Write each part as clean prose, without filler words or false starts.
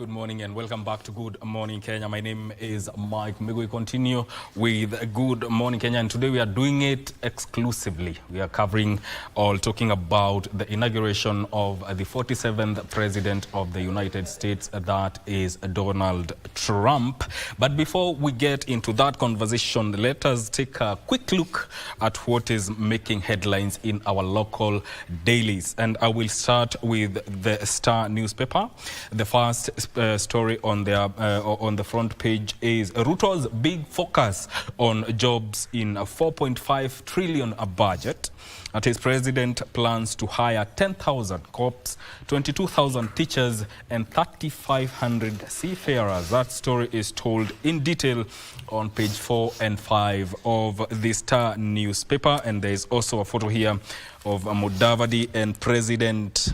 Good morning and welcome back to Good Morning Kenya. My name is Mike Migo. We continue with Good Morning Kenya, and today we are doing it exclusively. We are covering or talking about the inauguration of the 47th President of the United States, that is Donald Trump. But before we get into that conversation, let us take a quick look at what is making headlines in our local dailies. And I will start with the Star newspaper. The first story on the front page is Ruto's big focus on jobs in a 4.5 trillion budget. At his president plans to hire 10,000 cops, 22,000 teachers and 3,500 seafarers. That story is told in detail on page 4 and 5 of the Star newspaper. And there is also a photo here of Mudavadi and President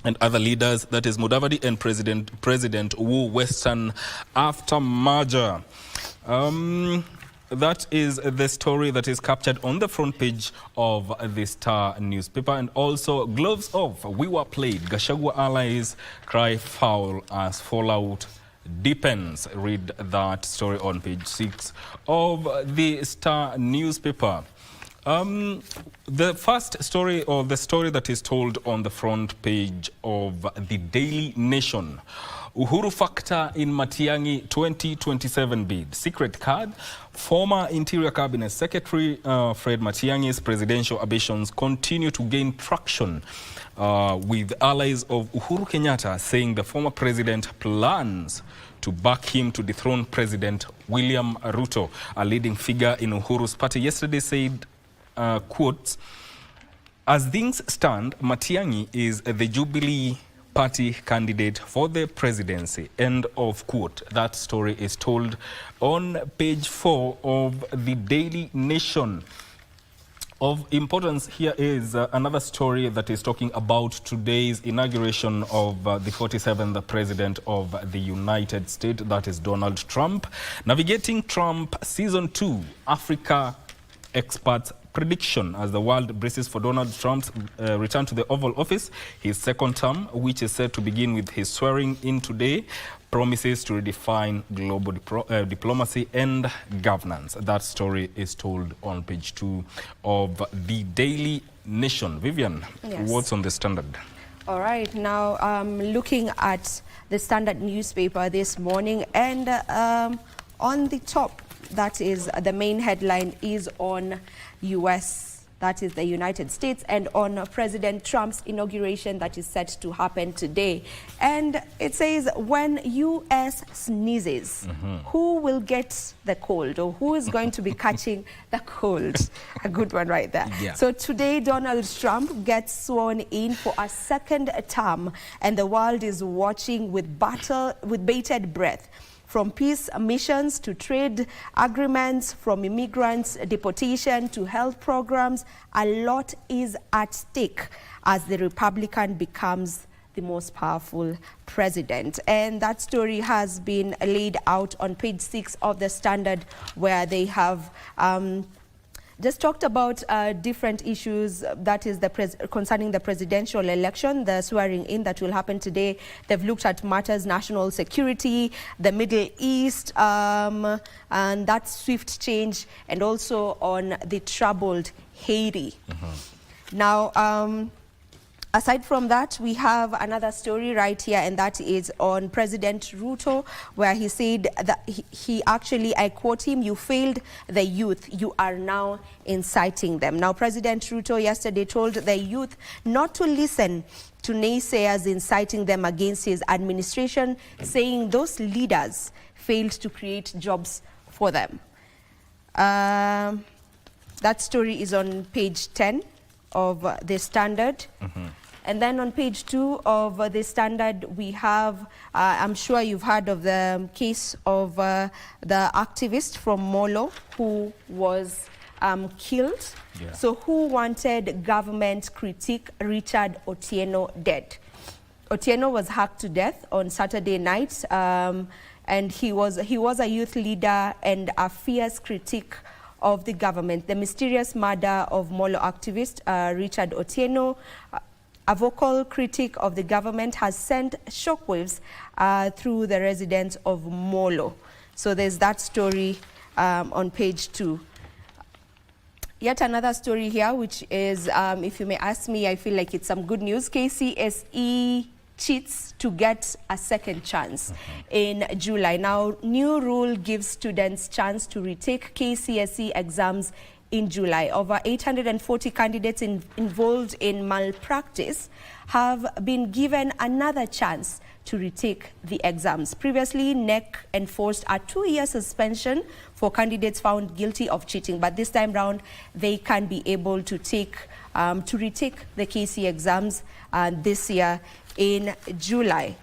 and other leaders. That is Mudavadi and President Wu Western after merger. That is the story that is captured on the front page of the Star newspaper. And also, gloves off, we were played. Gachagua allies cry foul as fallout deepens. Read that story on page 6 of the Star newspaper. The first story, or the story that is told on the front page of the Daily Nation: Uhuru factor in Matiang'i 2027 bid. Secret card. Former Interior Cabinet Secretary Fred Matiang'i's presidential ambitions continue to gain traction, with allies of Uhuru Kenyatta saying the former president plans to back him to dethrone President William Ruto. A leading figure in Uhuru's party yesterday said, quote, "As things stand, Matiang'i is the Jubilee Party candidate for the presidency." End of quote. That story is told on page 4 of the Daily Nation. Of importance here is another story that is talking about today's inauguration of the 47th President of the United States, that is Donald Trump. Navigating Trump Season 2, Africa experts prediction as the world braces for Donald Trump's return to the Oval Office. His second term, which is set to begin with his swearing in today, promises to redefine global diplomacy and governance. That story is told on page 2 of the Daily Nation. Vivian, yes. What's on the Standard? All right, now looking at the Standard newspaper this morning, and on the top, that is the main headline is on US, that is the United States, and on President Trump's inauguration that is set to happen today. And it says, when US sneezes, who will get the cold, or who is going to be catching the cold? A good one right there. Yeah. So today, Donald Trump gets sworn in for a second term, and the world is watching with bated breath. From peace missions to trade agreements, from immigrants deportation to health programs, a lot is at stake as the Republican becomes the most powerful president. And that story has been laid out on page 6 of the Standard, where they have just talked about different issues, that is concerning the presidential election, the swearing in that will happen today. They've looked at matters national security, the Middle East, and that swift change, and also on the troubled Haiti. Now, aside from that, we have another story right here, and that is on President Ruto, where he said that he actually, I quote him, "You failed the youth, you are now inciting them." Now, President Ruto yesterday told the youth not to listen to naysayers inciting them against his administration, saying those leaders failed to create jobs for them. That story is on page 10 of the Standard. And then on page 2 of the Standard, we have, I'm sure you've heard of the case of the activist from Molo who was killed. Yeah. So who wanted government critique Richard Otieno dead? Otieno was hacked to death on Saturday night, and he was a youth leader and a fierce critique of the government. The mysterious murder of Molo activist Richard Otieno A vocal critique of the government has sent shockwaves through the residents of Molo. So there's that story on page 2. Yet another story here, which is, if you may ask me, I feel like it's some good news. KCSE cheats to get a second chance in July. Now, new rule gives students chance to retake KCSE exams in July. Over 840 candidates involved in malpractice have been given another chance to retake the exams. Previously, NEC enforced a 2-year suspension for candidates found guilty of cheating, but this time round, they can be able to retake the KC exams this year in July.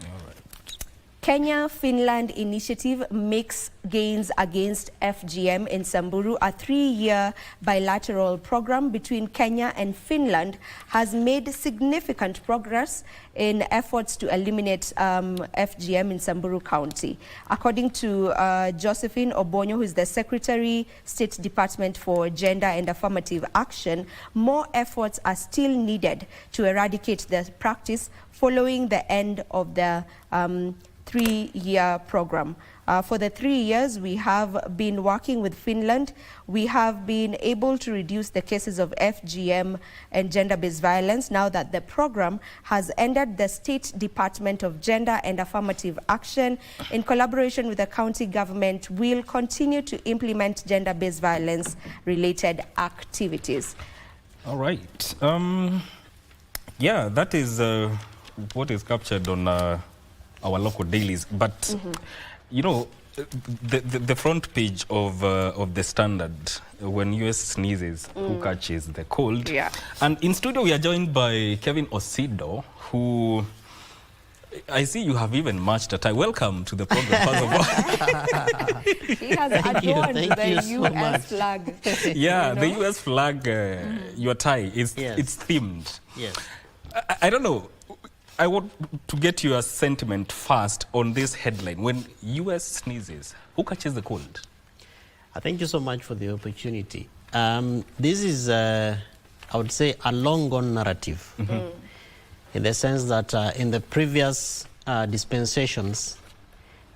Kenya-Finland initiative makes gains against FGM in Samburu. A 3-year bilateral program between Kenya and Finland has made significant progress in efforts to eliminate FGM in Samburu County. According to Josephine Obonyo, who is the Secretary, State Department for Gender and Affirmative Action, more efforts are still needed to eradicate the practice following the end of the 3-year program. For the 3 years we have been working with Finland, we have been able to reduce the cases of FGM and gender-based violence. Now that the program has ended, the State Department of Gender and Affirmative Action, in collaboration with the county government, will continue to implement gender-based violence-related activities. All right. Yeah, that is what is captured on our local dailies, but you know, the front page of the Standard, when US sneezes, who catches the cold? Yeah. And in studio we are joined by Kevin Osido, who I see you have even matched a tie. Welcome to the program, first of all. He has adorned the US flag. Yeah, the US flag, your tie, it's themed. Yes. I don't know. I want to get your sentiment first on this headline. When US sneezes, who catches the cold? Thank you so much for the opportunity. This is, I would say, a long-gone narrative, in the sense that in the previous dispensations,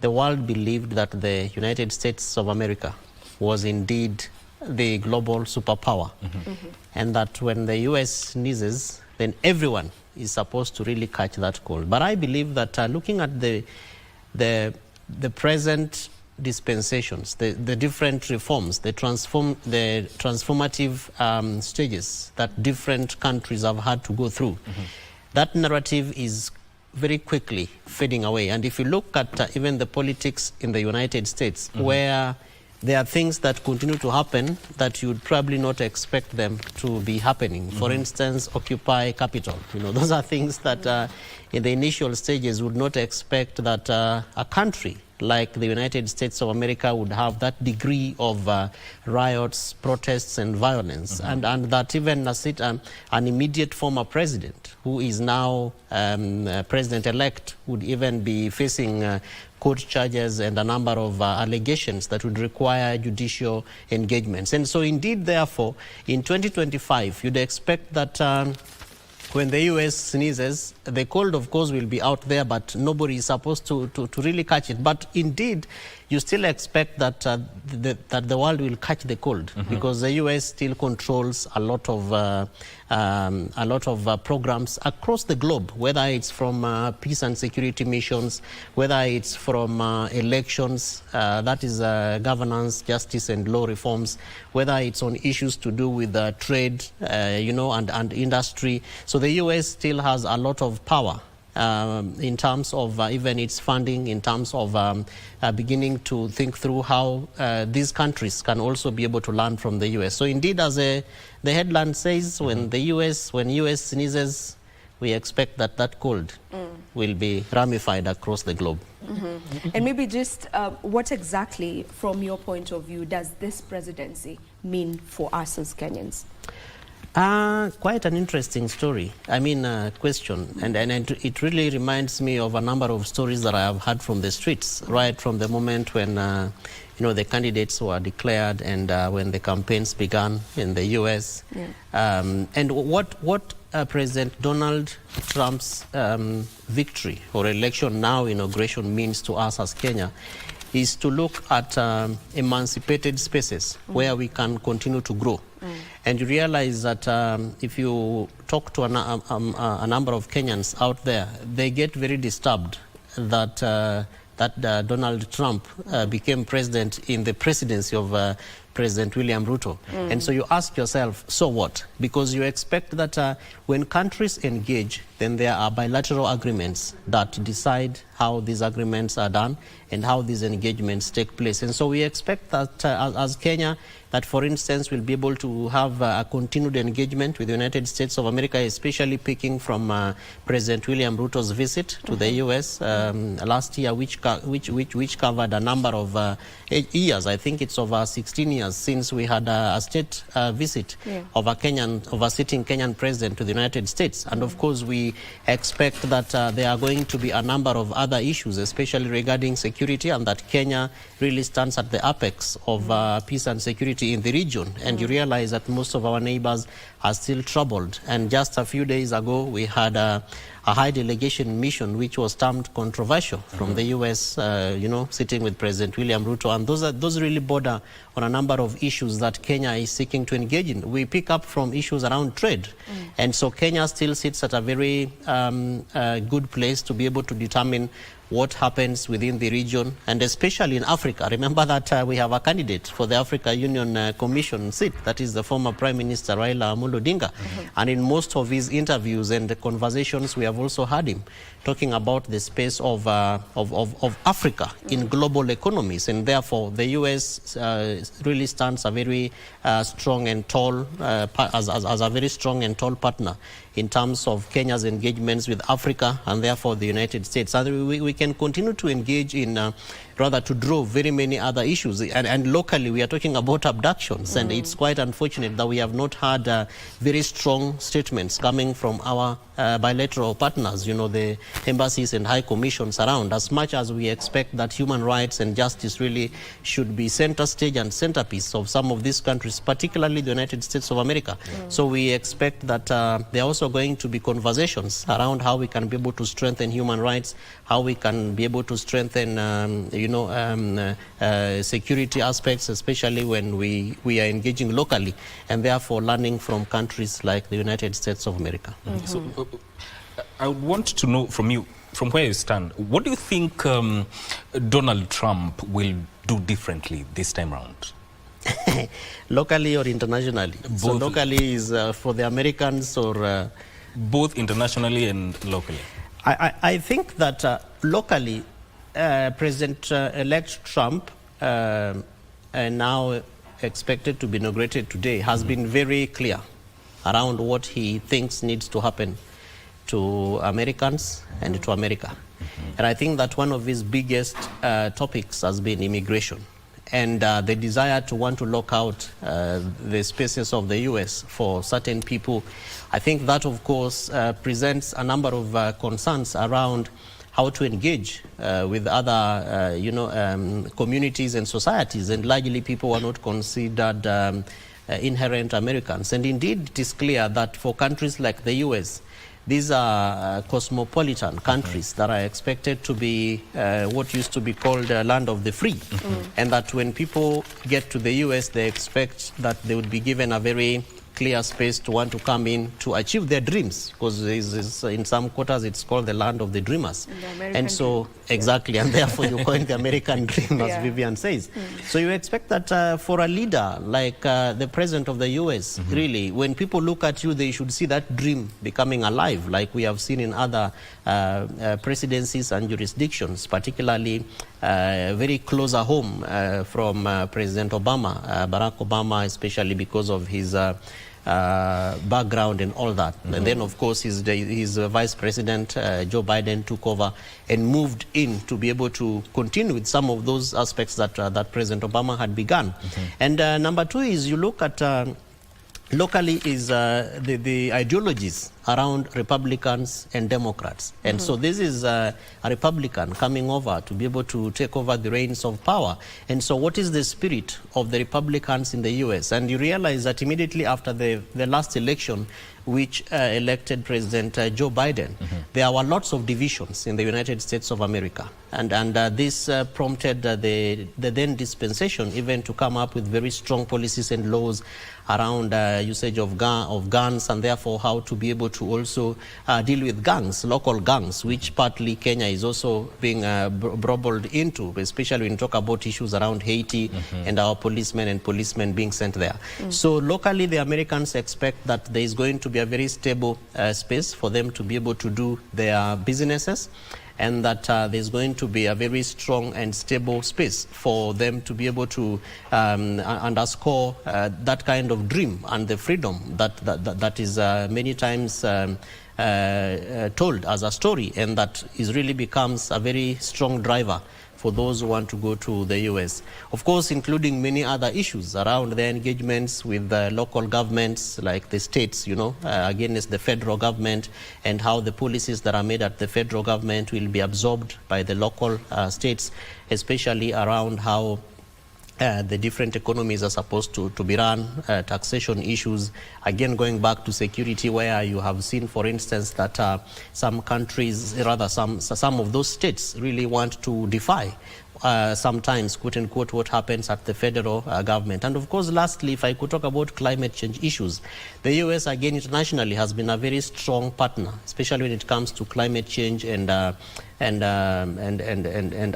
the world believed that the United States of America was indeed the global superpower, and that when the US sneezes, then everyone is supposed to really catch that cold. But I believe that looking at the present dispensations, the different reforms, the transformative stages that different countries have had to go through, that narrative is very quickly fading away. And if you look at even the politics in the United States, where there are things that continue to happen that you would probably not expect them to be happening. For instance, Occupy Capitol. You know, those are things that in the initial stages would not expect that a country like the United States of America would have that degree of riots, protests, and violence. And that even an immediate former president, who is now president-elect, would even be facing court charges and a number of allegations that would require judicial engagements. And so indeed, therefore, in 2025, you'd expect that when the US sneezes, the cold, of course, will be out there, but nobody is supposed to really catch it. But indeed, you still expect that that the world will catch the cold, because the US still controls a lot of programs across the globe, whether it's from peace and security missions, whether it's from elections, that is governance, justice, and law reforms, whether it's on issues to do with trade, you know, and industry. So the US still has a lot of power in terms of even its funding, in terms of beginning to think through how these countries can also be able to learn from the US. So indeed, as the headline says, when US sneezes, we expect that cold will be ramified across the globe. And maybe just what exactly, from your point of view, does this presidency mean for us as Kenyans? Quite an interesting story. I mean, question. And it really reminds me of a number of stories that I have heard from the streets, right from the moment when, the candidates were declared and when the campaigns began in the US. And what President Donald Trump's victory or election, now inauguration, means to us as Kenya is to look at emancipated spaces where we can continue to grow. And you realize that if you talk to a number of Kenyans out there, they get very disturbed that Donald Trump became president in the presidency of President William Ruto. And so you ask yourself, so what? Because you expect that when countries engage, then there are bilateral agreements that decide how these agreements are done and how these engagements take place. And so we expect that as Kenya, that for instance, we'll be able to have a continued engagement with the United States of America, especially picking from President William Ruto's visit to the US last year, which covered a number of years. I think it's over 16 years since we had a state visit of a sitting Kenyan president to the United States. And of course, we expect that there are going to be a number of other issues, especially regarding security, and that Kenya really stands at the apex of peace and security in the region. And you realize that most of our neighbors are still troubled. And just a few days ago, we had a high delegation mission which was termed controversial from the US, sitting with President William Ruto. And those really border on a number of issues that Kenya is seeking to engage in. We pick up from issues around trade. And so Kenya still sits at a very good place to be able to determine what happens within the region, and especially in Africa. Remember that we have a candidate for the Africa Union Commission seat, that is the former Prime Minister Raila Amolo Odinga. And in most of his interviews and the conversations, we have also heard him talking about the space of Africa in global economies, and therefore the US really stands a very strong and tall, as a very strong and tall partner in terms of Kenya's engagements with Africa and therefore the United States. And we can continue to engage in, rather to draw very many other issues. And locally, we are talking about abductions, and it's quite unfortunate that we have not had very strong statements coming from our bilateral partners, the embassies and high commissions around, as much as we expect that human rights and justice really should be center stage and centerpiece of some of these countries, particularly the United States of America. So we expect that there are also going to be conversations around how we can be able to strengthen human rights, how we can be able to strengthen security aspects, especially when we are engaging locally, and therefore learning from countries like the United States of America. So I would want to know from you, from where you stand, what do you think Donald Trump will do differently this time around? Locally or internationally? Both. So locally is for the Americans, or both internationally and locally? I think that locally, President-elect Trump, now expected to be inaugurated today, has been very clear around what he thinks needs to happen to Americans and to America. And I think that one of his biggest topics has been immigration, and the desire to want to lock out the spaces of the US for certain people. I think that, of course, presents a number of concerns around how to engage with other, communities and societies, and largely people who are not considered inherent Americans. And indeed, it is clear that for countries like the US, these are cosmopolitan countries that are expected to be what used to be called land of the free. And that when people get to the US, they expect that they would be given a very clear space to want to come in to achieve their dreams, because in some quarters it's called the land of the dreamers. And so, exactly, and therefore you call it the American dream, as Vivian says. So you expect that for a leader like the president of the US, really, when people look at you, they should see that dream becoming alive, like we have seen in other presidencies and jurisdictions, particularly very closer home from President Obama, Barack Obama, especially because of his background and all that. And then, of course, his vice president, Joe Biden, took over and moved in to be able to continue with some of those aspects that President Obama had begun. And number two is you look at locally is the ideologies around Republicans and Democrats. And so this is a Republican coming over to be able to take over the reins of power. And so what is the spirit of the Republicans in the US? And you realize that immediately after the last election, which elected President Joe Biden, there were lots of divisions in the United States of America. And this prompted the then dispensation even to come up with very strong policies and laws around usage of guns, and therefore how to be able to also deal with gangs, local gangs, which partly Kenya is also being brobbled into, especially when you talk about issues around Haiti and our policemen being sent there. So locally, the Americans expect that there is going to be a very stable space for them to be able to do their businesses, and that there's going to be a very strong and stable space for them to be able to underscore that kind of dream and the freedom that is many times told as a story, and that is really becomes a very strong driver for those who want to go to the US. Of course, including many other issues around their engagements with local governments, like the states, against the federal government, and how the policies that are made at the federal government will be absorbed by the local states, especially around how the different economies are supposed to be run, taxation issues, again going back to security, where you have seen, for instance, that some countries, rather some of those states really want to defy sometimes, quote unquote, what happens at the federal government. And of course, lastly, if I could talk about climate change issues, the US, again, internationally has been a very strong partner, especially when it comes to climate change and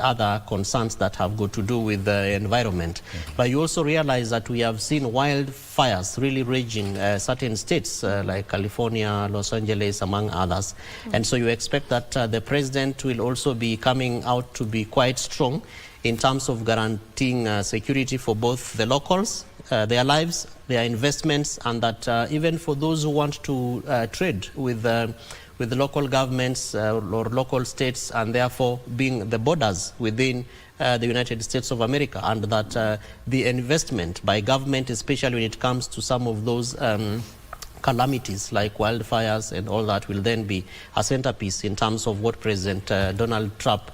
other concerns that have got to do with the environment. But you also realize that we have seen wildfires really raging certain states like California, Los Angeles, among others. And so you expect that the president will also be coming out to be quite strong in terms of guaranteeing security for both the locals, their lives, their investments, and that even for those who want to trade with the local governments or local states, and therefore being the borders within the United States of America, and that the investment by government, especially when it comes to some of those calamities like wildfires and all that, will then be a centerpiece in terms of what President Donald Trump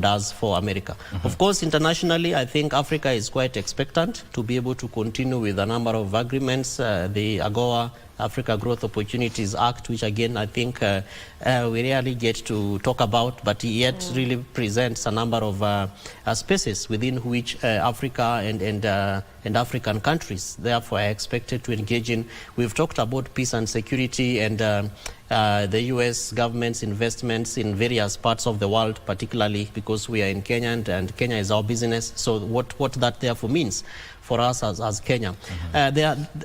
does for America. Of course, internationally, I think Africa is quite expectant to be able to continue with a number of agreements. The AGOA, Africa Growth Opportunities Act, which again I think we rarely get to talk about, but yet really presents a number of spaces within which Africa and African countries therefore are expected to engage in. We've talked about peace and security and the US government's investments in various parts of the world, particularly because we are in Kenya and Kenya is our business. So what that therefore means for us as Kenya.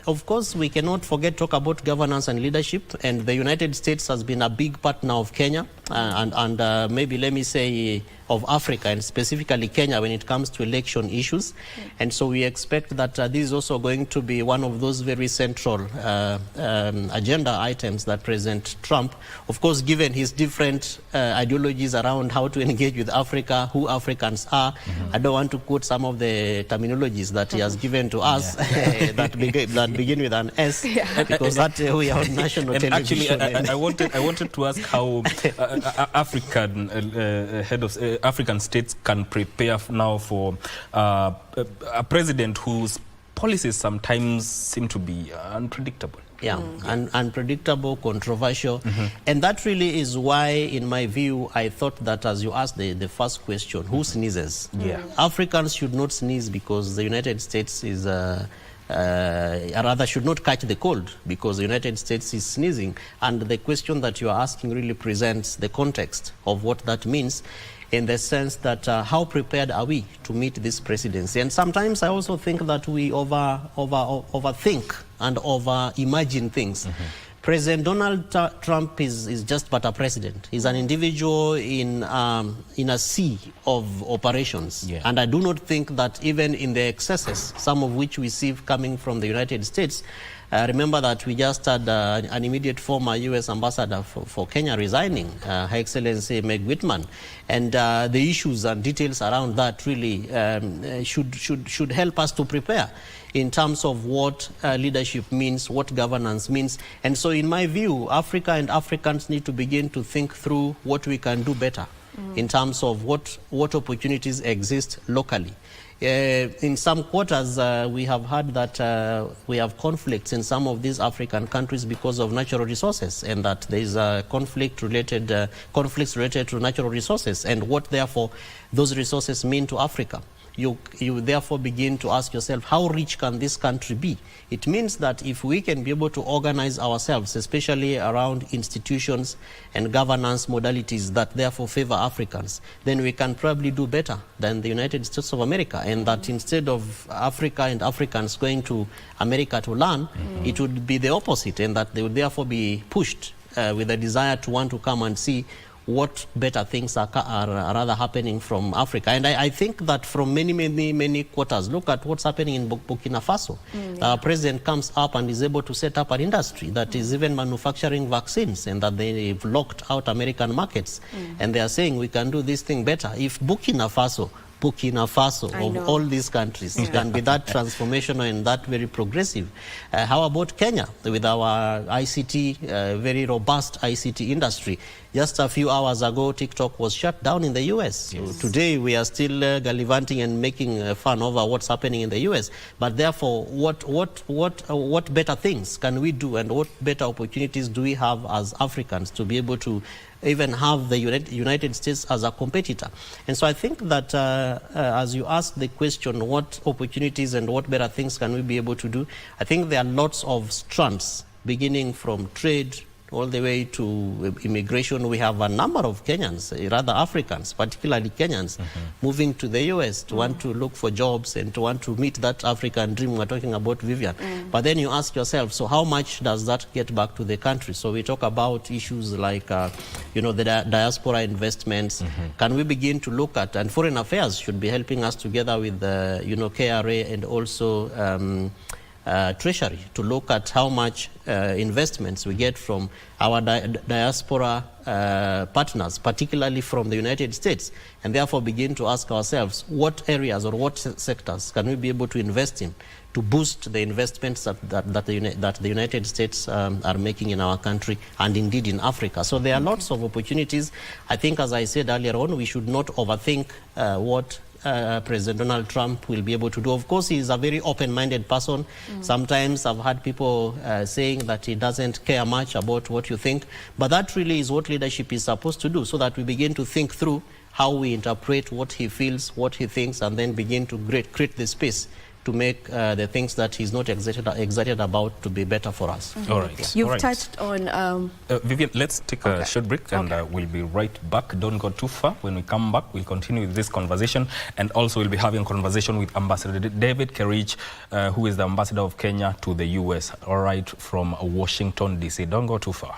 Of course, we cannot talk about governance and leadership, and the United States has been a big partner of Kenya and maybe let me say of Africa, and specifically Kenya, when it comes to election issues. And so we expect that this is also going to be one of those very central agenda items that President Trump, of course, given his different ideologies around how to engage with Africa, who Africans are. I don't want to quote some of the terminologies that he has given to us that begin with an S, because that we are on national and television. Actually, I wanted to ask how African states can prepare now for a president whose policies sometimes seem to be unpredictable. Yeah, unpredictable, controversial. And that really is why, in my view, I thought that as you asked the first question, who sneezes? Africans should not sneeze because the United States is, rather should not catch the cold because the United States is sneezing. And the question that you are asking really presents the context of what that means, in the sense that how prepared are we to meet this presidency? And sometimes I also think that we overthink and over-imagine things. President Donald Trump is just but a president. He's an individual in a sea of operations. And I do not think that even in the excesses, some of which we see coming from the United States, Remember that we just had an immediate former U.S. ambassador for Kenya resigning, Her Excellency Meg Whitman, and the issues and details around that really should help us to prepare in terms of what leadership means, what governance means. And so in my view, Africa and Africans need to begin to think through what we can do better in terms of what opportunities exist locally. In some quarters, we have heard that we have conflicts in some of these African countries because of natural resources, and that there is a conflicts related to natural resources, and what therefore those resources mean to Africa. You therefore begin to ask yourself, how rich can this country be? It means that if we can be able to organize ourselves, especially around institutions and governance modalities that therefore favor Africans, then we can probably do better than the United States of America. And that instead of Africa and Africans going to America to learn, it would be the opposite, and that they would therefore be pushed with a desire to want to come and see what better things are rather happening from Africa. And I think that from many quarters, look at what's happening in Burkina Faso. Our president comes up and is able to set up an industry that is even manufacturing vaccines, and that they've locked out American markets. And they are saying we can do this thing better. If Burkina Faso of all these countries can be that transformational and that very progressive. How about Kenya with our ICT, very robust ICT industry? Just a few hours ago, TikTok was shut down in the US. Yes. So today we are still gallivanting and making fun over what's happening in the US. But therefore, what better things can we do, and what better opportunities do we have as Africans to be able to even have the United States as a competitor? And so I think that as you ask the question, what opportunities and what better things can we be able to do, I think there are lots of strands, beginning from trade all the way to immigration. We have a number of Kenyans, rather Africans, particularly Kenyans, moving to the US to want to look for jobs and to want to meet that African dream we're talking about, Vivian. But then you ask yourself, so how much does that get back to the country? So we talk about issues like, the diaspora investments. Can we begin to look at, and Foreign Affairs should be helping us together with, KRA and also Treasury, to look at how much investments we get from our diaspora partners, particularly from the United States, and therefore begin to ask ourselves what areas or what sectors can we be able to invest in to boost the investments that the United States are making in our country and indeed in Africa. So there are lots of opportunities. I think, as I said earlier on, we should not overthink what President Donald Trump will be able to do. Of course, he is a very open-minded person. Sometimes I've had people saying that he doesn't care much about what you think, but that really is what leadership is supposed to do, so that we begin to think through how we interpret what he feels, what he thinks, and then begin to create the space to make the things that he's not excited about to be better for us. All right. You've touched on... Vivian, let's take a short break, and we'll be right back. Don't go too far. When we come back, we'll continue with this conversation, and also we'll be having a conversation with Ambassador David Kerich, who is the ambassador of Kenya to the US, all right, from Washington, D.C. Don't go too far.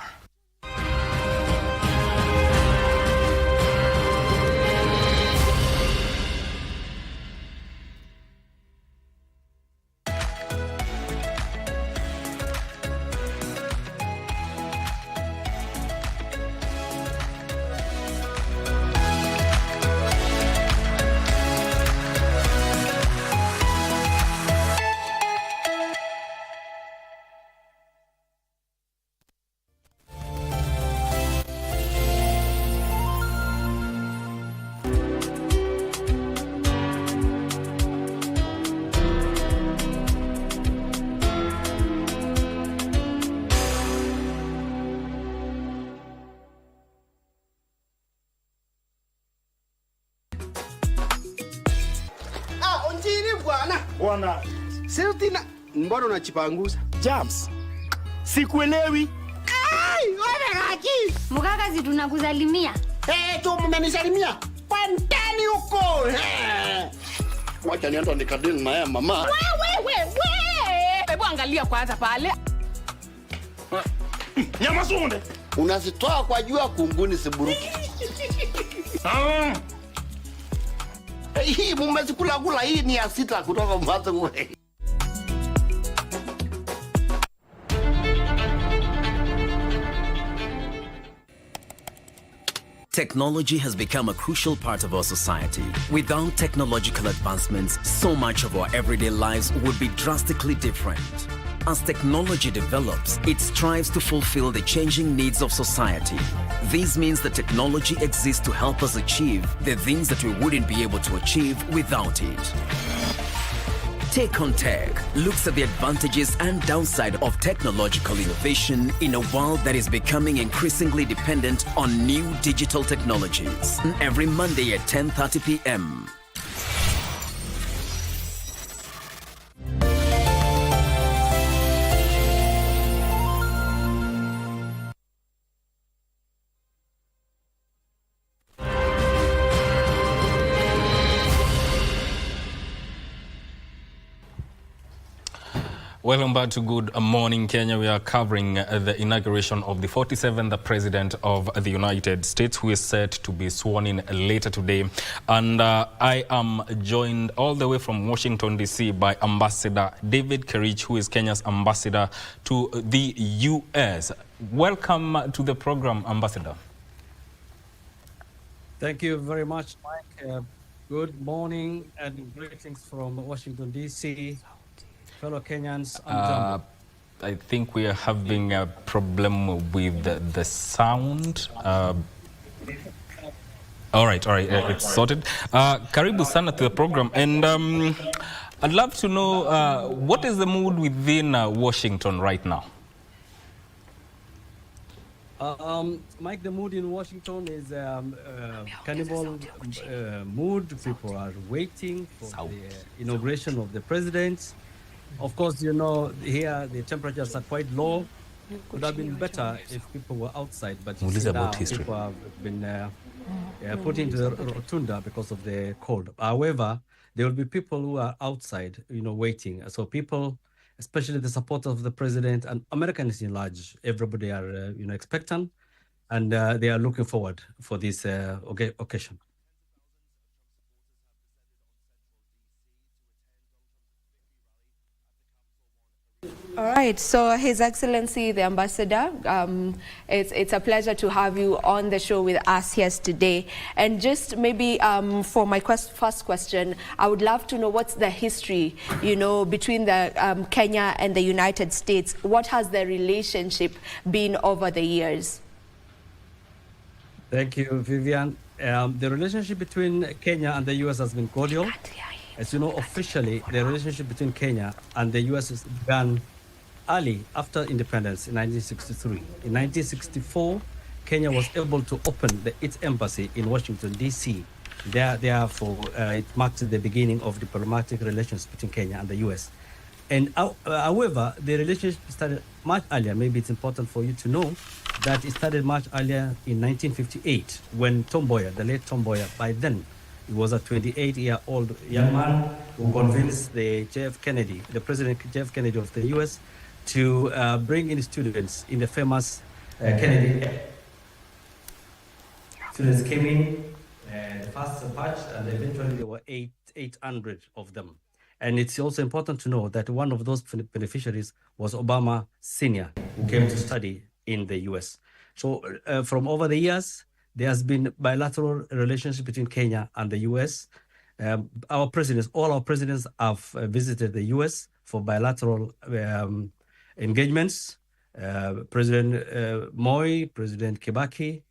Bwana, Seltina, mbona unachipanguza? Jams. Sikuelewi. Ai, wewe gaji. Mkakazi tunakusalimia. Tu mmenisalimia. Pandani huko. Wacha niende nikadili na yeye mama. We. Hebu angalia kwanza pale. Nyama sunde. Unazitoa kwa jua kunguni siburuki. Hii mmezikula hii ni ya 6 kutoka mwanzo. Technology has become a crucial part of our society. Without technological advancements, so much of our everyday lives would be drastically different. As technology develops, it strives to fulfill the changing needs of society. This means that technology exists to help us achieve the things that we wouldn't be able to achieve without it. Take on Tech looks at the advantages and downside of technological innovation in a world that is becoming increasingly dependent on new digital technologies. Every Monday at 10:30 p.m. Welcome back to Good Morning Kenya. We are covering the inauguration of the 47th President of the United States, who is set to be sworn in later today. And I am joined all the way from Washington, D.C. by Ambassador David Kerich, who is Kenya's ambassador to the U.S. Welcome to the program, Ambassador. Thank you very much, Mike. Good morning and greetings from Washington, D.C. Fellow Kenyans, I think we are having a problem with the sound. All right, it's sorted. Karibu sana to the program, and I'd love to know what is the mood within Washington right now? Mike, the mood in Washington is carnival mood. People are waiting for the inauguration of the president. Of course, you know, here the temperatures are quite low. Could have been better if people were outside, but you see now people have been put into the rotunda because of the cold. However, there will be people who are outside, you know, waiting. So people, especially the supporters of the president and Americans in large, everybody are, you know, expectant, and they are looking forward for this occasion. All right, so His Excellency, the Ambassador, it's a pleasure to have you on the show with us here today. And just maybe for my first question, I would love to know what's the history, you know, between the Kenya and the United States. What has the relationship been over the years? Thank you, Vivian. The relationship between Kenya and the U.S. has been cordial. As you know, officially, the relationship between Kenya and the U.S. began early after independence in 1963. In 1964, Kenya was able to open its embassy in Washington, D.C. Therefore, it marked the beginning of diplomatic relations between Kenya and the U.S. And however, the relationship started much earlier. Maybe it's important for you to know that it started much earlier in 1958 when Tom Mboya, the late Tom Mboya, by then, he was a 28-year-old young man who convinced the President Jeff Kennedy of the U.S. to bring in students in the famous Kennedy. Students came in, the first batch, and eventually there were 800 of them. And it's also important to know that one of those beneficiaries was Obama Sr., who came to study in the U.S. So from over the years, there has been bilateral relationship between Kenya and the U.S. All our presidents have visited the U.S. for bilateral engagements. President Moi, President Kibaki,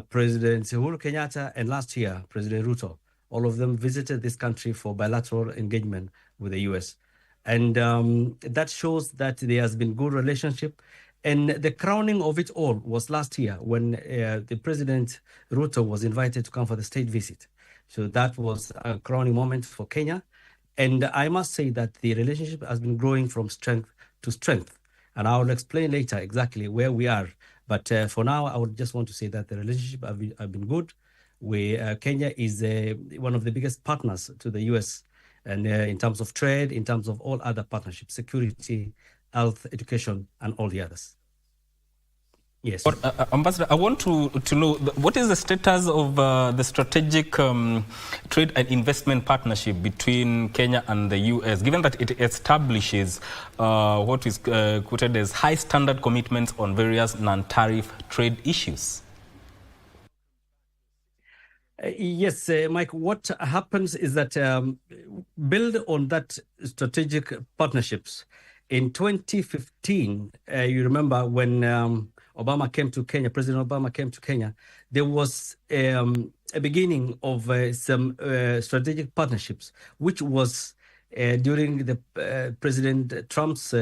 President Uhuru Kenyatta, and last year, President Ruto. All of them visited this country for bilateral engagement with the U.S. And that shows that there has been good relationship. And the crowning of it all was last year when the President Ruto was invited to come for the state visit. So that was a crowning moment for Kenya. And I must say that the relationship has been growing from strength to strength. And I will explain later exactly where we are. But for now, I would just want to say that the relationship have been good. Kenya is one of the biggest partners to the U.S. and in terms of trade, in terms of all other partnerships, security, health, education, and all the others. Yes. But, Ambassador, I want to know what is the status of the strategic trade and investment partnership between Kenya and the U.S., given that it establishes what is quoted as high standard commitments on various non-tariff trade issues? Yes, Mike, what happens is that build on that strategic partnerships. In 2015, you remember when Obama came to Kenya, President Obama came to Kenya, there was a beginning of some strategic partnerships, which was during the President Trump's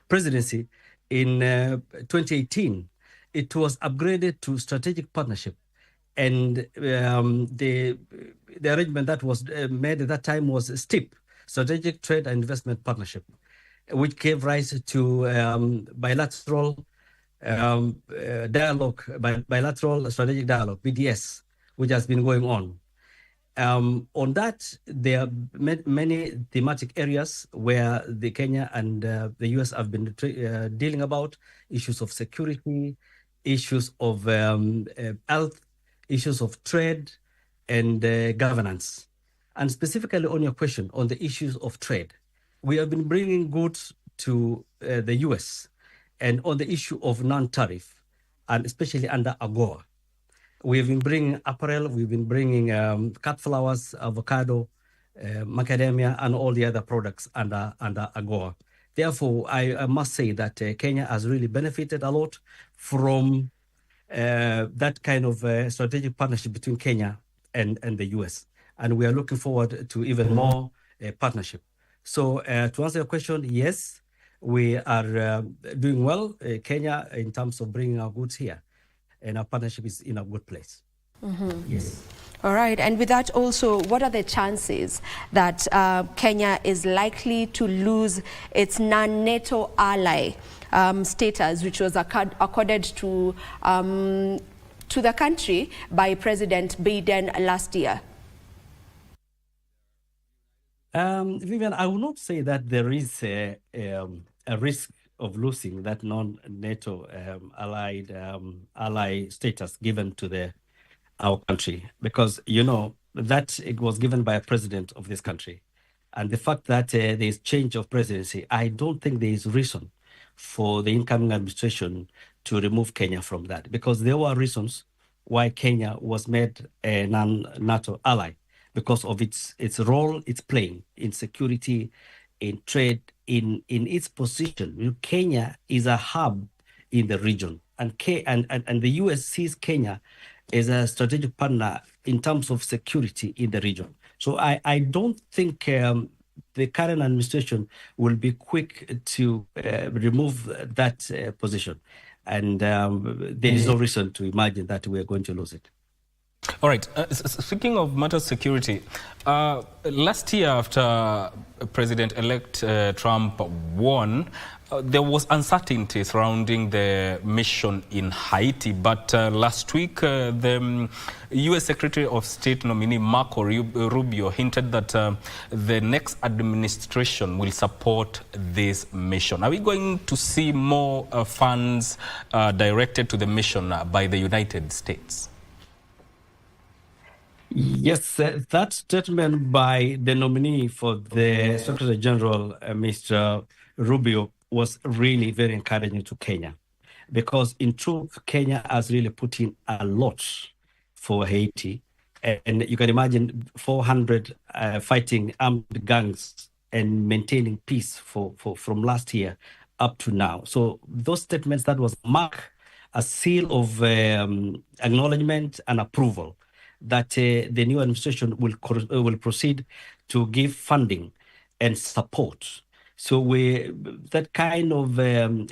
presidency in 2018. It was upgraded to strategic partnership. And the arrangement that was made at that time was STIP, Strategic Trade and Investment Partnership, which gave rise to bilateral dialogue, bilateral strategic dialogue, BDS, which has been going on. On that, there are many thematic areas where the Kenya and the US have been dealing about issues of security, issues of health, issues of trade, and governance. And specifically on your question on the issues of trade, we have been bringing goods to the US, and on the issue of non-tariff, and especially under AGOA. We've been bringing apparel, we've been bringing cut flowers, avocado, macadamia, and all the other products under AGOA. Therefore, I must say that Kenya has really benefited a lot from that kind of strategic partnership between Kenya and the US. And we are looking forward to even more partnership. So to answer your question, yes, we are doing well, Kenya, in terms of bringing our goods here. And our partnership is in a good place. Yes. All right, and with that also, what are the chances that Kenya is likely to lose its non-NATO ally status, which was accorded to the country by President Biden last year? Vivian, I will not say that there is a risk of losing that non-NATO ally status given to our country, because that it was given by a president of this country, and the fact that there is change of presidency, I don't think there is reason for the incoming administration to remove Kenya from that, because there were reasons why Kenya was made a non-NATO ally, because of its role it's playing in security, in trade, in its position. Kenya is a hub in the region, and the US sees Kenya as a strategic partner in terms of security in the region. So I don't think the current administration will be quick to remove that position. And there is no reason to imagine that we are going to lose it. All right. Speaking of matters security, last year after President-elect Trump won, there was uncertainty surrounding the mission in Haiti. But last week, the U.S. Secretary of State nominee Marco Rubio hinted that the next administration will support this mission. Are we going to see more funds directed to the mission by the United States? Yes, that statement by the nominee for the Secretary General, Mr. Rubio, was really very encouraging to Kenya, because in truth, Kenya has really put in a lot for Haiti. And you can imagine 400 fighting armed gangs and maintaining peace from last year up to now. So those statements, that was mark a seal of acknowledgement and approval that the new administration will proceed to give funding and support. So that kind of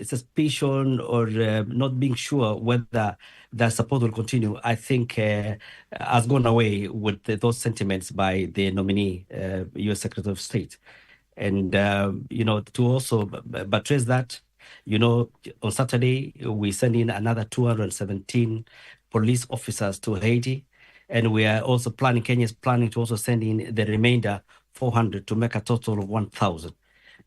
suspicion or not being sure whether that support will continue, I think has gone away with those sentiments by the nominee, U.S. Secretary of State. And, to also buttress that, on Saturday, we sent in another 217 police officers to Haiti. And we are also Kenya is planning to also send in the remainder 400 to make a total of 1,000.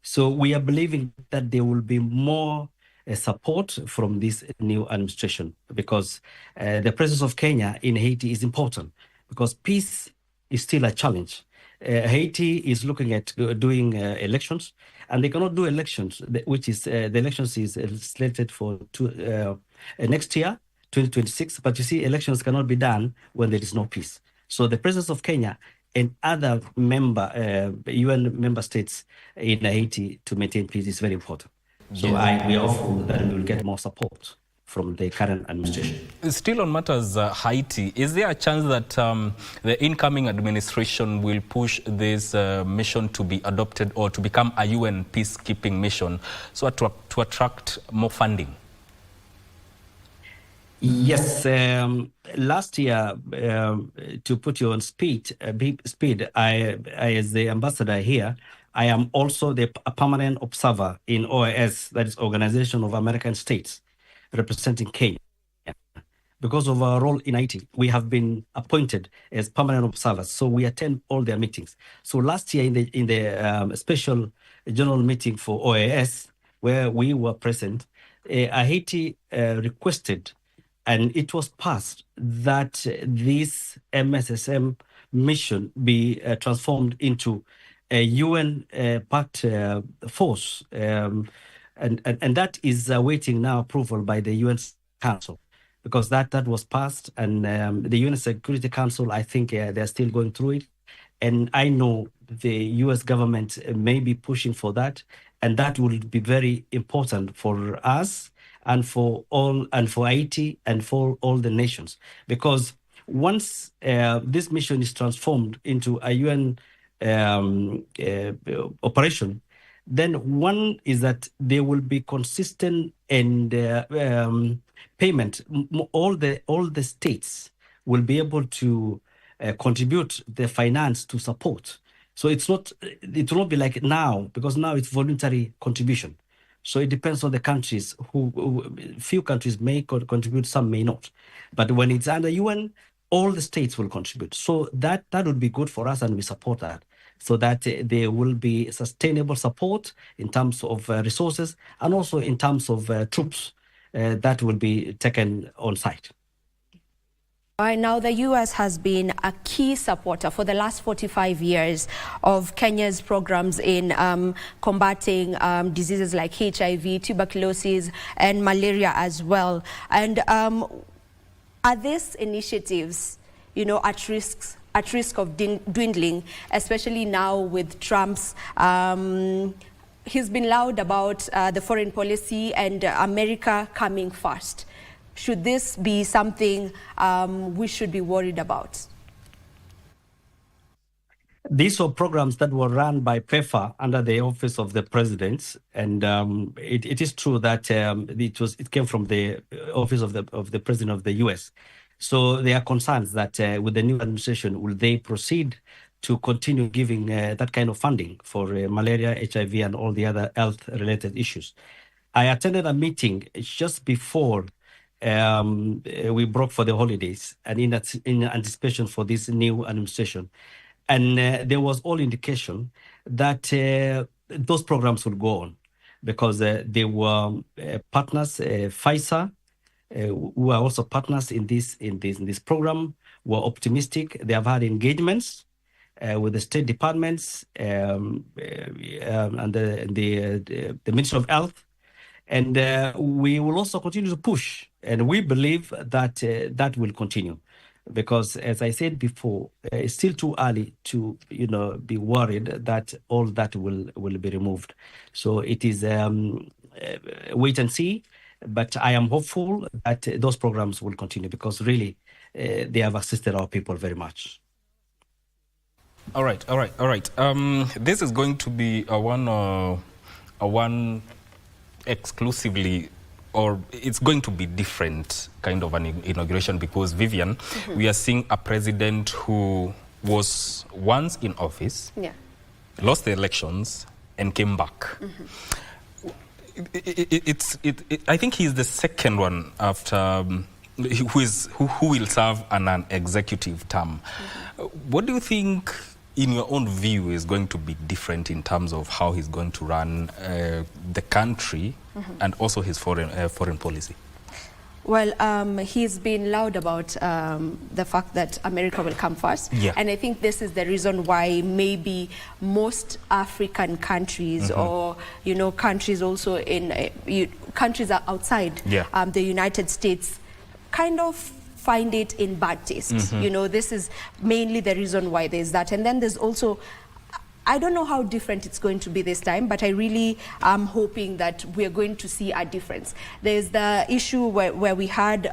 So we are believing that there will be more support from this new administration, because the presence of Kenya in Haiti is important, because peace is still a challenge. Haiti is looking at doing elections, and they cannot do elections, which is the elections is slated for next year, 2026. But you see, elections cannot be done when there is no peace. So the presence of Kenya and other UN member states in Haiti to maintain peace is very important. So we are hopeful that we will get more support from the current administration. Still on matters Haiti, is there a chance that the incoming administration will push this mission to be adopted or to become a UN peacekeeping mission so to attract more funding? Yes, last year, to put you on speed, I, as the ambassador here, I am also a permanent observer in OAS, that is Organization of American States, representing Kenya. Because of our role in Haiti, we have been appointed as permanent observers, so we attend all their meetings. So last year in the special general meeting for OAS, where we were present, Haiti requested, and it was passed, that this MSSM mission be transformed into a UN part force, and that is awaiting now approval by the UN Council, because that was passed, and the UN Security Council, I think they're still going through it, and I know the US government may be pushing for that, and that will be very important for us and for Haiti and for all the nations, because once this mission is transformed into a UN operation, then one is that there will be consistent and payment. All the states will be able to contribute their finance to support. So it will not be like now, because now it's voluntary contribution. So it depends on the countries. Few countries may contribute, some may not. But when it's under UN, all the states will contribute. So that would be good for us, and we support that, so that there will be sustainable support in terms of resources and also in terms of troops that will be taken on site. Now, the U.S. has been a key supporter for the last 45 years of Kenya's programs in combating diseases like HIV, tuberculosis, and malaria as well. And are these initiatives, at risk of dwindling, especially now with Trump's? He's been loud about the foreign policy and America coming first. Should this be something we should be worried about? These were programs that were run by PEPFAR under the Office of the President, and it is true that it came from the Office of the President of the U.S. So there are concerns that with the new administration, will they proceed to continue giving that kind of funding for malaria, HIV, and all the other health-related issues? I attended a meeting just before we broke for the holidays, and in anticipation for this new administration. And there was all indication that those programs would go on, because they were partners, Pfizer, who are also partners in this program, were optimistic. They have had engagements with the state departments and the Ministry of Health. And we will also continue to push, and we believe that that will continue, because, as I said before, it's still too early to be worried that all that will be removed. So it is wait and see, but I am hopeful that those programs will continue, because really they have assisted our people very much. All right. This is going to be a one exclusively, or it's going to be different kind of an inauguration, because, Vivian, we are seeing a president who was once in office, lost the elections, and came back. I think he's the second one after who will serve an executive term. What do you think, in your own view, is going to be different in terms of how he's going to run the country and also his foreign policy? Well, he's been loud about the fact that America will come first. And I think this is the reason why maybe most African countries or, countries also in countries outside the United States kind of find it in bad taste. You know, this is mainly the reason why there's that. And then there's also, I don't know how different it's going to be this time, but I really am hoping that we're going to see a difference. There's the issue where we had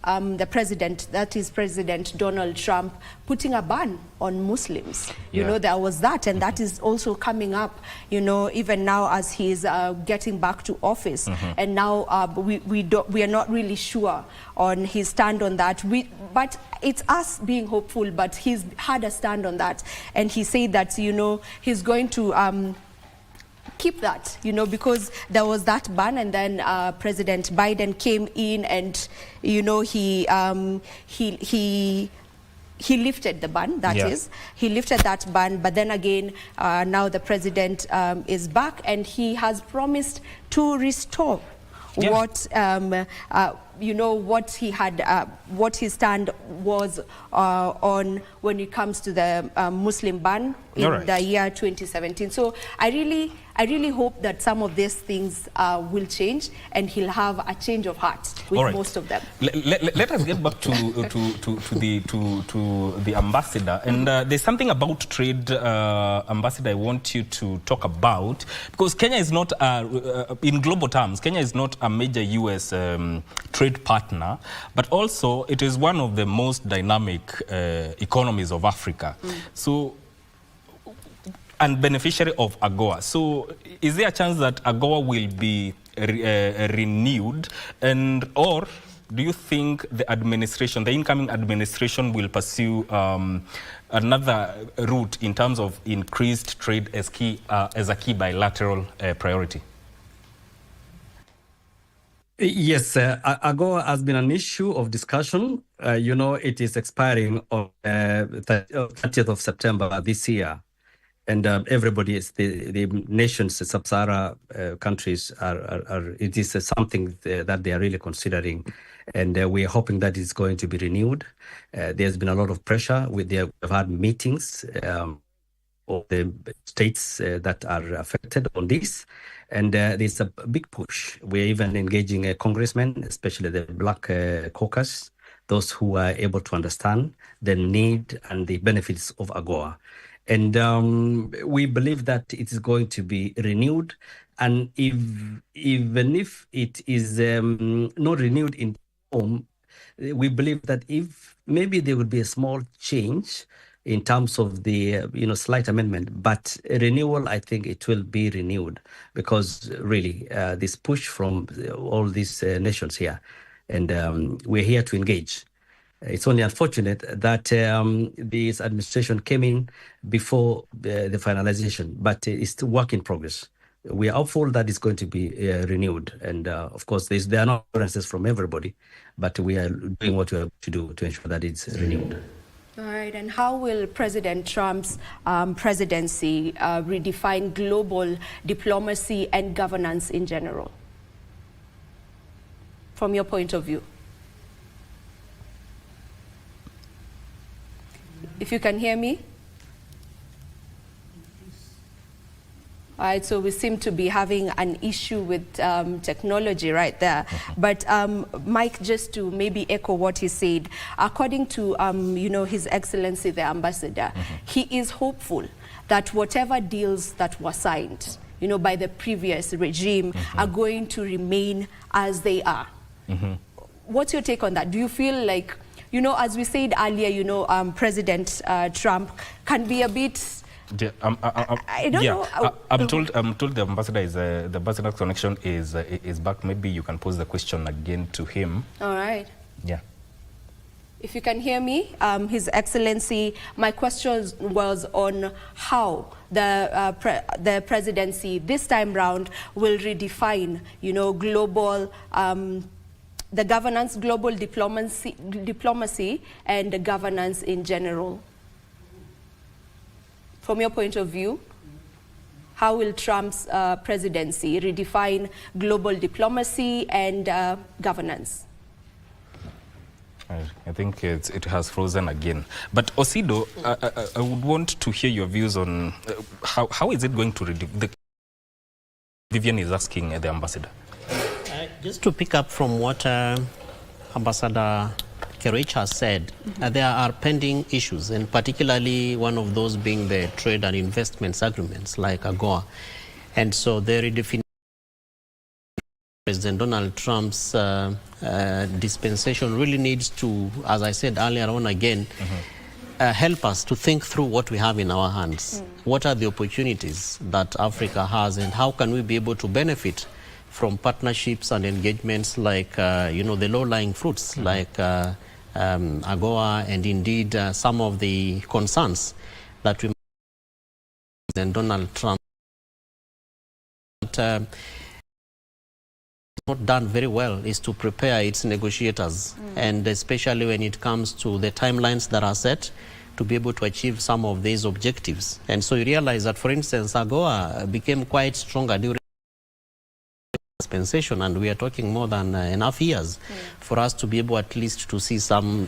the president, that is President Donald Trump, putting a ban on Muslims. You know, there was that, and that is also coming up, you know, even now as he's getting back to office. And now we are not really sure on his stand on that. But it's us being hopeful, but he's had a stand on that. And he said that, you know, he's going to keep that, you know, because there was that ban, and then President Biden came in, and you know, he lifted the ban. That is, he lifted that ban. But then again, now the president is back, and he has promised to restore what you know, what he had, what his stand was on when it comes to the Muslim ban in the year 2017. So I really hope that some of these things will change, and he'll have a change of heart with most of them. Let us get back to the ambassador, and there's something about trade, ambassador, I want you to talk about, because Kenya is not, in global terms, Kenya is not a major U.S. trade partner, but also it is one of the most dynamic economies of Africa. So, and beneficiary of AGOA. So is there a chance that AGOA will be renewed, and or do you think the administration, the incoming administration, will pursue another route in terms of increased trade as a key bilateral priority? Yes, AGOA has been an issue of discussion. You know, it is expiring on 30th of September this year. And everybody, the nations, the Sub-Sahara countries, it is something that they are really considering. And we are hoping that it's going to be renewed. There's been a lot of pressure. We've had meetings of the states that are affected on this. And there's a big push. We're even engaging congressmen, especially the Black Caucus, those who are able to understand the need and the benefits of AGOA. And we believe that it is going to be renewed. And even if it is not renewed in form, we believe that if maybe there will be a small change in terms of the slight amendment, but renewal, I think it will be renewed, because really this push from all these nations here, and we're here to engage. It's only unfortunate that this administration came in before the finalization, but it's still work in progress. We are hopeful that it's going to be renewed. And of course, there are no assurances from everybody, but we are doing what we have to do to ensure that it's renewed. All right, and how will President Trump's presidency redefine global diplomacy and governance in general, from your point of view? If you can hear me? All right, so we seem to be having an issue with technology right there. But Mike, just to maybe echo what he said, according to His Excellency the Ambassador, he is hopeful that whatever deals that were signed, by the previous regime are going to remain as they are. What's your take on that? Do you feel like, as we said earlier, President Trump can be a bit... I don't know. I'm told the ambassador is the ambassador's connection is back. Maybe you can pose the question again to him. All right. Yeah. If you can hear me, His Excellency, my question was on how the presidency this time round will redefine, global. The governance, global diplomacy, and the governance in general. From your point of view, how will Trump's presidency redefine global diplomacy and governance? I think it has frozen again. But Osido, I would want to hear your views on how is it going to reduce. Vivian is asking the ambassador. Just to pick up from what Ambassador Kerich has said, there are pending issues, and particularly one of those being the trade and investments agreements like AGOA. And so the redefinition President Donald Trump's dispensation really needs to, as I said earlier on again, help us to think through what we have in our hands. What are the opportunities that Africa has, and how can we be able to benefit from partnerships and engagements like, the low-lying fruits like AGOA, and indeed some of the concerns that we President Donald Trump not done very well is to prepare its negotiators, and especially when it comes to the timelines that are set to be able to achieve some of these objectives. And so you realize that, for instance, AGOA became quite stronger during dispensation, and we are talking more than enough years for us to be able at least to see some,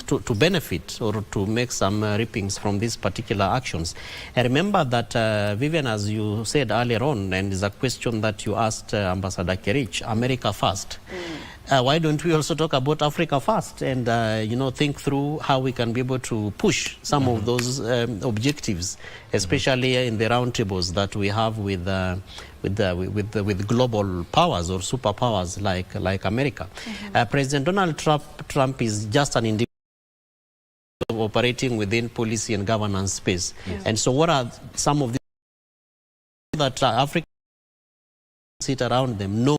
to benefit or to make some reapings from these particular actions. I remember that, Vivian, as you said earlier on, and is a question that you asked Ambassador Kerich, America first. Why don't we also talk about Africa first and, think through how we can be able to push some of those objectives, especially in the roundtables that we have with global powers or superpowers like America. President Donald Trump is just an individual operating within policy and governance space. And so what are some of the that Africa sit around them know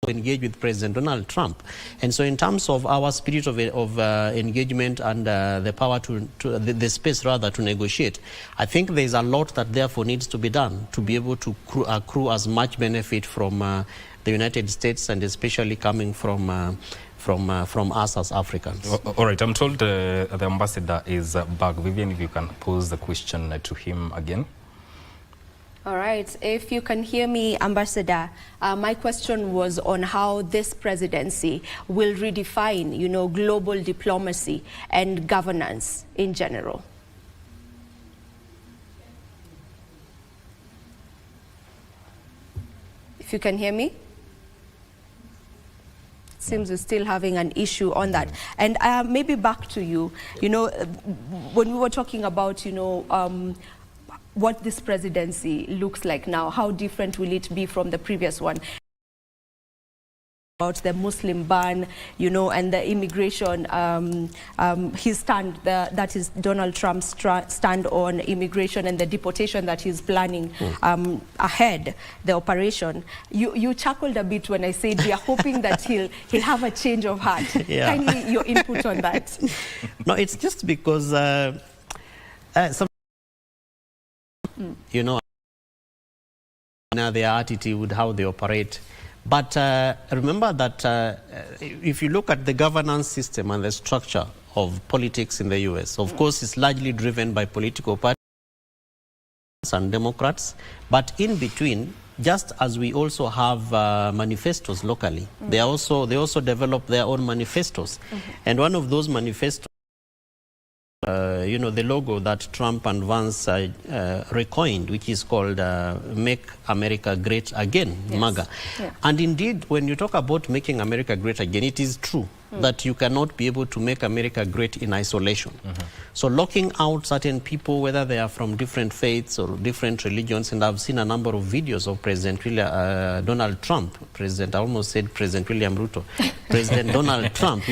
engage with President Donald Trump. And so in terms of our spirit of engagement and the power the space rather to negotiate, I think there's a lot that therefore needs to be done to be able to accrue as much benefit from the United States, and especially coming from us as Africans. All right, I'm told the ambassador is back. Vivian, if you can pose the question to him again. All right, if you can hear me, Ambassador, my question was on how this presidency will redefine, global diplomacy and governance in general. If you can hear me? Seems we're still having an issue on that. And maybe back to you, when we were talking about, what this presidency looks like now, how different will it be from the previous one? About the Muslim ban, and the immigration, his stand, that is Donald Trump's stand on immigration and the deportation that he's planning ahead, the operation. You chuckled a bit when I said we are hoping that he'll have a change of heart. Kindly your input on that. No, it's just because their attitude, how they operate. But remember that if you look at the governance system and the structure of politics in the US, of course, it's largely driven by political parties and Democrats. But in between, just as we also have manifestos locally, they also develop their own manifestos. And one of those manifestos, the logo that Trump and Vance recoined, which is called Make America Great Again, MAGA. And indeed, when you talk about making America great again, it is true that you cannot be able to make America great in isolation. So locking out certain people, whether they are from different faiths or different religions, and I've seen a number of videos of President Donald Trump, I almost said President William Ruto, President Donald Trump,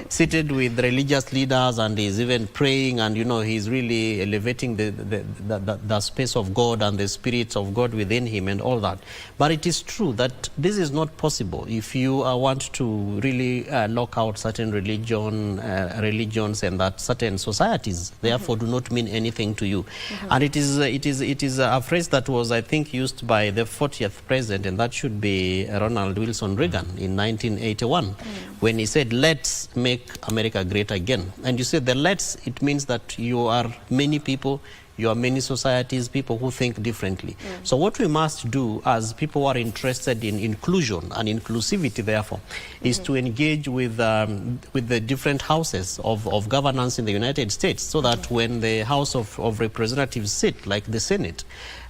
seated with religious leaders, and he's even praying, and he's really elevating the space of God and the spirit of God within him and all that. But it is true that this is not possible if you want to really lock out certain religions, and that certain societies therefore do not mean anything to you. And it is a phrase that was, I think, used by the 40th president, and that should be Ronald Wilson Reagan in 1981, when he said, "Let's make America great again." And you said the let's, it means that you are many people, you are many societies, people who think differently. So what we must do as people who are interested in inclusion and inclusivity, therefore, is to engage with the different houses of governance in the United States, so that when the House of Representatives sit, like the Senate,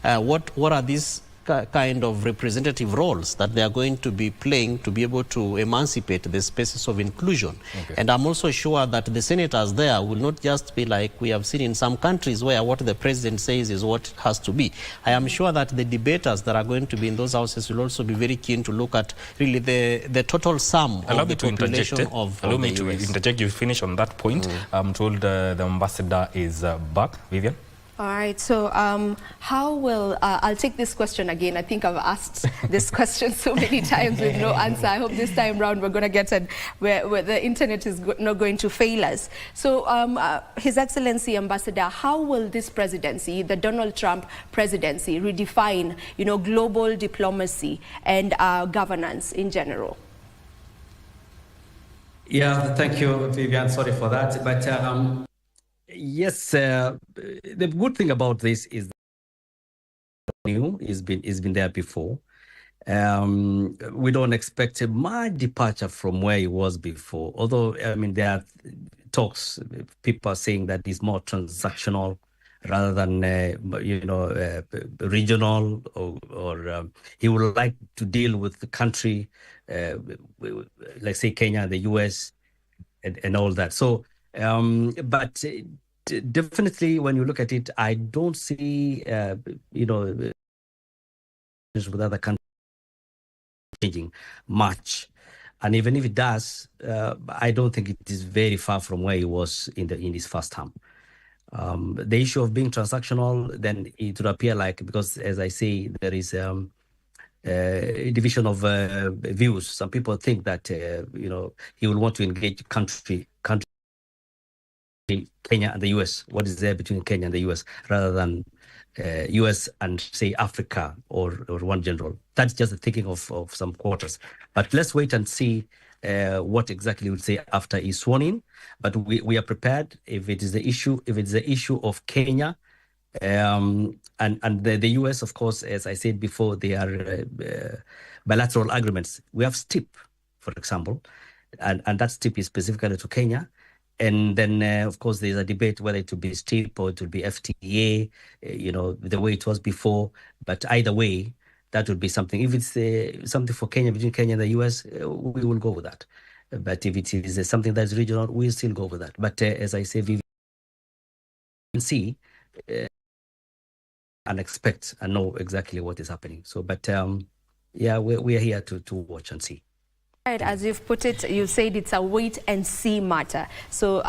what are these kind of representative roles that they are going to be playing to be able to emancipate the spaces of inclusion. Okay. And I'm also sure that the senators there will not just be like we have seen in some countries where what the president says is what it has to be. I am sure that the debaters that are going to be in those houses will also be very keen to look at really the total sum Allow of me the to interject. population of Allow me the to US. interject. You finish on that point. I'm told the ambassador is back. Vivian? All right, so how will, I'll take this question again. I think I've asked this question so many times with no answer. I hope this time round we're going to get it where the internet is not going to fail us. So His Excellency Ambassador, how will this presidency, the Donald Trump presidency, redefine, global diplomacy and governance in general? Yeah, thank you, Vivian. Sorry for that. But yes, the good thing about this is new. It's been there before. We don't expect a much departure from where it was before. Although, I mean, there are talks, people are saying that it's more transactional rather than, regional, or he would like to deal with the country, like say Kenya, the US, and all that. So, but definitely when you look at it, I don't see, with other countries changing much. And even if it does, I don't think it is very far from where it was in his first term. The issue of being transactional, then it would appear like, because as I say, there is a division of views. Some people think that, he will want to engage country Kenya and the US, what is there between Kenya and the US, rather than US and say Africa or one general. That's just the thinking of some quarters. But let's wait and see what exactly he would say after he's sworn in. But we are prepared if it is the issue of Kenya. And the US, of course, as I said before, they are bilateral agreements. We have STIP, for example, and that STIP is specifically to Kenya. And then, of course, there's a debate whether it will be STIP or it will be FTA, the way it was before. But either way, that would be something. If it's something for Kenya, between Kenya and the US, we will go with that. But if it is something that's regional, we'll still go with that. But as I say, we can see and expect and know exactly what is happening. So, but yeah, we are here to watch and see. Right, as you've put it, you said it's a wait and see matter. So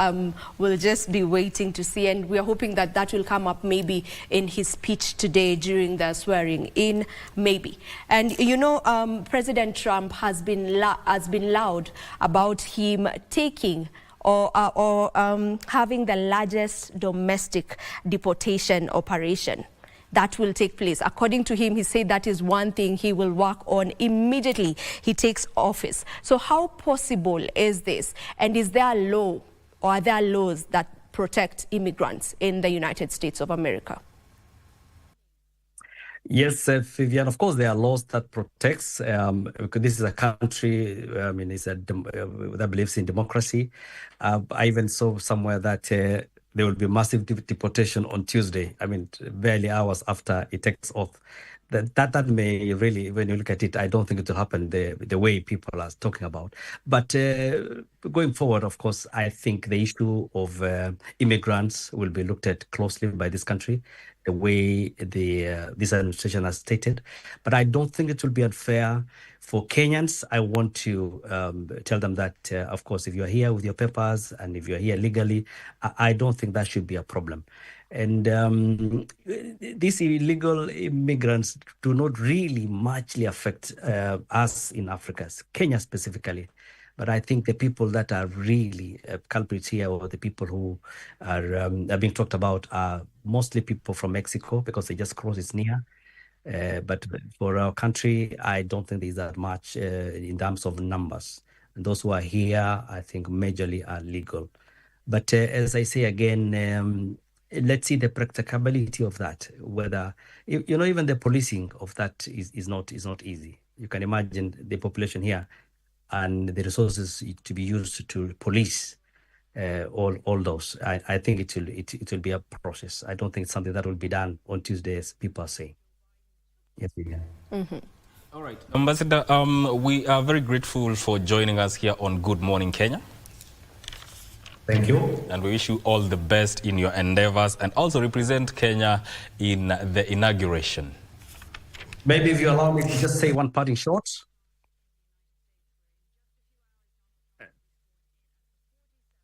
we'll just be waiting to see, and we're hoping that that will come up maybe in his speech today during the swearing in, maybe. And President Trump has been loud about him taking or having the largest domestic deportation operation that will take place. According to him, he said that is one thing he will work on immediately he takes office. So how possible is this? And is there a law, or are there laws that protect immigrants in the United States of America? Yes, Vivian, of course there are laws that protects, because this is a country, that believes in democracy. I even saw somewhere that there will be massive deportation on Tuesday. I mean, barely hours after it takes off. That may really, when you look at it, I don't think it will happen the way people are talking about. But going forward, of course, I think the issue of immigrants will be looked at closely by this country, the way this administration has stated. But I don't think it will be unfair for Kenyans. I want to tell them that, of course, if you're here with your papers and if you're here legally, I don't think that should be a problem. And these illegal immigrants do not really muchly affect us in Africa, Kenya specifically. But I think the people that are really culprits here, or the people who are being talked about, are mostly people from Mexico, because they just cross, it's near. But for our country, I don't think there's that much in terms of numbers. And those who are here, I think majorly are legal. But as I say again, let's see the practicability of that. Whether even the policing of that is not easy. You can imagine the population here and the resources to be used to police all those. I think it will be a process. I don't think it's something that will be done on Tuesday, as people are saying. Yes, we can. All right, Ambassador, we are very grateful for joining us here on Good Morning Kenya. Thank you. And we wish you all the best in your endeavors and also represent Kenya in the inauguration. Maybe if you allow me to just say one parting shot.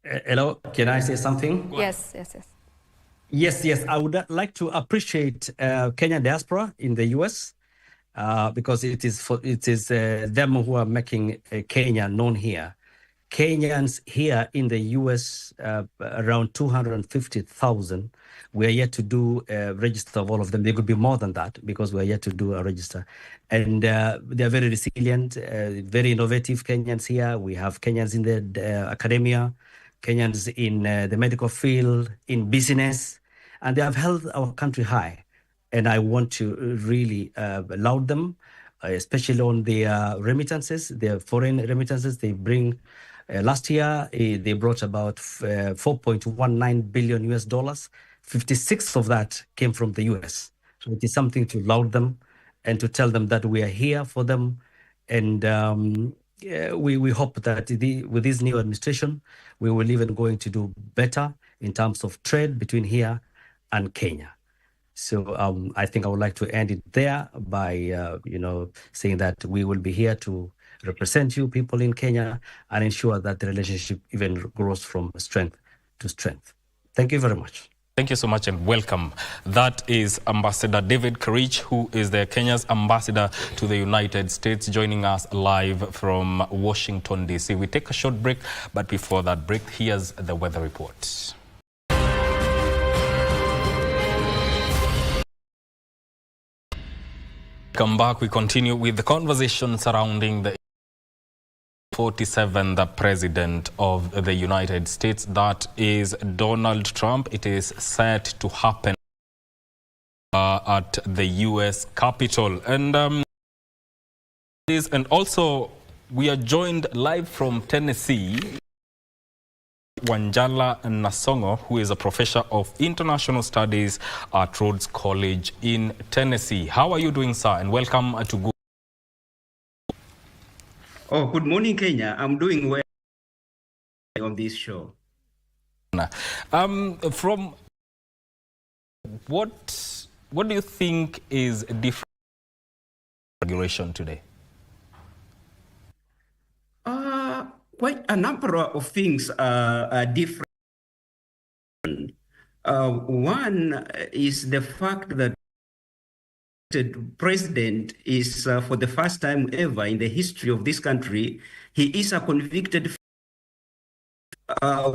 Hello, can I say something? Yes. Yes. I would like to appreciate Kenyan diaspora in the US because it is them who are making Kenya known here. Kenyans here in the US, around 250,000. We are yet to do a register of all of them. There could be more than that because we are yet to do a register. And they are very resilient, very innovative Kenyans here. We have Kenyans in the academia, Kenyans in the medical field, in business, and they have held our country high. And I want to really laud them, especially on their remittances, their foreign remittances. They bring, last year, they brought about 4.19 billion US dollars. 56 of that came from the US. So it is something to laud them and to tell them that we are here for them. And we hope that with this new administration, we will even going to do better in terms of trade between here and Kenya. So I think I would like to end it there by, saying that we will be here to represent you people in Kenya and ensure that the relationship even grows from strength to strength. Thank you very much. Thank you so much and welcome. That is Ambassador David Karich, who is the Kenya's ambassador to the United States, joining us live from Washington, D.C. We take a short break, but before that break, here's the weather report. Come back, we continue with the conversation surrounding the 47th President of the United States, that is Donald Trump. It is set to happen at the U.S. Capitol. And also we are joined live from Tennessee, Wanjala Nasongo, who is a professor of international studies at Rhodes College in Tennessee. How are you doing, sir? And welcome to Good. Oh, good morning, Kenya. I'm doing well on this show. From what do you think is different inauguration today? Quite a number of things are different. One is the fact that the president is, for the first time ever in the history of this country, he is a convicted,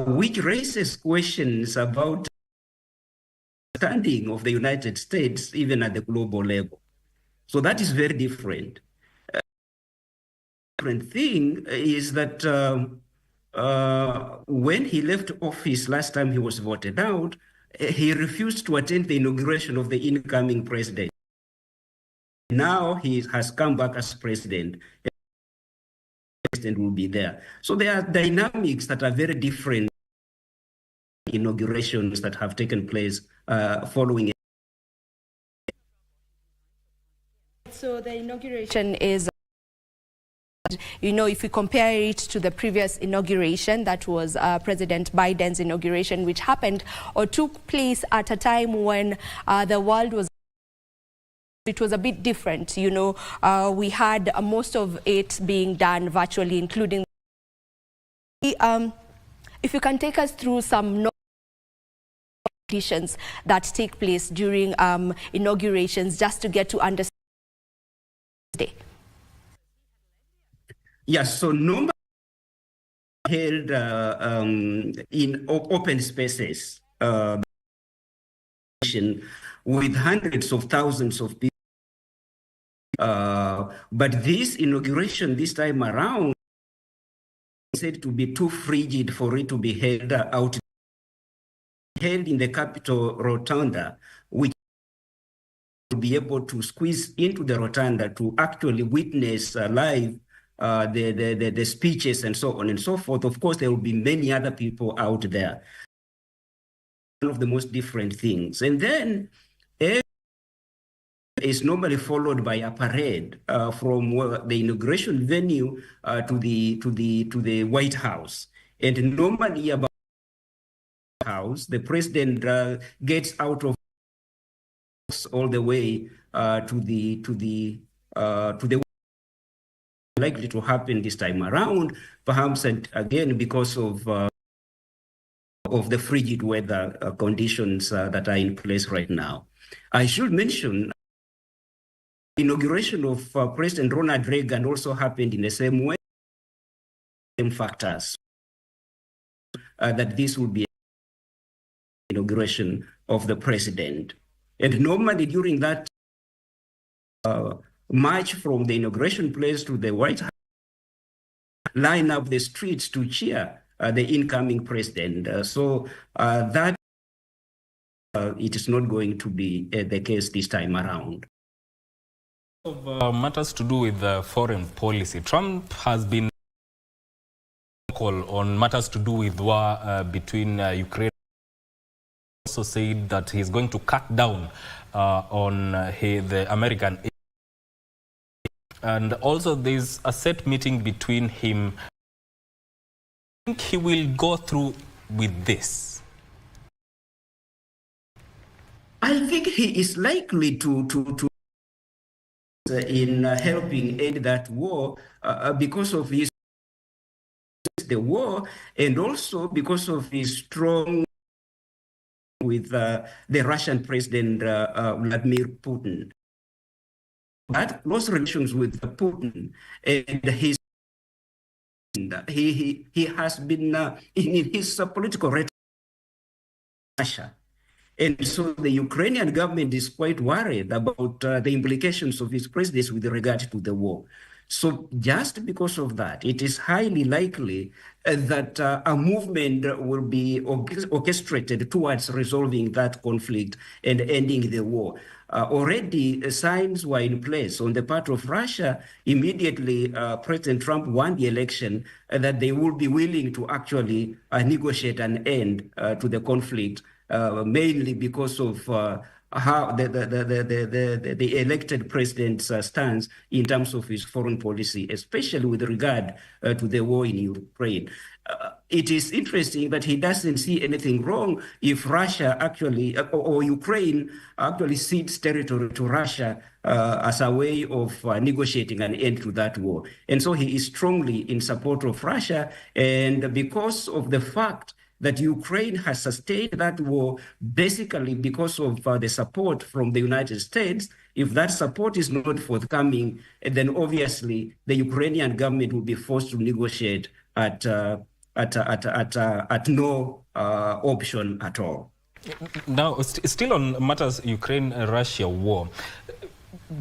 which raises questions about the standing of the United States, even at the global level. So that is very different. Different thing is that when he left office last time he was voted out, he refused to attend the inauguration of the incoming president. Now he has come back as president. The president will be there. So there are dynamics that are very different inaugurations that have taken place following. So the inauguration is, if we compare it to the previous inauguration, that was President Biden's inauguration, which happened or took place at a time when the world was, it was a bit different. We had most of it being done virtually, including if you can take us through some conditions that take place during inaugurations, just to get to understand today. Yes, so normally held in open spaces with hundreds of thousands of people. But this inauguration this time around is said to be too frigid for it to be held in the Capitol Rotunda, which will be able to squeeze into the Rotunda to actually witness live the speeches and so on and so forth. Of course, there will be many other people out there. One of the most different things. And then is normally followed by a parade from the inauguration venue to the White House. And normally about house, the president gets out of all the way to the likely to happen this time around, perhaps again because of the frigid weather conditions that are in place right now. I should mention the inauguration of President Ronald Reagan also happened in the same way, same factors, that this would be an inauguration of the president. And normally during that march from the inauguration place to the White House, line up the streets to cheer the incoming president. So that it is not going to be the case this time around. Of matters to do with foreign policy, Trump has been vocal on matters to do with war between Ukraine. Also said that he's going to cut down on the American aid. And also there's a set meeting between him. I think he will go through with this. I think he is likely to in helping end that war because of his the war, and also because of his strong with the Russian President Vladimir Putin. That close relations with Putin, and he has been in his political rhetoric Russia. And so the Ukrainian government is quite worried about the implications of his presidency with regard to the war. So just because of that, it is highly likely that a movement will be orchestrated towards resolving that conflict and ending the war. Already signs were in place on the part of Russia immediately President Trump won the election that they will be willing to actually negotiate an end to the conflict, mainly because of how the elected president's stance in terms of his foreign policy, especially with regard to the war in Ukraine. It is interesting that he doesn't see anything wrong if Russia actually, or Ukraine actually cedes territory to Russia as a way of negotiating an end to that war. And so he is strongly in support of Russia, and because of the fact that Ukraine has sustained that war basically because of the support from the United States. If that support is not forthcoming, then obviously the Ukrainian government will be forced to negotiate at no option at all. Now, still on matters Ukraine-Russia war,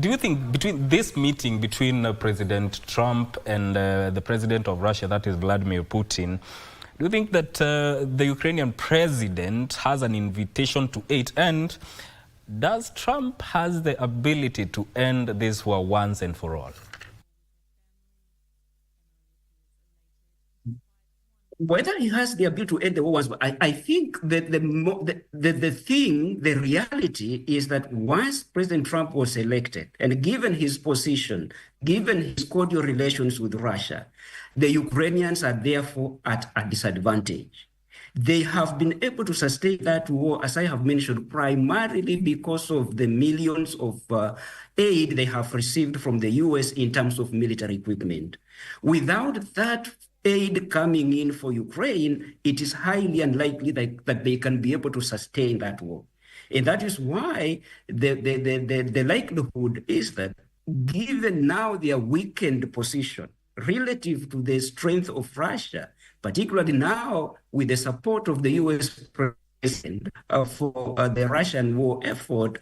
do you think between this meeting between President Trump and the president of Russia, that is Vladimir Putin, do you think that the Ukrainian president has an invitation to aid? And does Trump has the ability to end this war once and for all? Whether he has the ability to end the war once, I think that the reality is that once President Trump was elected, and given his position, given his cordial relations with Russia, the Ukrainians are therefore at a disadvantage. They have been able to sustain that war, as I have mentioned, primarily because of the millions of aid they have received from the US in terms of military equipment. Without that aid coming in for Ukraine, it is highly unlikely that they can be able to sustain that war. And that is why the likelihood is that given now their weakened position relative to the strength of Russia, particularly now with the support of the US president for the Russian war effort,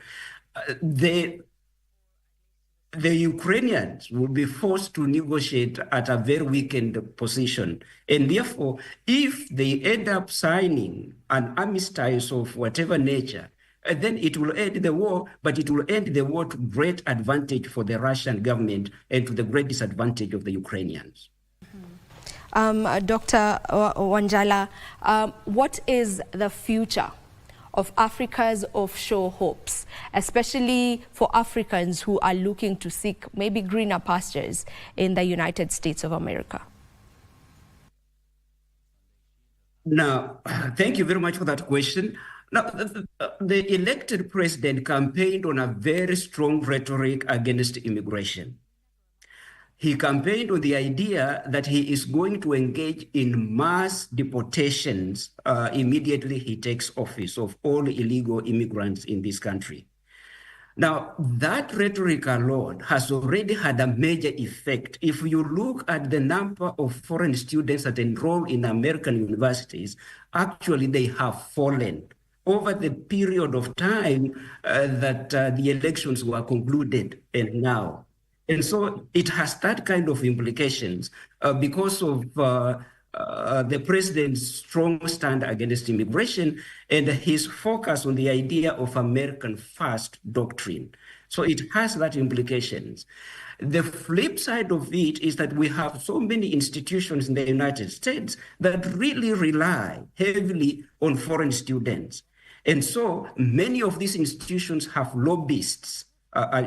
the Ukrainians will be forced to negotiate at a very weakened position. And therefore, if they end up signing an armistice of whatever nature, then it will end the war, but it will end the war to great advantage for the Russian government and to the great disadvantage of the Ukrainians. Dr. Wanjala, what is the future of Africa's offshore hopes, especially for Africans who are looking to seek maybe greener pastures in the United States of America? Now, thank you very much for that question. Now, the elected president campaigned on a very strong rhetoric against immigration. He campaigned on the idea that he is going to engage in mass deportations immediately he takes office of all illegal immigrants in this country. Now, that rhetoric alone has already had a major effect. If you look at the number of foreign students that enroll in American universities, actually they have fallen over the period of time that the elections were concluded and now. And so it has that kind of implications because of the president's strong stand against immigration and his focus on the idea of American first doctrine. So it has that implications. The flip side of it is that we have so many institutions in the United States that really rely heavily on foreign students. And so many of these institutions have lobbyists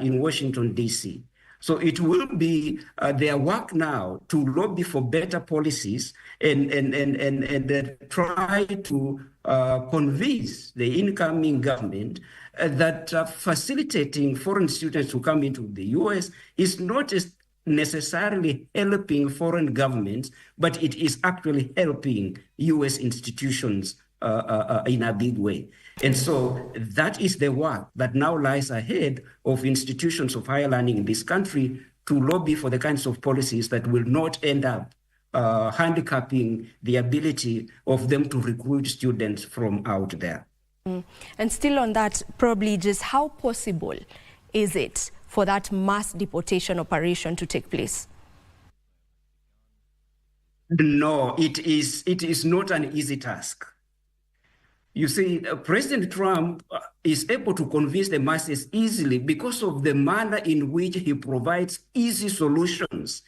in Washington, D.C. So it will be their work now to lobby for better policies and try to convince the incoming government that facilitating foreign students to come into the U.S. is not necessarily helping foreign governments, but it is actually helping U.S. institutions in a big way. And so that is the work that now lies ahead of institutions of higher learning in this country to lobby for the kinds of policies that will not end up handicapping the ability of them to recruit students from out there. And still on that, probably just how possible is it for that mass deportation operation to take place? No, it is not an easy task. You see, President Trump is able to convince the masses easily because of the manner in which he provides easy solutions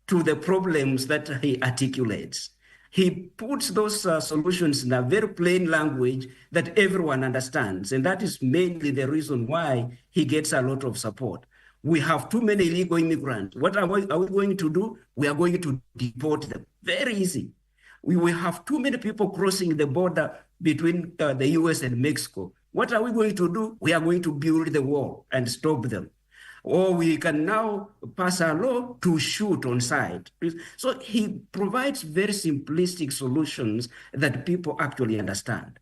to the problems that he articulates. He puts those solutions in a very plain language that everyone understands, and that is mainly the reason why he gets a lot of support. We have too many illegal immigrants. What are we going to do? We are going to deport them. Very easy. We will have too many people crossing the border between the US and Mexico. What are we going to do? We are going to build the wall and stop them. Or we can now pass a law to shoot on sight. So he provides very simplistic solutions that people actually understand.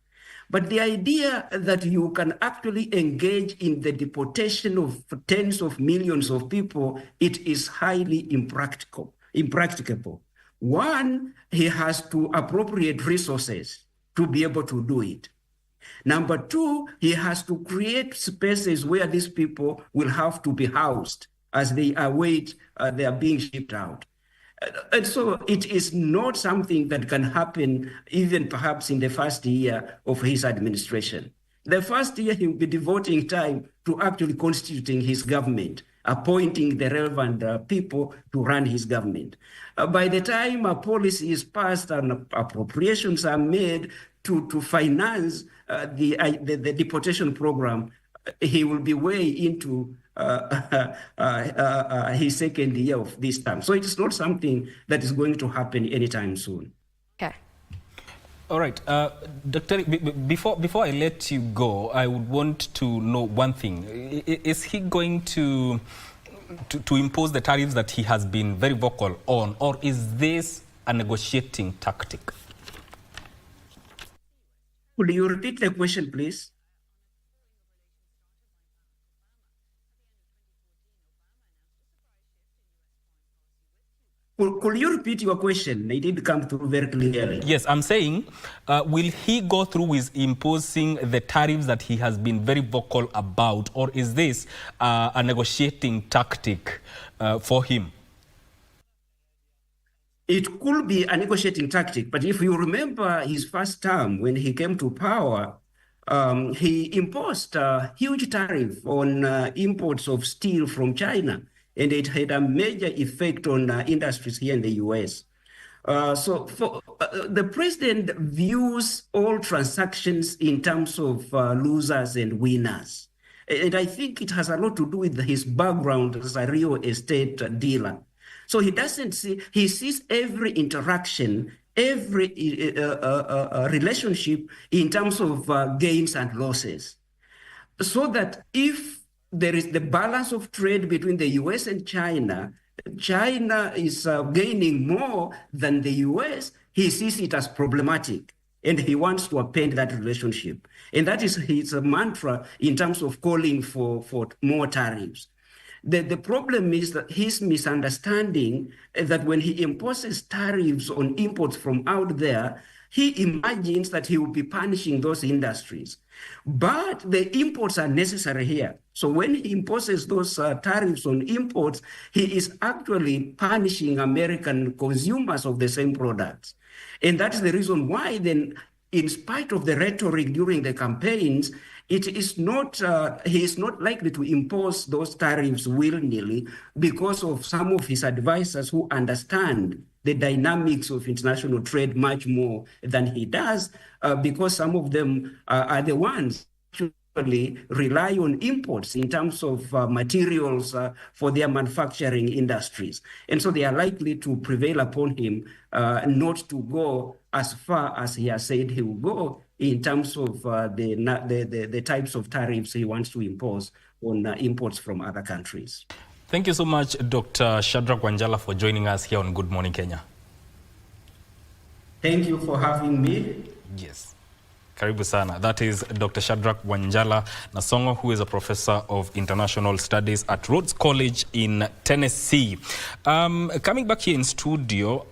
But the idea that you can actually engage in the deportation of tens of millions of people, it is highly impracticable. One, he has to appropriate resources to be able to do it. Number two, he has to create spaces where these people will have to be housed as they await their being shipped out. And so it is not something that can happen even perhaps in the first year of his administration. The first year, he will be devoting time to actually constituting his government, appointing the relevant people to run his government. By the time a policy is passed and appropriations are made to finance the deportation program, he will be way into his second year of this term. So it is not something that is going to happen anytime soon. Okay. All right, Dr. Before I let you go, I would want to know one thing. Is he going to impose the tariffs that he has been very vocal on, or is this a negotiating tactic? Could you repeat the question, please? Could you repeat your question? It didn't come through very clearly. Yes, I'm saying, will he go through with imposing the tariffs that he has been very vocal about, or is this a negotiating tactic for him? It could be a negotiating tactic, but if you remember his first term when he came to power, he imposed a huge tariff on imports of steel from China, and it had a major effect on industries here in the US. So the president views all transactions in terms of losers and winners. And I think it has a lot to do with his background as a real estate dealer. So he doesn't see, he sees every interaction, every relationship in terms of gains and losses. So that if there is the balance of trade between the US and China, China is gaining more than the US, he sees it as problematic. And he wants to upend that relationship. And that is his mantra in terms of calling for more tariffs. The problem is that his misunderstanding that when he imposes tariffs on imports from out there, he imagines that he will be punishing those industries. But the imports are necessary here. So when he imposes those tariffs on imports, he is actually punishing American consumers of the same products. And that is the reason why then, in spite of the rhetoric during the campaigns, it is not, he is not likely to impose those tariffs willy-nilly because of some of his advisors who understand the dynamics of international trade much more than he does, because some of them are the ones who rely on imports in terms of materials for their manufacturing industries. And so they are likely to prevail upon him not to go as far as he has said he will go in terms of the types of tariffs he wants to impose on imports from other countries. Thank you so much, Dr. Shadrack Wanjala, for joining us here on Good Morning Kenya. Thank you for having me. Yes. Karibu sana. That is Dr. Shadrack Wanjala Nasongo, who is a professor of international studies at Rhodes College in Tennessee. Coming back here in studio,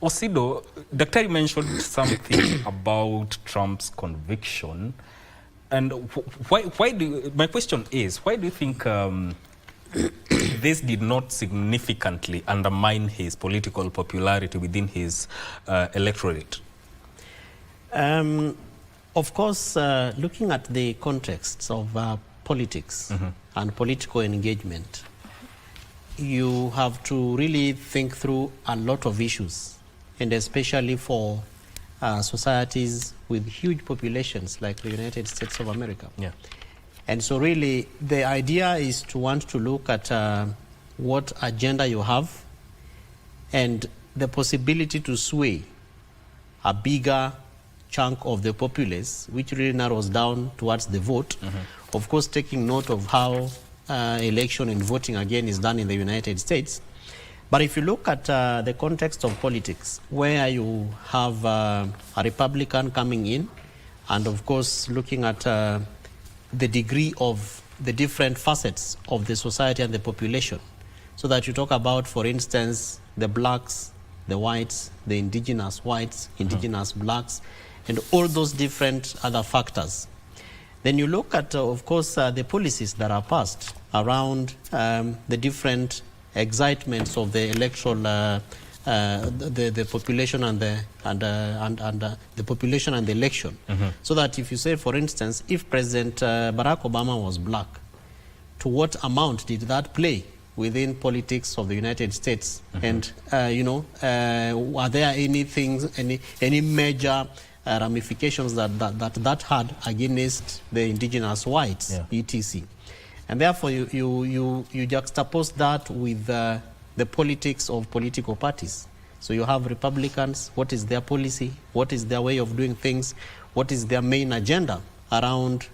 Osido, Dr. mentioned something about Trump's conviction. And why do my question is, why do you think this did not significantly undermine his political popularity within his electorate? Of course, looking at the context of politics and political engagement, you have to really think through a lot of issues, and especially for societies with huge populations like the United States of America. Yeah. And so really, the idea is to want to look at what agenda you have and the possibility to sway a bigger chunk of the populace, which really narrows down towards the vote. Of course, taking note of how election and voting again is done in the United States. But if you look at the context of politics, where you have a Republican coming in, and of course looking at the degree of the different facets of the society and the population, so that you talk about, for instance, the blacks, the whites, the indigenous whites, indigenous blacks, and all those different other factors. Then you look at, of course, the policies that are passed around the different excitements of the electoral, the population and the population and the election. So that if you say, for instance, if President Barack Obama was black, to what amount did that play within politics of the United States? And you know, are there any major ramifications that had against the indigenous whites, etc. And therefore, you juxtapose that with the politics of political parties. So you have Republicans, what is their policy, what is their way of doing things, what is their main agenda around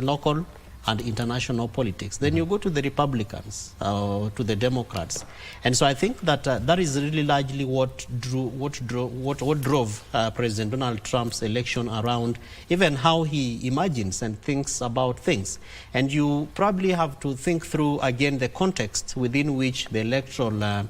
local and international politics. Then you go to the Republicans, to the Democrats. And so I think that that is really largely what drove President Donald Trump's election around, even how he imagines and thinks about things. And you probably have to think through, again, the context within which the electoral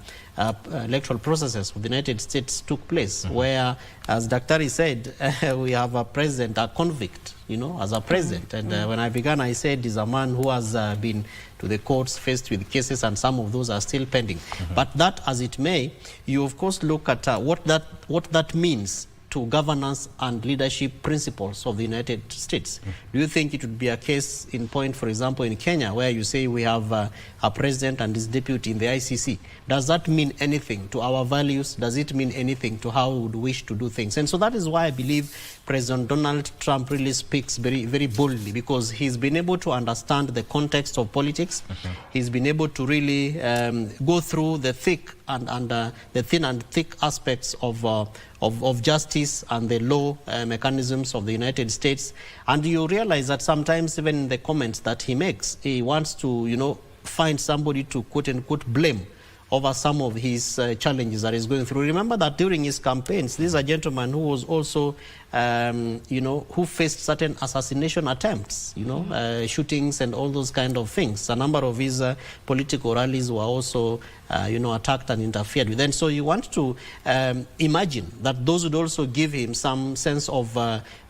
processes of the United States took place, where, as Dr. said, we have a president, a convict, you know, as a president. And when I began, I said he's a man who has been to the courts, faced with cases, and some of those are still pending. But that, as it may, you of course look at what that means to governance and leadership principles of the United States. Do you think it would be a case in point, for example, in Kenya, where you say we have a president and his deputy in the ICC? Does that mean anything to our values? Does it mean anything to how we would wish to do things? And so that is why I believe President Donald Trump really speaks very, very boldly, because he's been able to understand the context of politics. He's been able to really go through the thick and the thin and thick aspects of justice and the law mechanisms of the United States. And you realize that sometimes even in the comments that he makes, he wants to, you know, find somebody to quote unquote blame over some of his challenges that he's going through. Remember that during his campaigns, this is a gentleman who was also, you know, who faced certain assassination attempts, you know, shootings and all those kind of things. A number of his political rallies were also, you know, attacked and interfered with. And so you want to imagine that those would also give him some sense of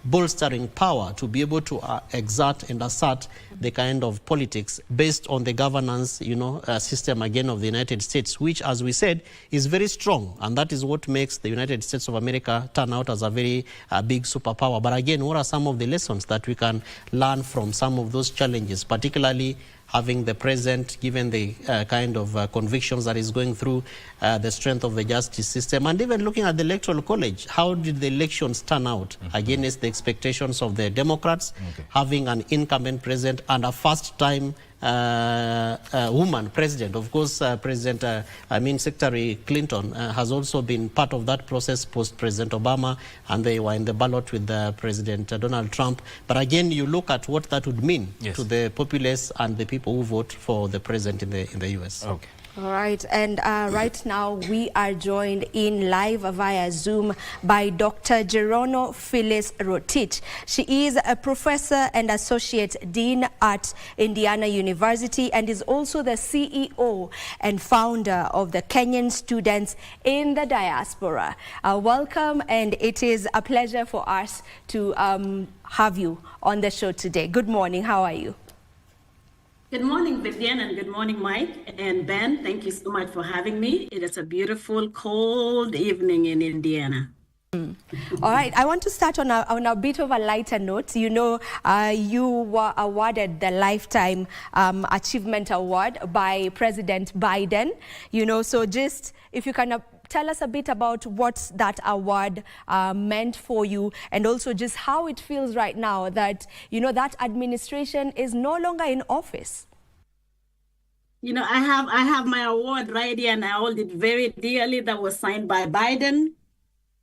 bolstering power to be able to exert and assert the kind of politics based on the governance, you know, system again of the United States, which, as we said, is very strong. And that is what makes the United States of America turn out as a very big superpower. But again, what are some of the lessons that we can learn from some of those challenges, particularly having the president, given the kind of convictions that he's going through, the strength of the justice system, and even looking at the Electoral College? How did the elections turn out against the expectations of the Democrats, having an incumbent president and a first-time woman president? Of course, Secretary Clinton has also been part of that process post-President Obama, and they were in the ballot with President Donald Trump. But again, you look at what that would mean to the populace and the people who vote for the president in the U.S. Okay. All right, and right now we are joined in live via Zoom by Dr. Gerono Phyllis Rotich. She is a professor and associate dean at Indiana University and is also the CEO and founder of the Kenyan Students in the Diaspora. Welcome, and it is a pleasure for us to have you on the show today. Good morning, how are you? Good morning, Vivian, and good morning, Mike and Ben. Thank you so much for having me. It is a beautiful, cold evening in Indiana. All right, I want to start on a bit of a lighter note. You know, you were awarded the Lifetime Achievement Award by President Biden. You know, so just if you can tell us a bit about what that award meant for you, and also just how it feels right now that, you know, that administration is no longer in office. You know, I have my award right here, and I hold it very dearly. That was signed by Biden.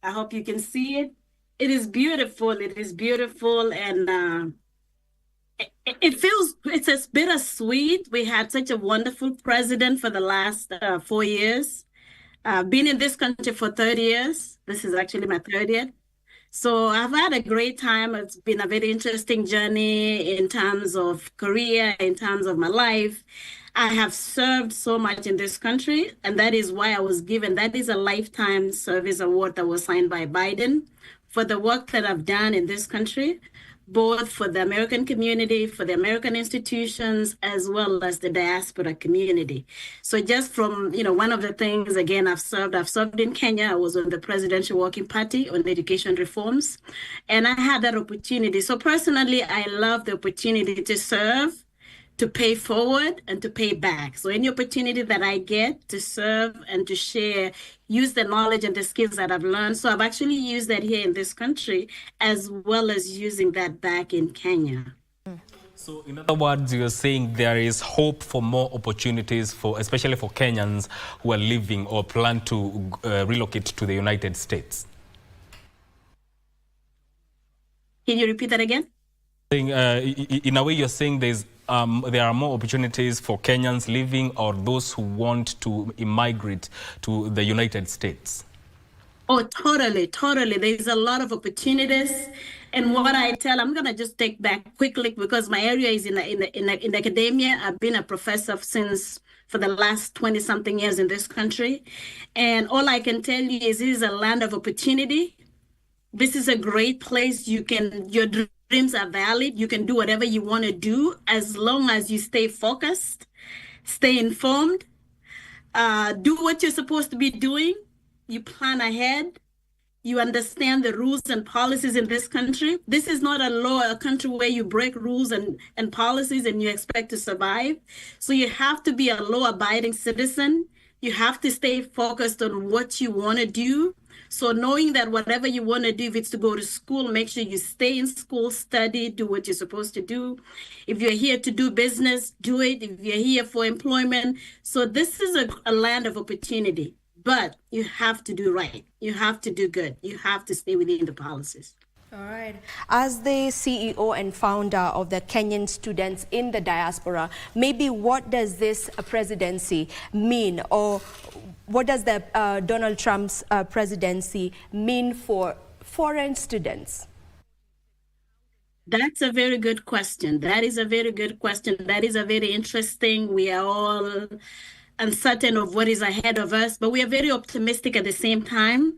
I hope you can see it. It is beautiful. It is beautiful, and it's a bittersweet. We had such a wonderful president for the last 4 years. I've been in this country for 30 years. This is actually my 30th. So I've had a great time. It's been a very interesting journey in terms of career, in terms of my life. I have served so much in this country, and that is why I was given, that is a Lifetime Service Award that was signed by Biden for the work that I've done in this country, both for the American community, for the American institutions, as well as the diaspora community. So just from, you know, one of the things, again, I've served in Kenya. I was on the Presidential Working Party on education reforms, and I had that opportunity. So personally, I love the opportunity to serve, to pay forward, and to pay back. So any opportunity that I get to serve and to share, use the knowledge and the skills that I've learned. So I've actually used that here in this country, as well as using that back in Kenya. So in other words, you're saying there is hope for more opportunities for, especially for Kenyans who are living or plan to relocate to the United States. Can you repeat that again? In a way, you're saying there are more opportunities for Kenyans living or those who want to immigrate to the United States. Oh, totally, totally. There's a lot of opportunities. And what I tell, I'm going to just take back quickly because my area is in academia. I've been a professor for the last 20-something years in this country. And all I can tell you is this is a land of opportunity. This is a great place. Your dreams are valid. You can do whatever you want to do as long as you stay focused, stay informed, do what you're supposed to be doing. You plan ahead, you understand the rules and policies in this country. This is not a country where you break rules and policies and you expect to survive. So you have to be a law-abiding citizen. You have to stay focused on what you want to do. So knowing that whatever you want to do, if it's to go to school, make sure you stay in school, study, do what you're supposed to do. If you're here to do business, do it. If you're here for employment. So this is a land of opportunity, but you have to do right. You have to do good. You have to stay within the policies. All right. As the CEO and founder of the Kenyan Students in the Diaspora, maybe what does this presidency mean, or what does the Donald Trump's presidency mean for foreign students? That's a very good question. That is a very good question. That is a very interesting. We are all uncertain of what is ahead of us, but we are very optimistic at the same time.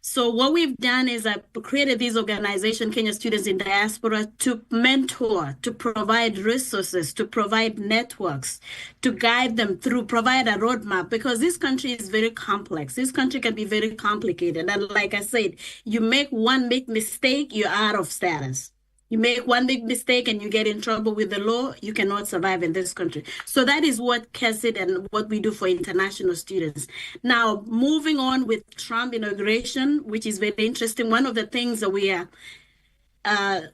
So what we've done is created this organization, Kenya Students in Diaspora, to mentor, to provide resources, to provide networks, to guide them through, provide a roadmap, because this country is very complex. This country can be very complicated. And like I said, you make one big mistake, you're out of status. You make one big mistake and you get in trouble with the law, you cannot survive in this country. So that is what KBC and what we do for international students. Now, moving on with Trump inauguration, which is very interesting. One of the things that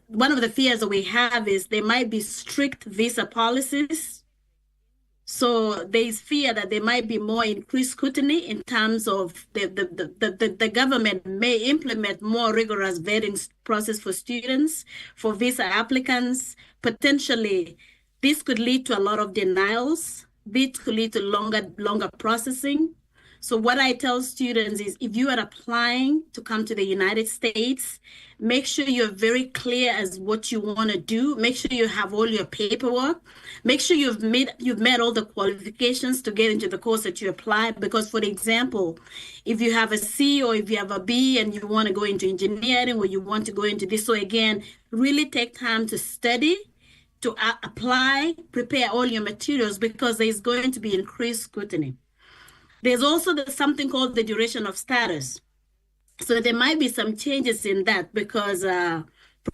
one of the fears that we have is there might be strict visa policies. So there is fear that there might be more increased scrutiny in terms of the government may implement more rigorous vetting process for students, for visa applicants. Potentially, this could lead to a lot of denials. This could lead to longer processing. So what I tell students is, if you are applying to come to the United States, make sure you're very clear as what you want to do. Make sure you have all your paperwork. Make sure you've met all the qualifications to get into the course that you apply. Because, for example, if you have a C or if you have a B and you want to go into engineering or you want to go into this, so again, really take time to study, to apply, prepare all your materials, because there's going to be increased scrutiny. There's also something called the duration of status. So there might be some changes in that, because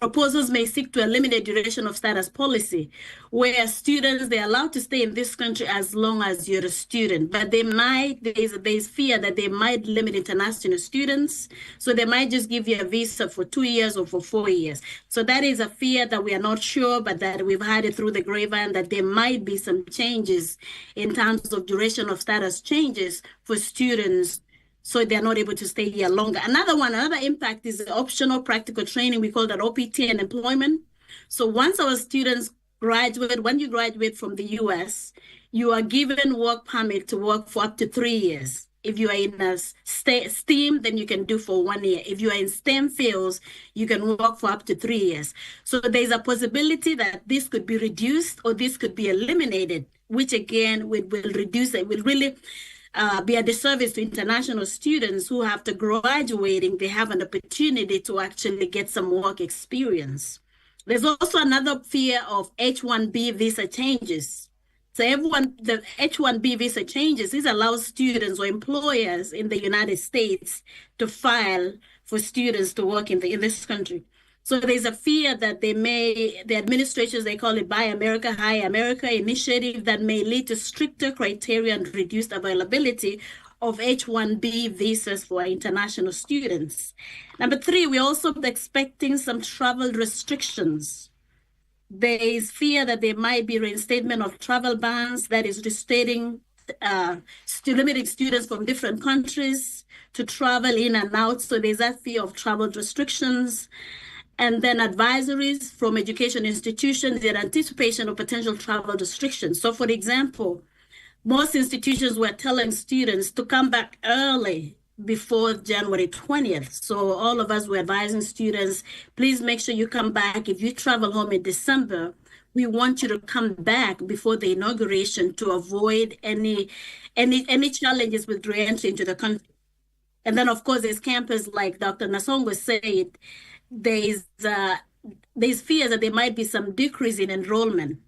proposals may seek to eliminate duration of status policy, where students, they're allowed to stay in this country as long as you're a student, but there's fear that they might limit international students. So they might just give you a visa for 2 years or for 4 years. So that is a fear that we are not sure, but that we've had it through the grapevine, that there might be some changes in terms of duration of status changes for students, so they're not able to stay here longer. Another impact is the optional practical training. We call that OPT and employment. So once our students graduate, when you graduate from the US, you are given work permit to work for up to 3 years. If you are in a STEAM, then you can do for 1 year. If you are in STEM fields, you can work for up to 3 years. So there's a possibility that this could be reduced or this could be eliminated, which again will reduce it, will really be a disservice to international students who, after graduating, they have an opportunity to actually get some work experience. There's also another fear of H-1B visa changes. So the H-1B visa changes, this allows students or employers in the United States to file for students to work in this country. So there's a fear that the administrations, they call it Buy America, Hire America initiative, that may lead to stricter criteria and reduced availability of H-1B visas for international students. Number 3, we're also expecting some travel restrictions. There is fear that there might be reinstatement of travel bans that is restricting, limiting students from different countries to travel in and out. So there's that fear of travel restrictions. And then advisories from education institutions in anticipation of potential travel restrictions. So for example, most institutions were telling students to come back early before January 20th. So all of us were advising students, please make sure you come back. If you travel home in December, we want you to come back before the inauguration to avoid any challenges with re-entry into the country. And then of course, there's campus, like Dr. Nasongo said, there's fears that there might be some decrease in enrollment.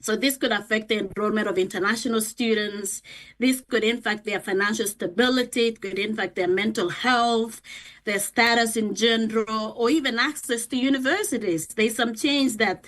So this could affect the enrollment of international students. This could impact their financial stability. It could impact their mental health, their status in general, or even access to universities. There's some change that,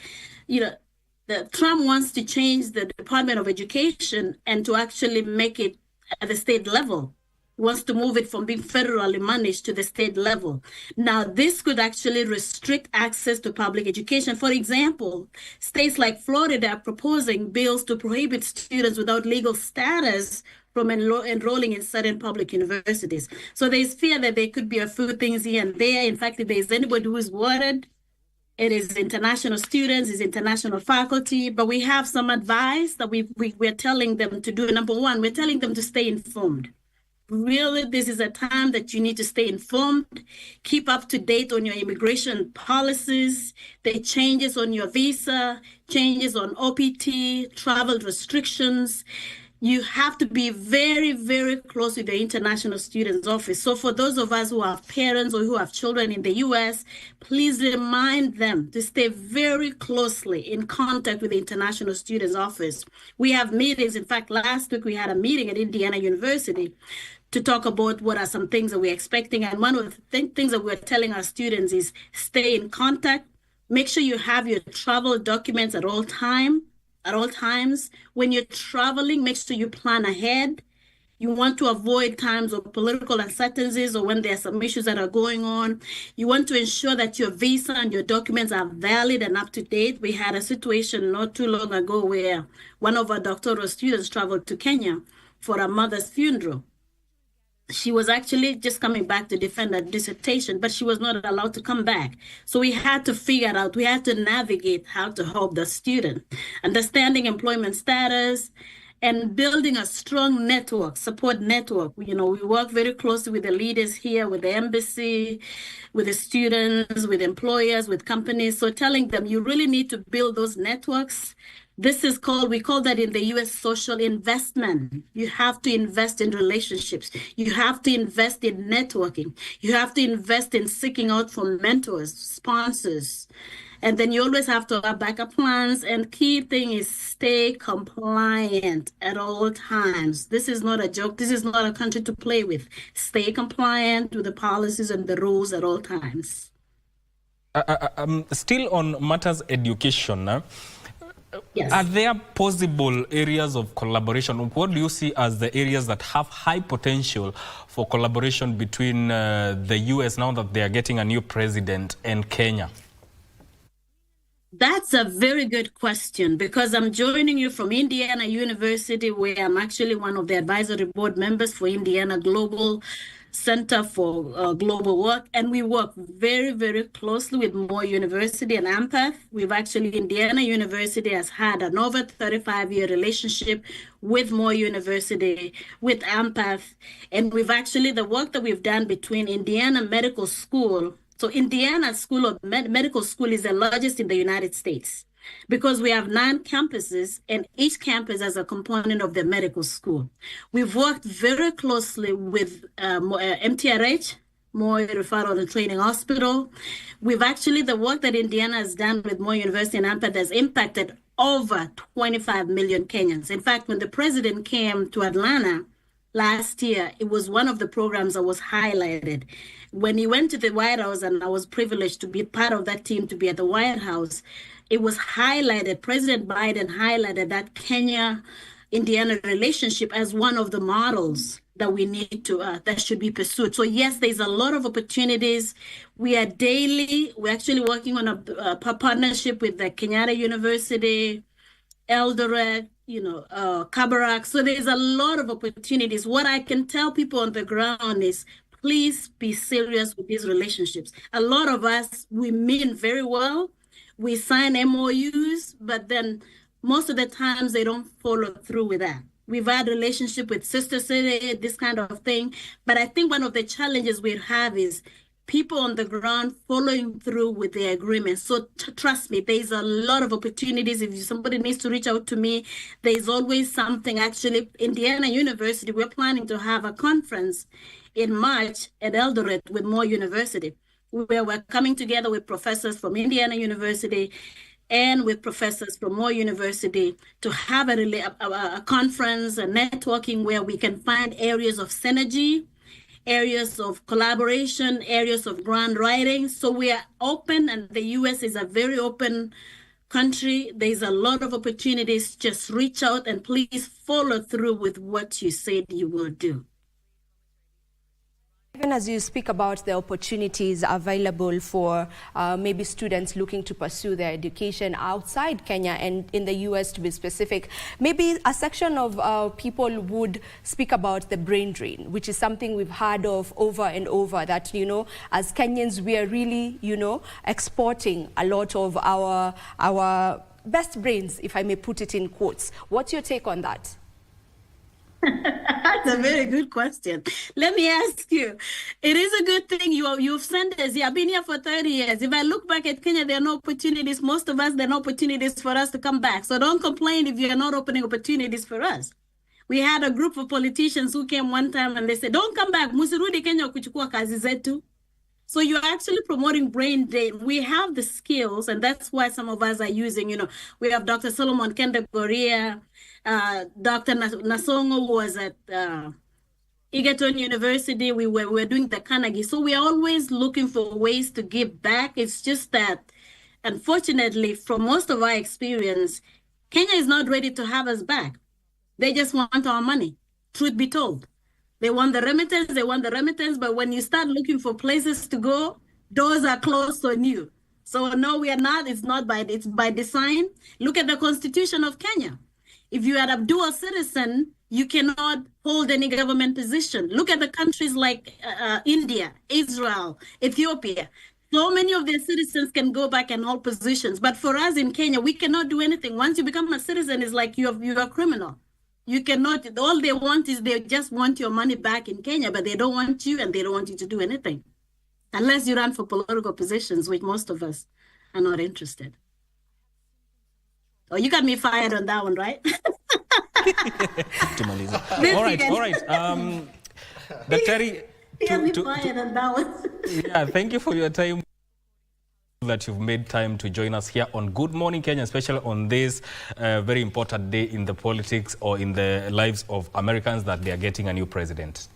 Trump wants to change the Department of Education and to actually make it at the state level. He wants to move it from being federally managed to the state level. Now, this could actually restrict access to public education. For example, states like Florida are proposing bills to prohibit students without legal status from enrolling in certain public universities. So there's fear that there could be a few things here and there. In fact, if there's anybody who is worried, it is international students, it's international faculty, but we have some advice that we're telling them to do. Number one, we're telling them to stay informed. Really, this is a time that you need to stay informed, keep up to date on your immigration policies, the changes on your visa, changes on OPT, travel restrictions. You have to be very, very close with the International Students Office. So for those of us who have parents or who have children in the US, please remind them to stay very closely in contact with the International Students Office. We have meetings. In fact, last week we had a meeting at Indiana University to talk about what are some things that we're expecting. And one of the things that we're telling our students is stay in contact. Make sure you have your travel documents at all times. When you're traveling, make sure you plan ahead. You want to avoid times of political uncertainties or when there are some issues that are going on. You want to ensure that your visa and your documents are valid and up to date. We had a situation not too long ago where one of our doctoral students traveled to Kenya for her mother's funeral. She was actually just coming back to defend her dissertation, but she was not allowed to come back. So we had to figure out, we had to navigate how to help the student, understanding employment status and building a strong network, support network. We work very closely with the leaders here, with the embassy, with the students, with employers, with companies. So telling them you really need to build those networks. We call that in the US social investment. You have to invest in relationships. You have to invest in networking. You have to invest in seeking out for mentors, sponsors. And then you always have to have backup plans. And key thing is stay compliant at all times. This is not a joke. This is not a country to play with. Stay compliant with the policies and the rules at all times. Still on matters education, yes. Are there possible areas of collaboration? What do you see as the areas that have high potential for collaboration between the US now that they are getting a new president and Kenya? That's a very good question because I'm joining you from Indiana University, where I'm actually one of the advisory board members for Indiana Global Center for Global Work. And we work very, very closely with Moore University and AMPATH. Indiana University has had an over 35-year relationship with Moore University, with AMPATH. And the work that we've done between Indiana Medical School. So Indiana School of Medical School is the largest in the United States because we have 9 campuses and each campus has a component of the medical school. We've worked very closely with MTRH, Moore Referral and Training Hospital. The work that Indiana has done with Moore University and AMPATH has impacted over 25 million Kenyans. In fact, when the president came to Atlanta last year, it was one of the programs that was highlighted. When he went to the White House, and I was privileged to be part of that team to be at the White House, it was highlighted, President Biden highlighted that Kenya-Indiana relationship as one of the models that we need to, that should be pursued. So yes, there's a lot of opportunities. We're actually working on a partnership with the Kenyatta University, Eldoret, Kabarak. So there's a lot of opportunities. What I can tell people on the ground is, please be serious with these relationships. A lot of us, we mean very well. We sign MOUs, but then most of the times they don't follow through with that. We've had relationship with Sister City, this kind of thing. But I think one of the challenges we have is people on the ground following through with their agreements. So trust me, there's a lot of opportunities. If somebody needs to reach out to me, there's always something. Actually, Indiana University, we're planning to have a conference in March at Eldoret with Moore University, where we're coming together with professors from Indiana University and with professors from Moore University to have a conference, a networking where we can find areas of synergy, areas of collaboration, areas of grant writing. So we are open, and the US is a very open country. There's a lot of opportunities. Just reach out and please follow through with what you said you will do. Even as you speak about the opportunities available for maybe students looking to pursue their education outside Kenya and in the US to be specific, maybe a section of people would speak about the brain drain, which is something we've heard of over and over, that, you know, as Kenyans, we are really, you know, exporting a lot of our best brains, if I may put it in quotes. What's your take on that? That's a very good question. Let me ask you, it is a good thing you've sent us. I've been here for 30 years. If I look back at Kenya, there are no opportunities. Most of us, there are no opportunities for us to come back. So don't complain if you're not opening opportunities for us. We had a group of politicians who came one time and they said, don't come back. Musirudi Kenya kuchukua kazi zetu. So you're actually promoting brain drain. We have the skills, and that's why some of us are using, you know, we have Dr. Solomon Kenda Goria, Dr. Nasongo was at Egerton University. We were doing the Carnegie. So we are always looking for ways to give back. It's just that, unfortunately, from most of our experience, Kenya is not ready to have us back. They just want our money, truth be told. They want the remittance, but when you start looking for places to go, doors are closed on you. So no, we are not. It's by design. Look at the Constitution of Kenya. If you are a dual citizen, you cannot hold any government position. Look at the countries like India, Israel, Ethiopia. So many of their citizens can go back and hold positions. But for us in Kenya, we cannot do anything. Once you become a citizen, it's like you're a criminal. You cannot, all they want is they just want your money back in Kenya, but they don't want you and they don't want you to do anything. Unless you run for political positions, which most of us are not interested. Oh, you got me fired on that one, right? All right. Daktari, fired on that one. yeah, thank you for your time, that you've made time to join us here on Good Morning Kenya, especially on this very important day in the politics or in the lives of Americans, that they are getting a new president.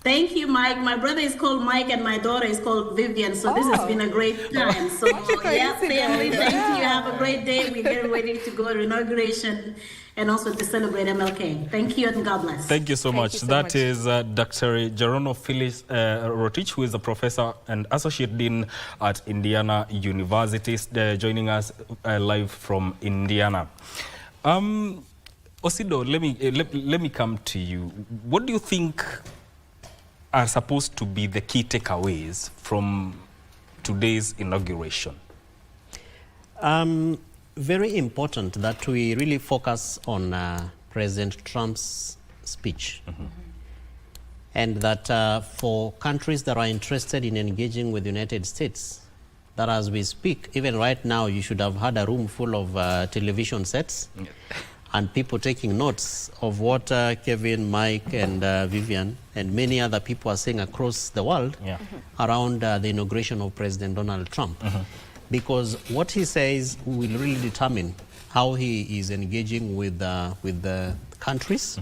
Thank you, Mike. My brother is called Mike and my daughter is called Vivian. So this has been a great time. So yeah, family, thank you. Have a great day. We're getting ready to go to inauguration and also to celebrate MLK. Thank you and God bless. Thank you so much. That is Dr. Gerono Phyllis Rotich, who is a professor and associate dean at Indiana University, joining us live from Indiana. Osido, let me come to you. What do you think are supposed to be the key takeaways from today's inauguration? Very important that we really focus on President Trump's speech. And that for countries that are interested in engaging with the United States, that as we speak, even right now, you should have had a room full of television sets and people taking notes of what Kevin, Mike, and Vivian, and many other people are saying across the world around the inauguration of President Donald Trump. Because what he says will really determine how he is engaging with the countries.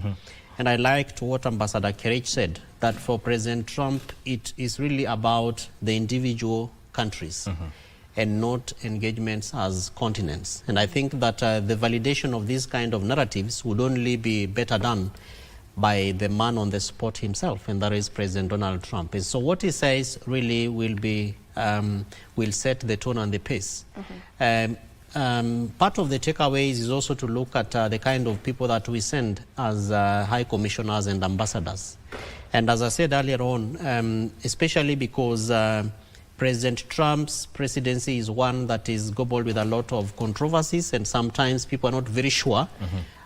And I liked what Ambassador Kerech said, that for President Trump, it is really about the individual countries and not engagements as continents. And I think that the validation of these kind of narratives would only be better done by the man on the spot himself, and that is President Donald Trump. And so what he says really will be will set the tone and the pace. Part of the takeaways is also to look at the kind of people that we send as high commissioners and ambassadors. And as I said earlier on, especially because President Trump's presidency is one that is gobbled with a lot of controversies, and sometimes people are not very sure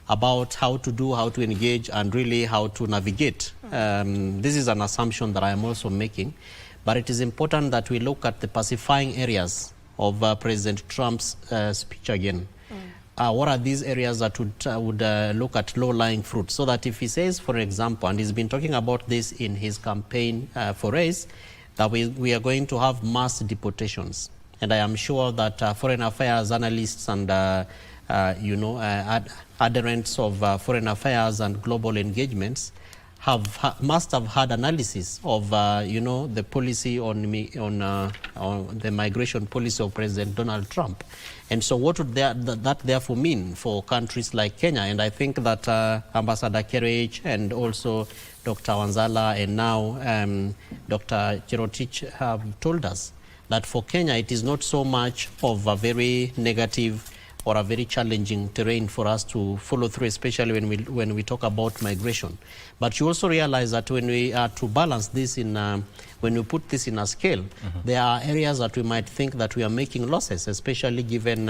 about how to engage, and really how to navigate. This is an assumption that I am also making, but it is important that we look at the pacifying areas of President Trump's speech again. What are these areas that would look at low-lying fruit, so that if he says, for example, and he's been talking about this in his campaign forays, that we are going to have mass deportations, And I am sure that foreign affairs analysts and adherents of foreign affairs and global engagements must have had analysis of the policy on the migration policy of President Donald Trump. And so what would that therefore mean for countries like Kenya? And I think that Ambassador Kerech and also Dr. Wanzala and now Dr. Cherotich have told us that for Kenya it is not so much of a very negative or a very challenging terrain for us to follow through, especially when we talk about migration. But you also realize that when we are to balance this when we put this in a scale, there are areas that we might think that we are making losses, especially given,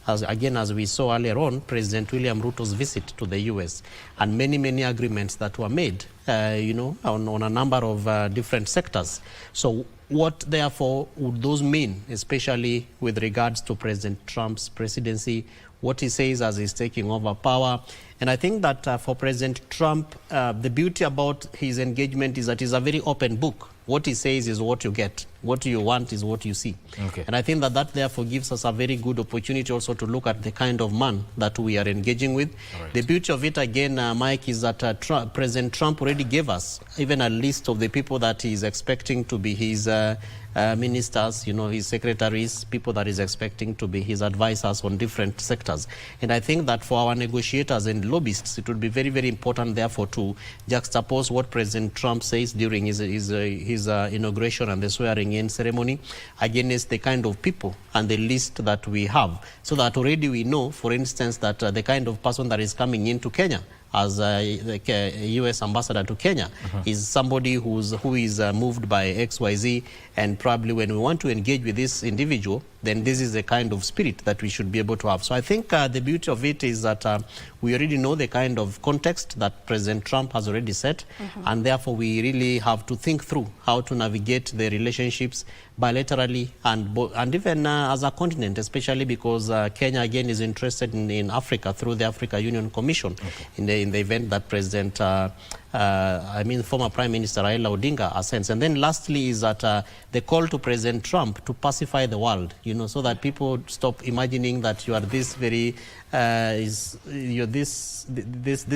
as we saw earlier on, President William Ruto's visit to the US and many agreements that were made, on a number of different sectors. So what, therefore, would those mean, especially with regards to President Trump's presidency, what he says as he's taking over power? And I think that for President Trump, the beauty about his engagement is that he's a very open book. What he says is what you get. What you want is what you see. Okay. And I think that therefore gives us a very good opportunity also to look at the kind of man that we are engaging with. Right. The beauty of it, again, Mike, is that President Trump already gave us even a list of the people that he's expecting to be his ministers, his secretaries, people that he's expecting to be his advisors on different sectors. And I think that for our negotiators and lobbyists, it would be very important, therefore, to juxtapose what President Trump says during his inauguration and the swearing-in ceremony against the kind of people and the list that we have, so that already we know, for instance, that the kind of person that is coming into Kenya as the U.S. ambassador to Kenya is somebody who is moved by XYZ, and probably when we want to engage with this individual, then this is the kind of spirit that we should be able to have. So I think the beauty of it is that we already know the kind of context that President Trump has already set, and therefore we really have to think through how to navigate the relationships bilaterally and even as a continent, especially because Kenya again is interested in Africa through the Africa Union Commission in the event that President former Prime Minister Raila Odinga ascends. And then lastly is that the call to President Trump to pacify the world, so that people stop imagining that you are this very this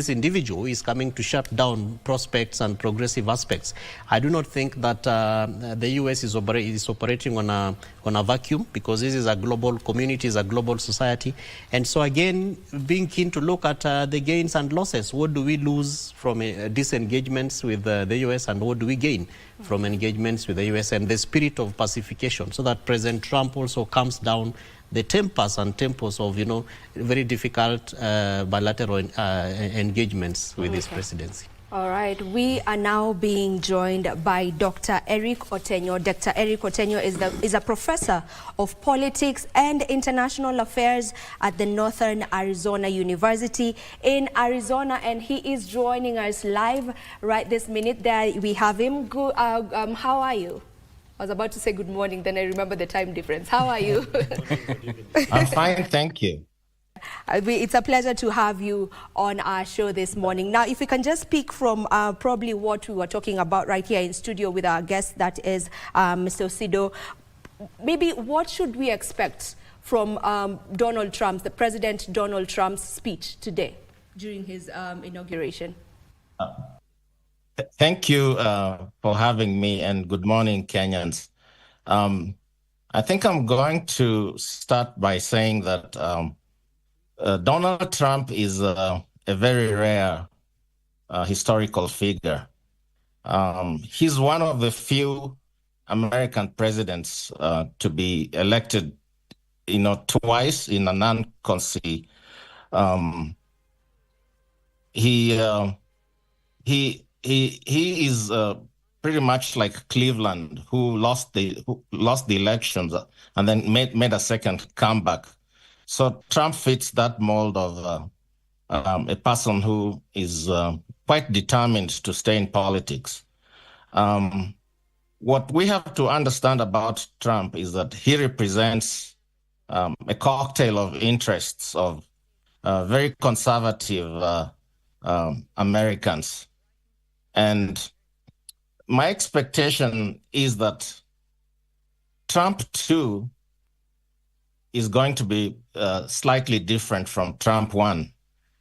individual is coming to shut down prospects and progressive aspects. I do not think that the U.S. is operating on a vacuum, because this is a global community, is a global society. And so again, being keen to look at the gains and losses. What do we lose from disengagements with the U.S. and what do we gain from engagements with the U.S. and the spirit of pacification, so that President Trump also calms down the tempers of very difficult bilateral engagements with his presidency. All right, we are now being joined by Dr. Eric Otenyo. Dr. Eric Otenyo is a professor of politics and international affairs at the Northern Arizona University in Arizona, and he is joining us live right this minute. There we have him. How are you? I was about to say good morning, then I remember the time difference. How are you? I'm fine, thank you. It's a pleasure to have you on our show this morning. Now, if we can just speak from probably what we were talking about right here in studio with our guest, that is Mr. Osido. Maybe what should we expect from Donald Trump, the President Donald Trump's speech today during his inauguration? Thank you for having me, and good morning, Kenyans. I think I'm going to start by saying that Donald Trump is a very rare historical figure. He's one of the few American presidents to be elected, twice in a non-concede. He is pretty much like Cleveland, who lost the elections and then made a second comeback. So Trump fits that mold of a person who is quite determined to stay in politics. What we have to understand about Trump is that he represents a cocktail of interests of very conservative Americans. And my expectation is that Trump, too, is going to be slightly different from Trump 1,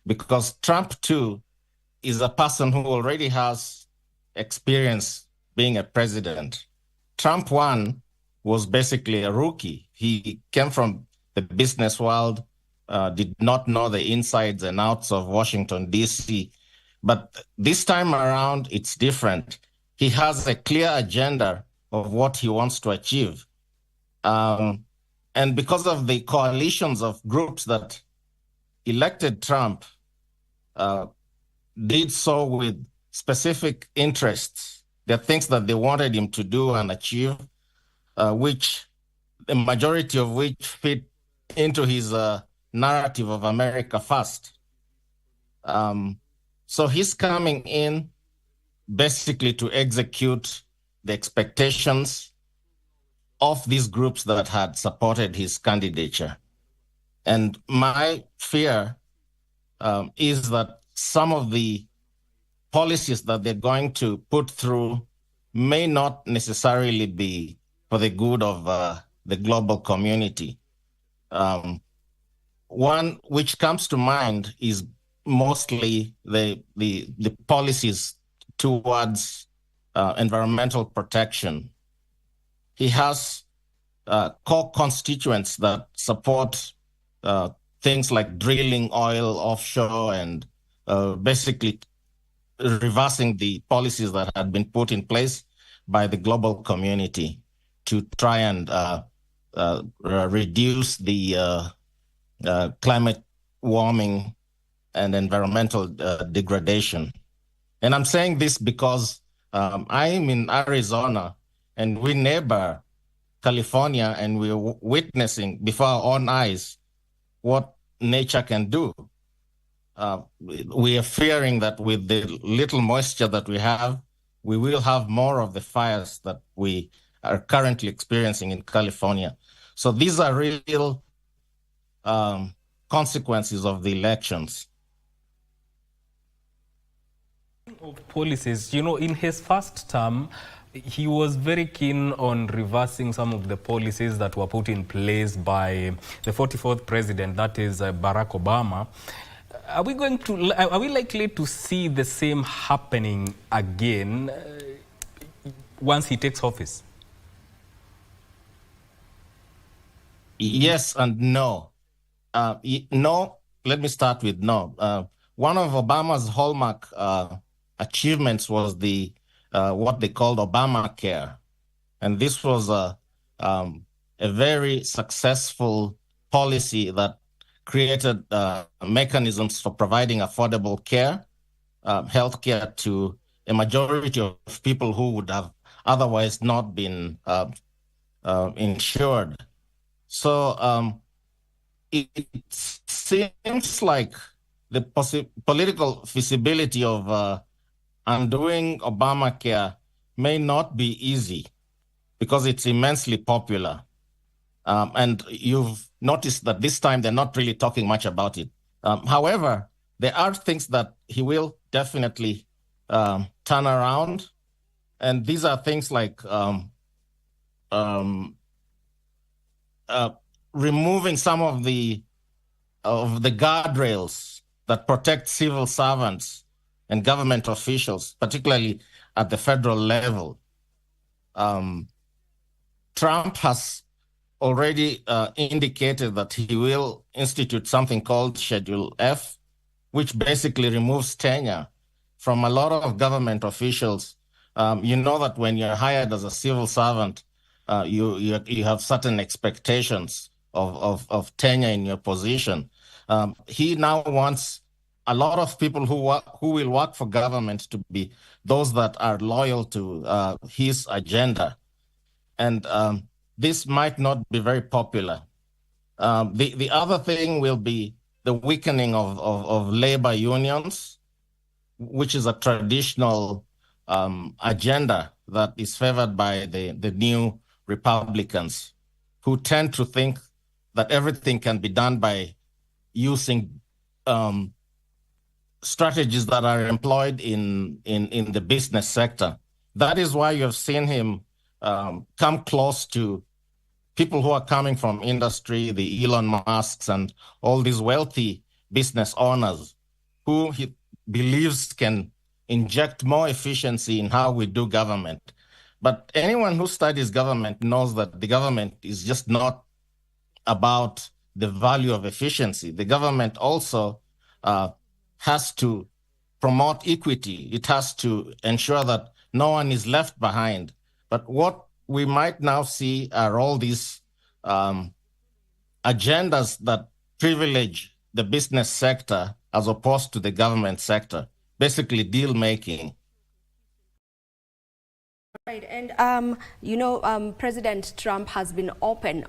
because Trump 2 is a person who already has experience being a president. Trump 1 was basically a rookie. He came from the business world, did not know the insides and outs of Washington, D.C. But this time around, it's different. He has a clear agenda of what he wants to achieve. And because of the coalitions of groups that elected Trump, did so with specific interests. There are things that they wanted him to do and achieve, which the majority of which fit into his narrative of America first. So he's coming in basically to execute the expectations of these groups that had supported his candidature. And my fear is that some of the policies that they're going to put through may not necessarily be for the good of the global community. One which comes to mind is mostly the policies towards environmental protection. He has core constituents that support things like drilling oil offshore and basically reversing the policies that had been put in place by the global community to try and reduce the climate warming and environmental degradation. And I'm saying this because I'm in Arizona and we neighbor California, and we're witnessing before our own eyes what nature can do. We are fearing that with the little moisture that we have, we will have more of the fires that we are currently experiencing in California. So these are real consequences of the elections. Of policies, you know, in his first term, he was very keen on reversing some of the policies that were put in place by the 44th president, that is Barack Obama. Are we likely to see the same happening again once he takes office? Yes and no. No, let me start with no. One of Obama's hallmark achievements was the what they called Obamacare. And this was a very successful policy that created mechanisms for providing affordable care, health care to a majority of people who would have otherwise not been insured. So it seems like the political feasibility of undoing Obamacare may not be easy because it's immensely popular. And you've noticed that this time they're not really talking much about it. However, there are things that he will definitely turn around. And these are things like removing some of the guardrails that protect civil servants and government officials, particularly at the federal level. Trump has already indicated that he will institute something called Schedule F, which basically removes tenure from a lot of government officials. You know that when you're hired as a civil servant, you have certain expectations of tenure in your position. He now wants a lot of people who will work for government to be those that are loyal to his agenda. And this might not be very popular. The other thing will be the weakening of labor unions, which is a traditional agenda that is favored by the new Republicans, who tend to think that everything can be done by using strategies that are employed in the business sector. That is why you've seen him come close to people who are coming from industry, the Elon Musks and all these wealthy business owners who he believes can inject more efficiency in how we do government. But anyone who studies government knows that the government is just not about the value of efficiency. The government also has to promote equity. It has to ensure that no one is left behind. But what we might now see are all these agendas that privilege the business sector as opposed to the government sector, basically deal making. Right, and President Trump has been open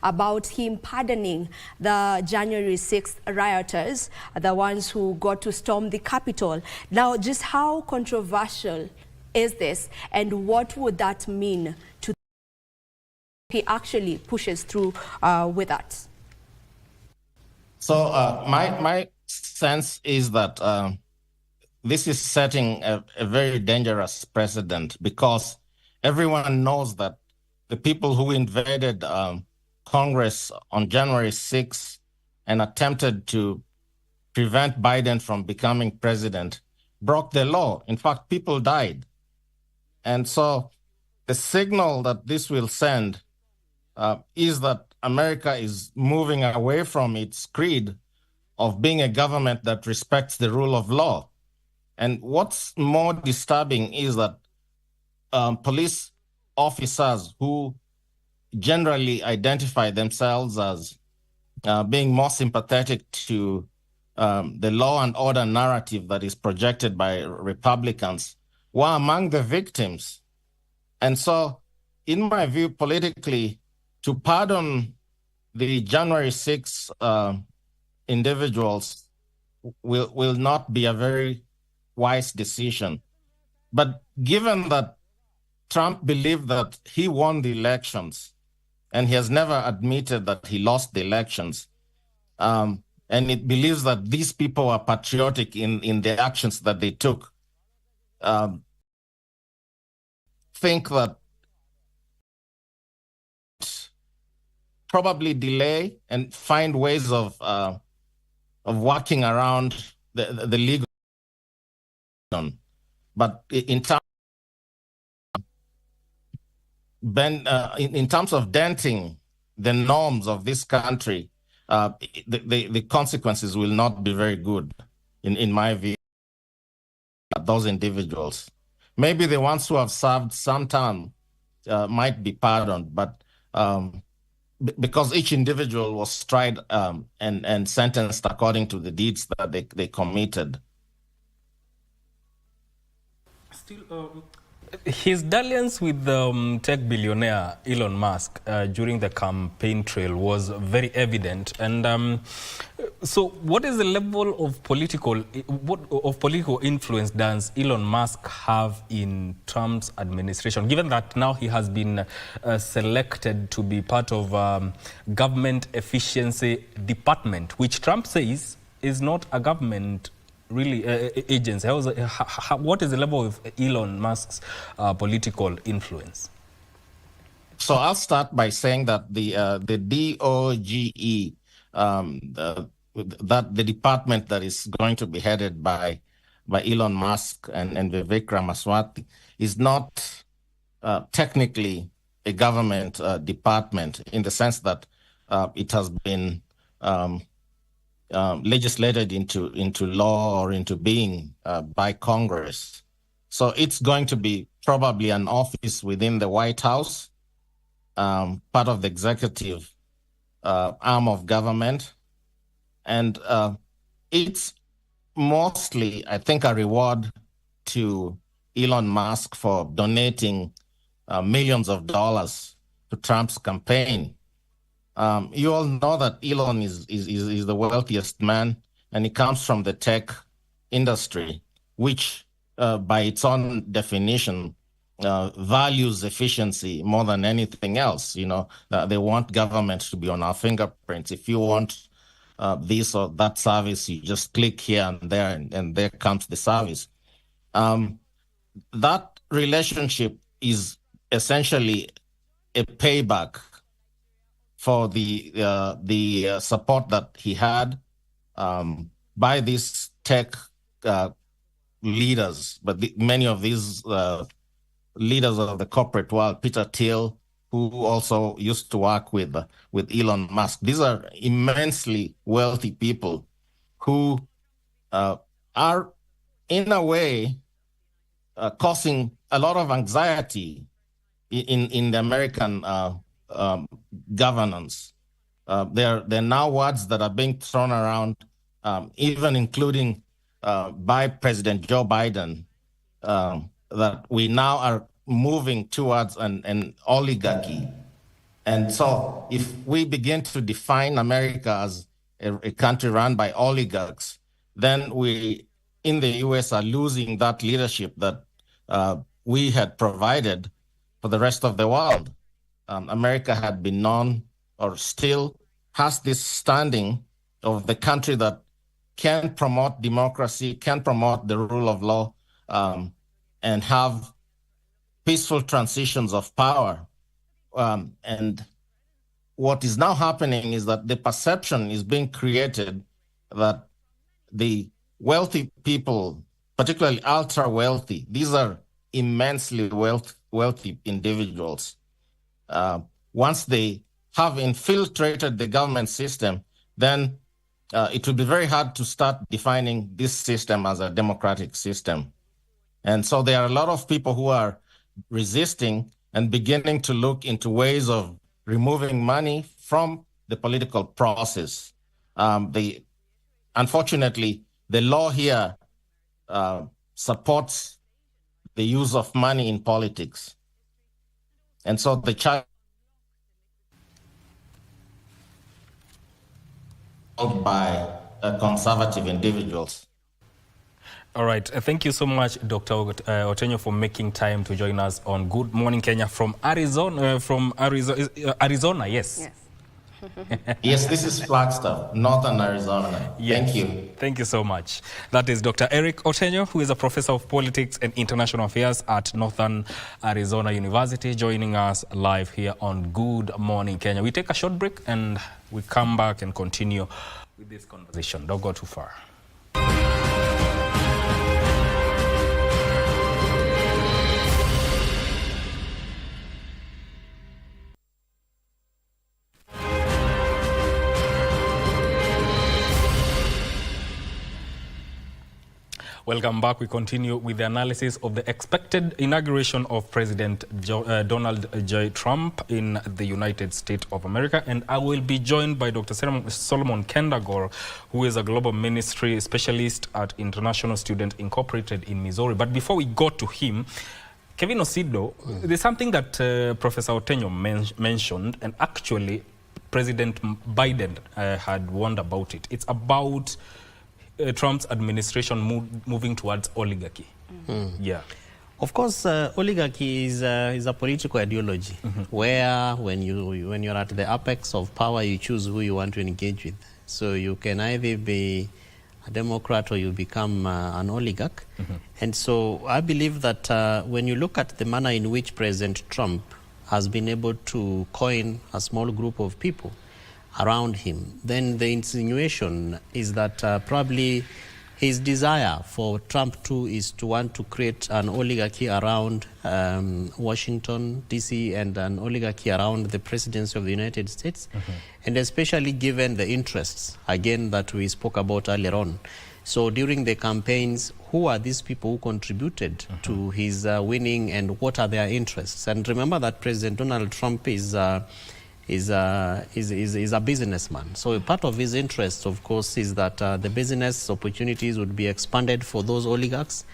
about him pardoning the January 6th rioters, the ones who got to storm the Capitol. Now, just how controversial is this, and what would that mean to he actually pushes through with that? So my sense is that this is setting a very dangerous precedent, because everyone knows that the people who invaded Congress on January 6th and attempted to prevent Biden from becoming president broke the law. In fact, people died. And so the signal that this will send is that America is moving away from its creed of being a government that respects the rule of law. And what's more disturbing is that police officers who generally identify themselves as being more sympathetic to the law and order narrative that is projected by Republicans were among the victims. And so, in my view, politically, to pardon the January 6 individuals will not be a very wise decision. But given that Trump believed that he won the elections, and he has never admitted that he lost the elections, and it believes that these people are patriotic in the actions that they took, think that probably delay and find ways of working around the legal. But in terms of denting the norms of this country, the consequences will not be very good, in my view, those individuals. Maybe the ones who have served some time might be pardoned, but because each individual was tried and sentenced according to the deeds that they committed. Still, his dalliance with tech billionaire Elon Musk during the campaign trail was very evident. And so what is the level of political influence does Elon Musk have in Trump's administration, given that now he has been selected to be part of government efficiency department, which Trump says is not a government really agency? What is the level of Elon Musk's political influence? So I'll start by saying that the DOGE, that the department that is going to be headed by Elon Musk and Vivek Ramaswamy, is not technically a government department, in the sense that it has been legislated into law or into being by Congress. So it's going to be probably an office within the White House, part of the executive arm of government. And it's mostly, I think, a reward to Elon Musk for donating millions of dollars to Trump's campaign. You all know that Elon is the wealthiest man, and he comes from the tech industry, which by its own definition values efficiency more than anything else. You know, they want government to be on our fingerprints. If you want this or that service, you just click here and there, and there comes the service. That relationship is essentially a payback for the support that he had by these tech leaders, but many of these leaders of the corporate world, Peter Thiel, who also used to work with Elon Musk. These are immensely wealthy people who are, in a way, causing a lot of anxiety in the American governance. There are now words that are being thrown around, even including by President Joe Biden, that we now are moving towards an oligarchy. And so if we begin to define America as a country run by oligarchs, then we in the US are losing that leadership that we had provided for the rest of the world. America had been known, or still has this standing of the country that can promote democracy, can promote the rule of law, and have peaceful transitions of power. And what is now happening is that the perception is being created that the wealthy people, particularly ultra wealthy, these are immensely wealthy individuals. Once they have infiltrated the government system, then it will be very hard to start defining this system as a democratic system. And so there are a lot of people who are resisting and beginning to look into ways of removing money from the political process. Unfortunately, the law here supports the use of money in politics. And so the child by conservative individuals. All right. Thank you so much, Dr. Otenyo, for making time to join us on Good Morning Kenya from Arizona. Arizona, yes. Yes. Yes, this is Flagstaff, Northern Arizona. Yes. Thank you. Thank you so much. That is Dr. Eric Otenyo, who is a professor of politics and international affairs at Northern Arizona University, joining us live here on Good Morning Kenya. We take a short break and we come back and continue with this conversation. Don't go too far. Welcome back. We continue with the analysis of the expected inauguration of President Donald J. Trump in the United States of America. And I will be joined by Dr. Solomon Kendagor, who is a global ministry specialist at International Student Incorporated in Missouri. But before we go to him, Kevin Osido, there's something that Professor Otenyo mentioned, and actually President Biden had warned about it. It's about Trump's administration moving towards oligarchy. Yeah. Of course, oligarchy is a political ideology where when you're at the apex of power, you choose who you want to engage with. So you can either be a Democrat or you become an oligarch. And so I believe that when you look at the manner in which President Trump has been able to coin a small group of people around him, then the insinuation is that probably his desire for Trump too is to want to create an oligarchy around Washington, D.C., and an oligarchy around the presidency of the United States, and especially given the interests, again, that we spoke about earlier on. So during the campaigns, who are these people who contributed to his winning, and what are their interests? And remember that President Donald Trump is a businessman. So part of his interest, of course, is that the business opportunities would be expanded for those oligarchs,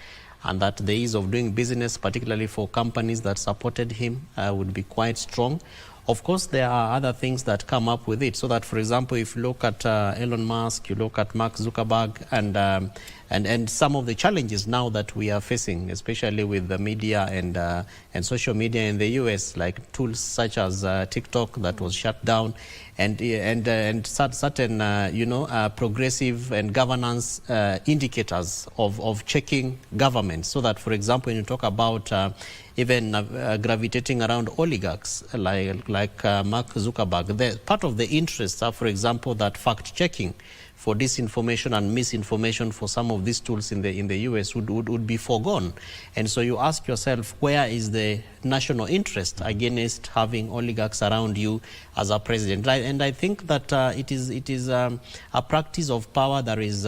and that the ease of doing business, particularly for companies that supported him, would be quite strong. Of course, there are other things that come up with it. So that, for example, if you look at Elon Musk, you look at Mark Zuckerberg, and and some of the challenges now that we are facing, especially with the media and social media in the US, like tools such as TikTok that was shut down, and certain progressive and governance indicators of checking government, so that, for example, when you talk about even gravitating around oligarchs like Mark Zuckerberg, part of the interests are, for example, that fact-checking for disinformation and misinformation for some of these tools in the US would be foregone. And so you ask yourself, where is the national interest against having oligarchs around you as a president? And I think that it is a practice of power that is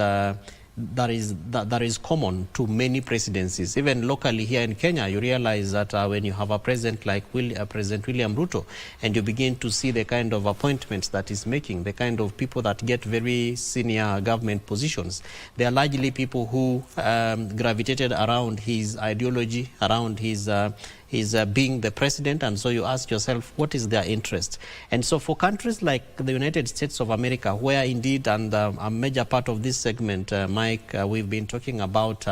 common to many presidencies. Even locally here in Kenya, you realize that when you have a president like President William Ruto, and you begin to see the kind of appointments that he's making, the kind of people that get very senior government positions, they are largely people who gravitated around his ideology, around his being the president. And so you ask yourself, what is their interest? And so for countries like the United States of America, where indeed, and a major part of this segment, Mike, we've been talking about,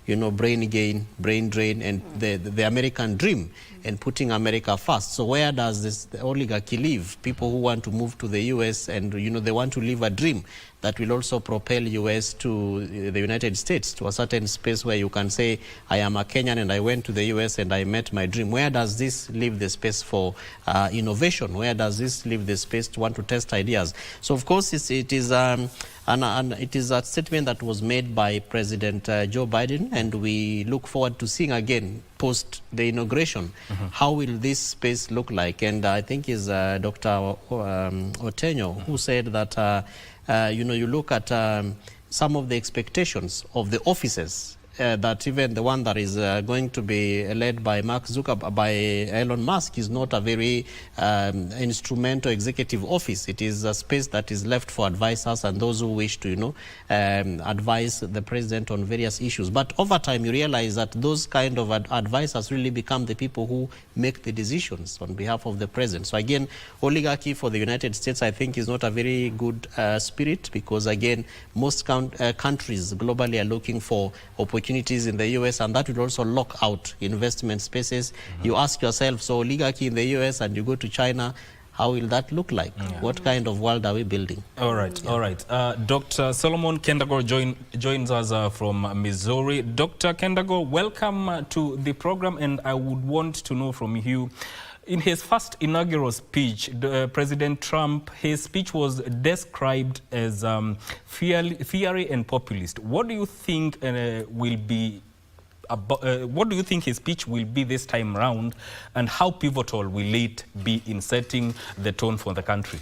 brain gain, brain drain, and the American dream, and putting America first. So where does the oligarchy live? People who want to move to the US and, they want to live a dream that will also propel US to the United States, to a certain space where you can say, I am a Kenyan and I went to the US and I met my dream. Where does this leave the space for innovation? Where does this leave the space to want to test ideas? So of course it is a statement that was made by President Joe Biden, and we look forward to seeing again post the inauguration, how will this space look like? And I think is Dr. Otenyo who said that you look at some of the expectations of the offices, that even the one that is going to be led by Mark Zuckerberg, by Elon Musk, is not a very instrumental executive office. It is a space that is left for advisors and those who wish to, advise the president on various issues. But over time, you realize that those kind of advisors really become the people who make the decisions on behalf of the president. So again, oligarchy for the United States, I think, is not a very good spirit, because again, most countries globally are looking for opportunities in the US, and that will also lock out investment spaces. You ask yourself, so oligarchy in the US and you go to China, how will that look like? What kind of world are we building? All right, all right. Dr. Solomon Kendago joins us from Missouri. Dr. Kendago, welcome to the program, and I would want to know from you, in his first inaugural speech, President Trump, his speech was described as fiery and populist. What do you think what do you think his speech will be this time round, and how pivotal will it be in setting the tone for the country?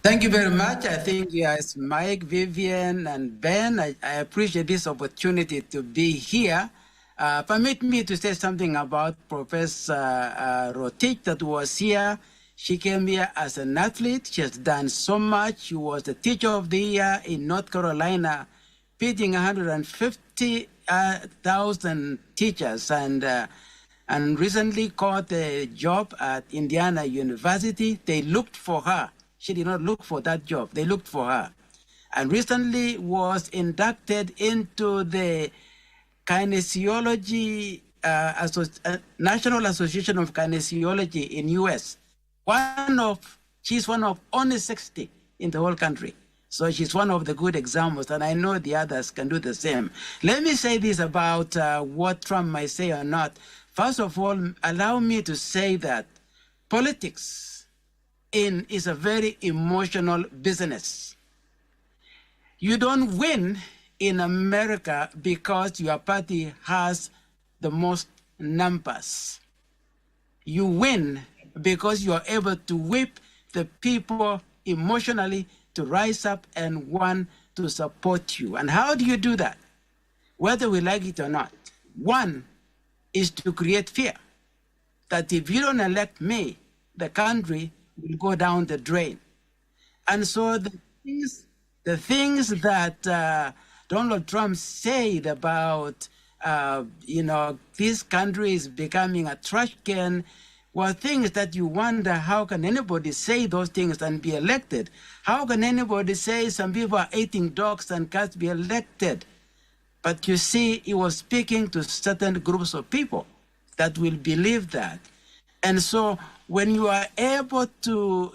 Thank you very much. I think, yes, Mike, Vivian, and Ben, I appreciate this opportunity to be here. Permit me to say something about Professor Rotich that was here. She came here as an athlete. She has done so much. She was the teacher of the year in North Carolina, feeding 150,000 teachers, and recently got a job at Indiana University. They looked for her. She did not look for that job. They looked for her. And recently was inducted into the Kinesiology, National Association of Kinesiology in US. She's one of only 60 in the whole country. So she's one of the good examples, and I know the others can do the same. Let me say this about what Trump might say or not. First of all, allow me to say that politics is a very emotional business. You don't win in America because your party has the most numbers. You win because you are able to whip the people emotionally to rise up and want to support you. And how do you do that? Whether we like it or not. One is to create fear that if you don't elect me, the country will go down the drain. And so the things that Donald Trump said about, this country is becoming a trash can, were things that you wonder, how can anybody say those things and be elected? How can anybody say some people are eating dogs and cats be elected? But you see, he was speaking to certain groups of people that will believe that. And so when you are able to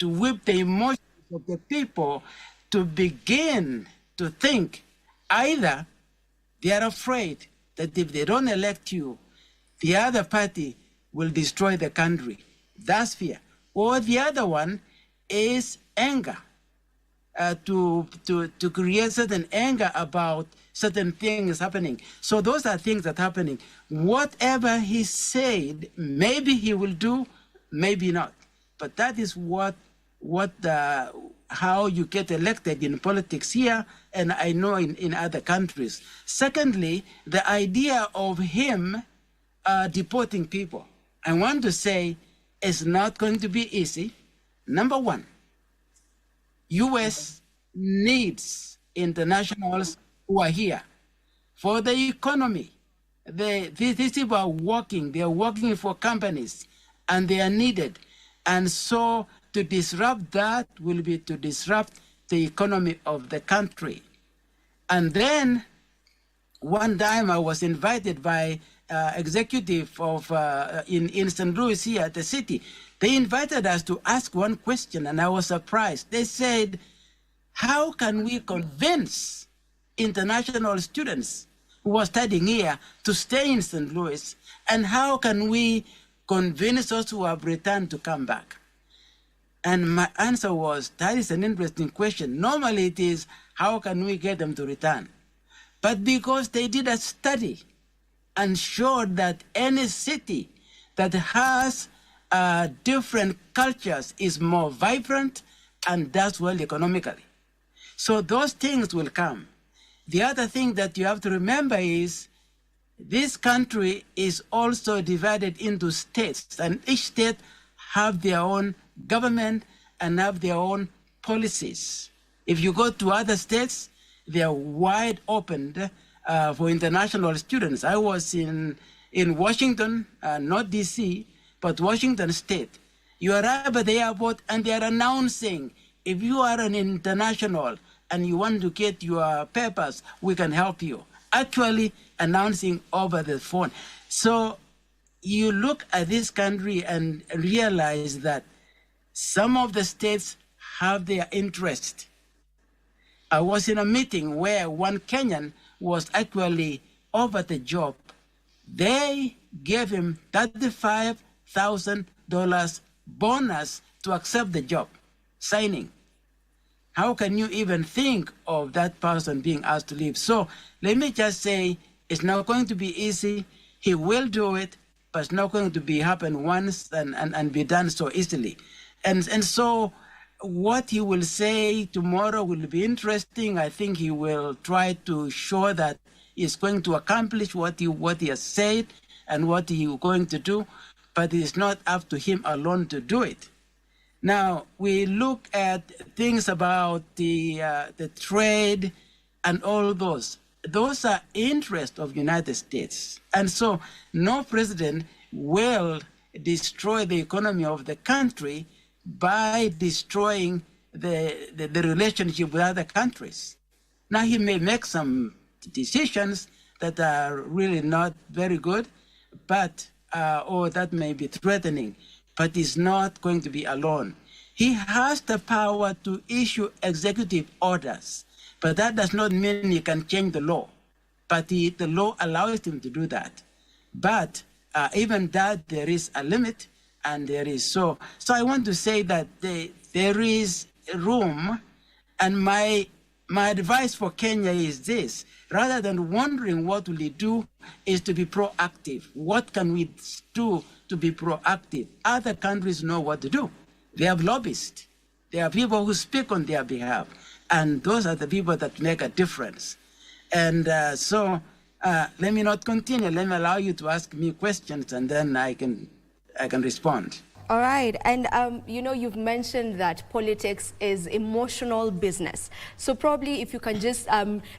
whip the emotions of the people to begin to think, either they are afraid that if they don't elect you, the other party will destroy the country. That's fear. Or the other one is anger, to create certain anger about certain things happening. So those are things that are happening. Whatever he said, maybe he will do, maybe not. But that is how you get elected in politics here, and I know in other countries. Secondly, the idea of him deporting people, I want to say, is not going to be easy. Number one, U.S. needs internationals who are here for the economy. These people are working. They are working for companies, and they are needed. And so to disrupt that will be to disrupt the economy of the country. And then one time I was invited by executive of in St. Louis here at the city. They invited us to ask one question, and I was surprised. They said, how can we convince international students who are studying here to stay in St. Louis, and how can we convince those who have returned to come back? And my answer was, that is an interesting question. Normally it is, how can we get them to return? But because they did a study and showed that any city that has different cultures is more vibrant and does well economically. So those things will come. The other thing that you have to remember is this country is also divided into states, and each state have their own government and have their own policies. If you go to other states, they are wide open for international students. I was in Washington, not DC, but Washington State. You arrive at the airport and they are announcing, if you are an international and you want to get your papers, we can help you. Actually announcing over the phone. So you look at this country and realize that some of the states have their interest. I was in a meeting where one Kenyan was actually offered the job. They gave him $35,000 bonus to accept the job, signing. How can you even think of that person being asked to leave? So let me just say, it's not going to be easy. He will do it, but it's not going to happen once and be done so easily. And so what he will say tomorrow will be interesting. I think he will try to show that he's going to accomplish what he has said and what he is going to do, but it's not up to him alone to do it. Now, we look at things about the trade and all those. Those are interests of the United States. And so no president will destroy the economy of the country by destroying the relationship with other countries. Now, he may make some decisions that are really not very good, but or that may be threatening, but he's not going to be alone. He has the power to issue executive orders, but that does not mean he can change the law. But the law allows him to do that. But even that, there is a limit, and there is so I want to say that there is room, and my advice for Kenya is this: rather than wondering what will he do, is to be proactive. What can we do to be proactive? Other countries know what to do. They have lobbyists. There are people who speak on their behalf, and those are the people that make a difference. And let me not continue. Let me allow you to ask me questions, and then I can respond. All right, and you know, you've mentioned that politics is emotional business. So probably if you can just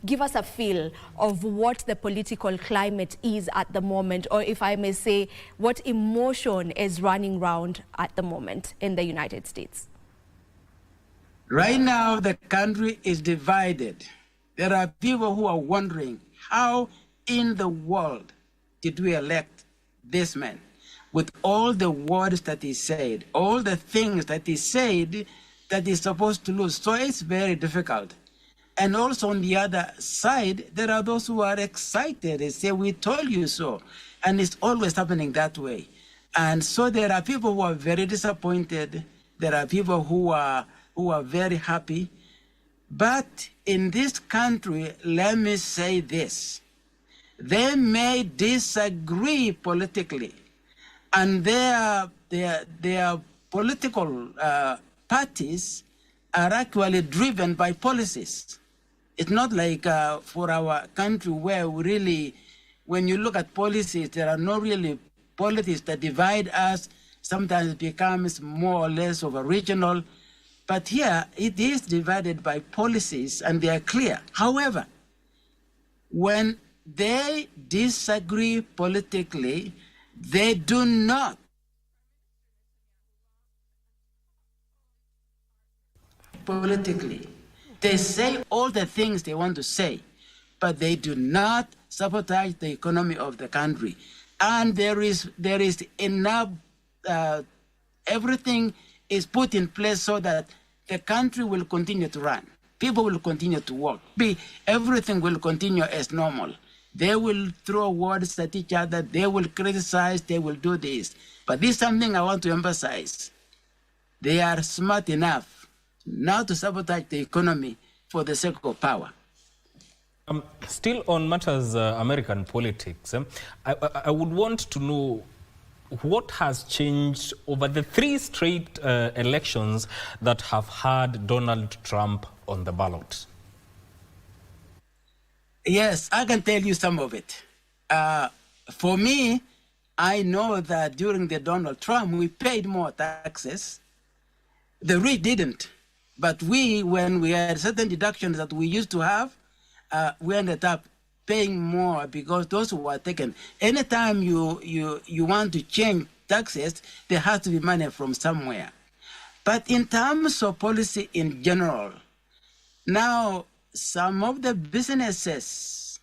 give us a feel of what the political climate is at the moment, or if I may say, what emotion is running around at the moment in the United States. Right now, the country is divided. There are people who are wondering, how in the world did we elect this man? With all the words that he said, all the things that he said that he's supposed to lose. So it's very difficult. And also on the other side, there are those who are excited. They say, we told you so. And it's always happening that way. And so there are people who are very disappointed. There are people who are very happy. But in this country, let me say this. They may disagree politically. And their political parties are actually driven by policies. It's not like for our country where we really, when you look at policies, there are no really policies that divide us. Sometimes it becomes more or less of a regional. But here, it is divided by policies, and they are clear. However, when they disagree politically, they do not politically. They say all the things they want to say, but they do not sabotage the economy of the country. And there is enough, everything is put in place so that the country will continue to run. People will continue to work. Everything will continue as normal. They will throw words at each other. They will criticize. They will do this. But this is something I want to emphasize. They are smart enough not to sabotage the economy for the sake of power. Still on matters American politics, I would want to know what has changed over the 3 straight elections that have had Donald Trump on the ballot. Yes, I can tell you some of it. For me, I know that during the Donald Trump, we paid more taxes. The rich didn't. But when we had certain deductions that we used to have, we ended up paying more because those who were taken. Anytime you want to change taxes, there has to be money from somewhere. But in terms of policy in general, now, some of the businesses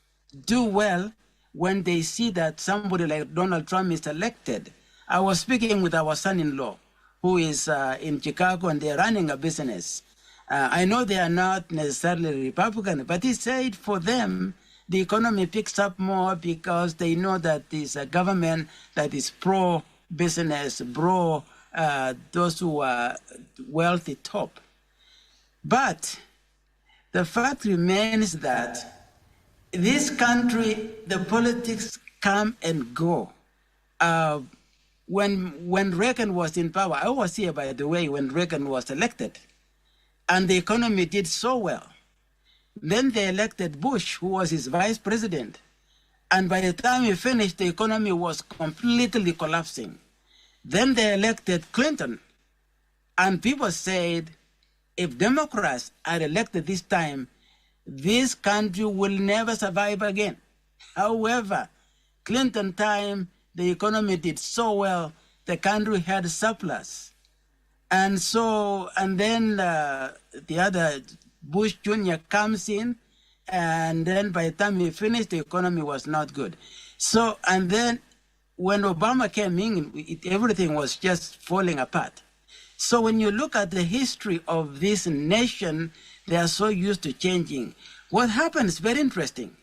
do well when they see that somebody like Donald Trump is elected. I was speaking with our son-in-law, who is in Chicago, and they're running a business. I know they are not necessarily Republican, but he said for them, the economy picks up more because they know that there's a government that is pro-business, pro those who are wealthy top. But the fact remains that this country, the politics come and go. When Reagan was in power, I was here, by the way, when Reagan was elected, and the economy did so well. Then they elected Bush, who was his vice president. And by the time he finished, the economy was completely collapsing. Then they elected Clinton. And people said, if Democrats are elected this time, this country will never survive again. However, Clinton time, the economy did so well, the country had surplus. And then the other, Bush Jr. comes in, and then by the time he finished, the economy was not good. So, and then when Obama came in, everything was just falling apart. So when you look at the history of this nation, they are so used to changing. What happens is very interesting.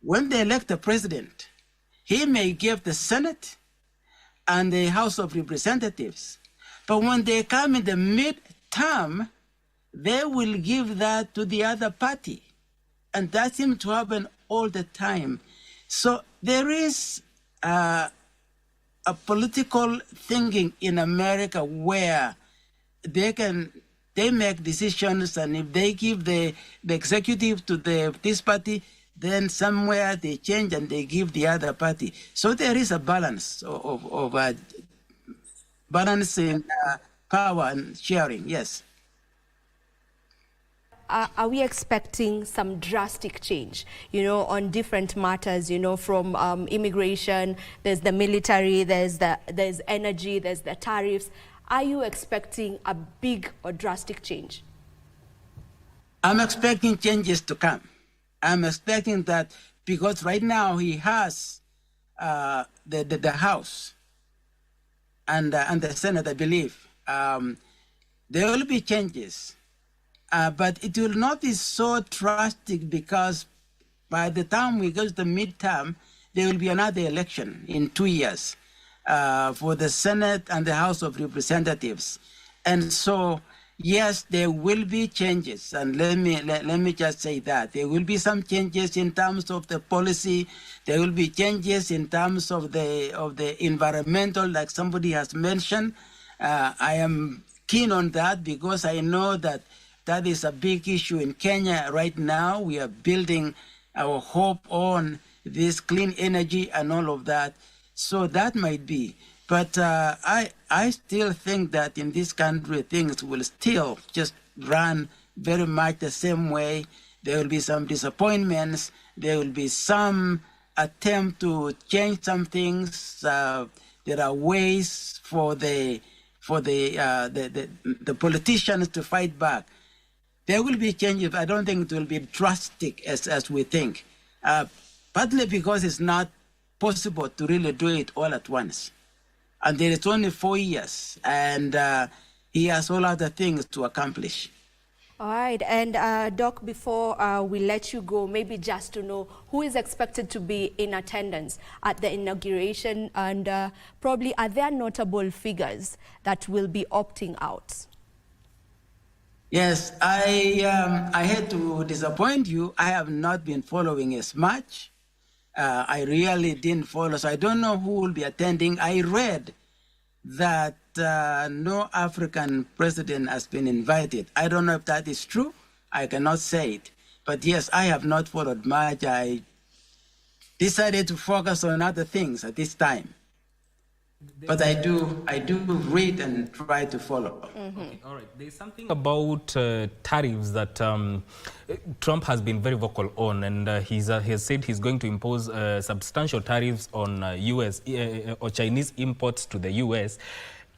When they elect a president, he may give the Senate and the House of Representatives. But when they come in the mid-term, they will give that to the other party. And that seems to happen all the time. So there is a political thinking in America where they make decisions, and if they give the executive to this party, then somewhere they change and they give the other party. So there is a balance of balancing power and sharing, yes. Are we expecting some drastic change, you know, on different matters, you know, from immigration, there's the military, there's energy, there's the tariffs. Are you expecting a big or drastic change? I'm expecting changes to come. I'm expecting that because right now he has the House and the Senate, I believe. There will be changes. But it will not be so drastic because by the time we go to the midterm, there will be another election in 2 years for the Senate and the House of Representatives. And so, yes, there will be changes. And let me just say that. There will be some changes in terms of the policy. There will be changes in terms of the environmental, like somebody has mentioned. I am keen on that because I know that that is a big issue in Kenya right now. We are building our hope on this clean energy and all of that. So that might be. But I still think that in this country, things will still just run very much the same way. There will be some disappointments. There will be some attempt to change some things. There are ways for the politicians to fight back. There will be changes. I don't think it will be drastic as we think, partly because it's not possible to really do it all at once. And there is only 4 years, and he has all other things to accomplish. All right, and Doc, before we let you go, maybe just to know who is expected to be in attendance at the inauguration, and probably are there notable figures that will be opting out? Yes, I hate to disappoint you. I have not been following as much. I really didn't follow, so I don't know who will be attending. I read that no African president has been invited. I don't know if that is true. I cannot say it. But yes, I have not followed much. I decided to focus on other things at this time. But I do read and try to follow. Mm-hmm. Okay, all right. There's something about tariffs that Trump has been very vocal on, and he has said he's going to impose substantial tariffs on U.S. Or Chinese imports to the U.S.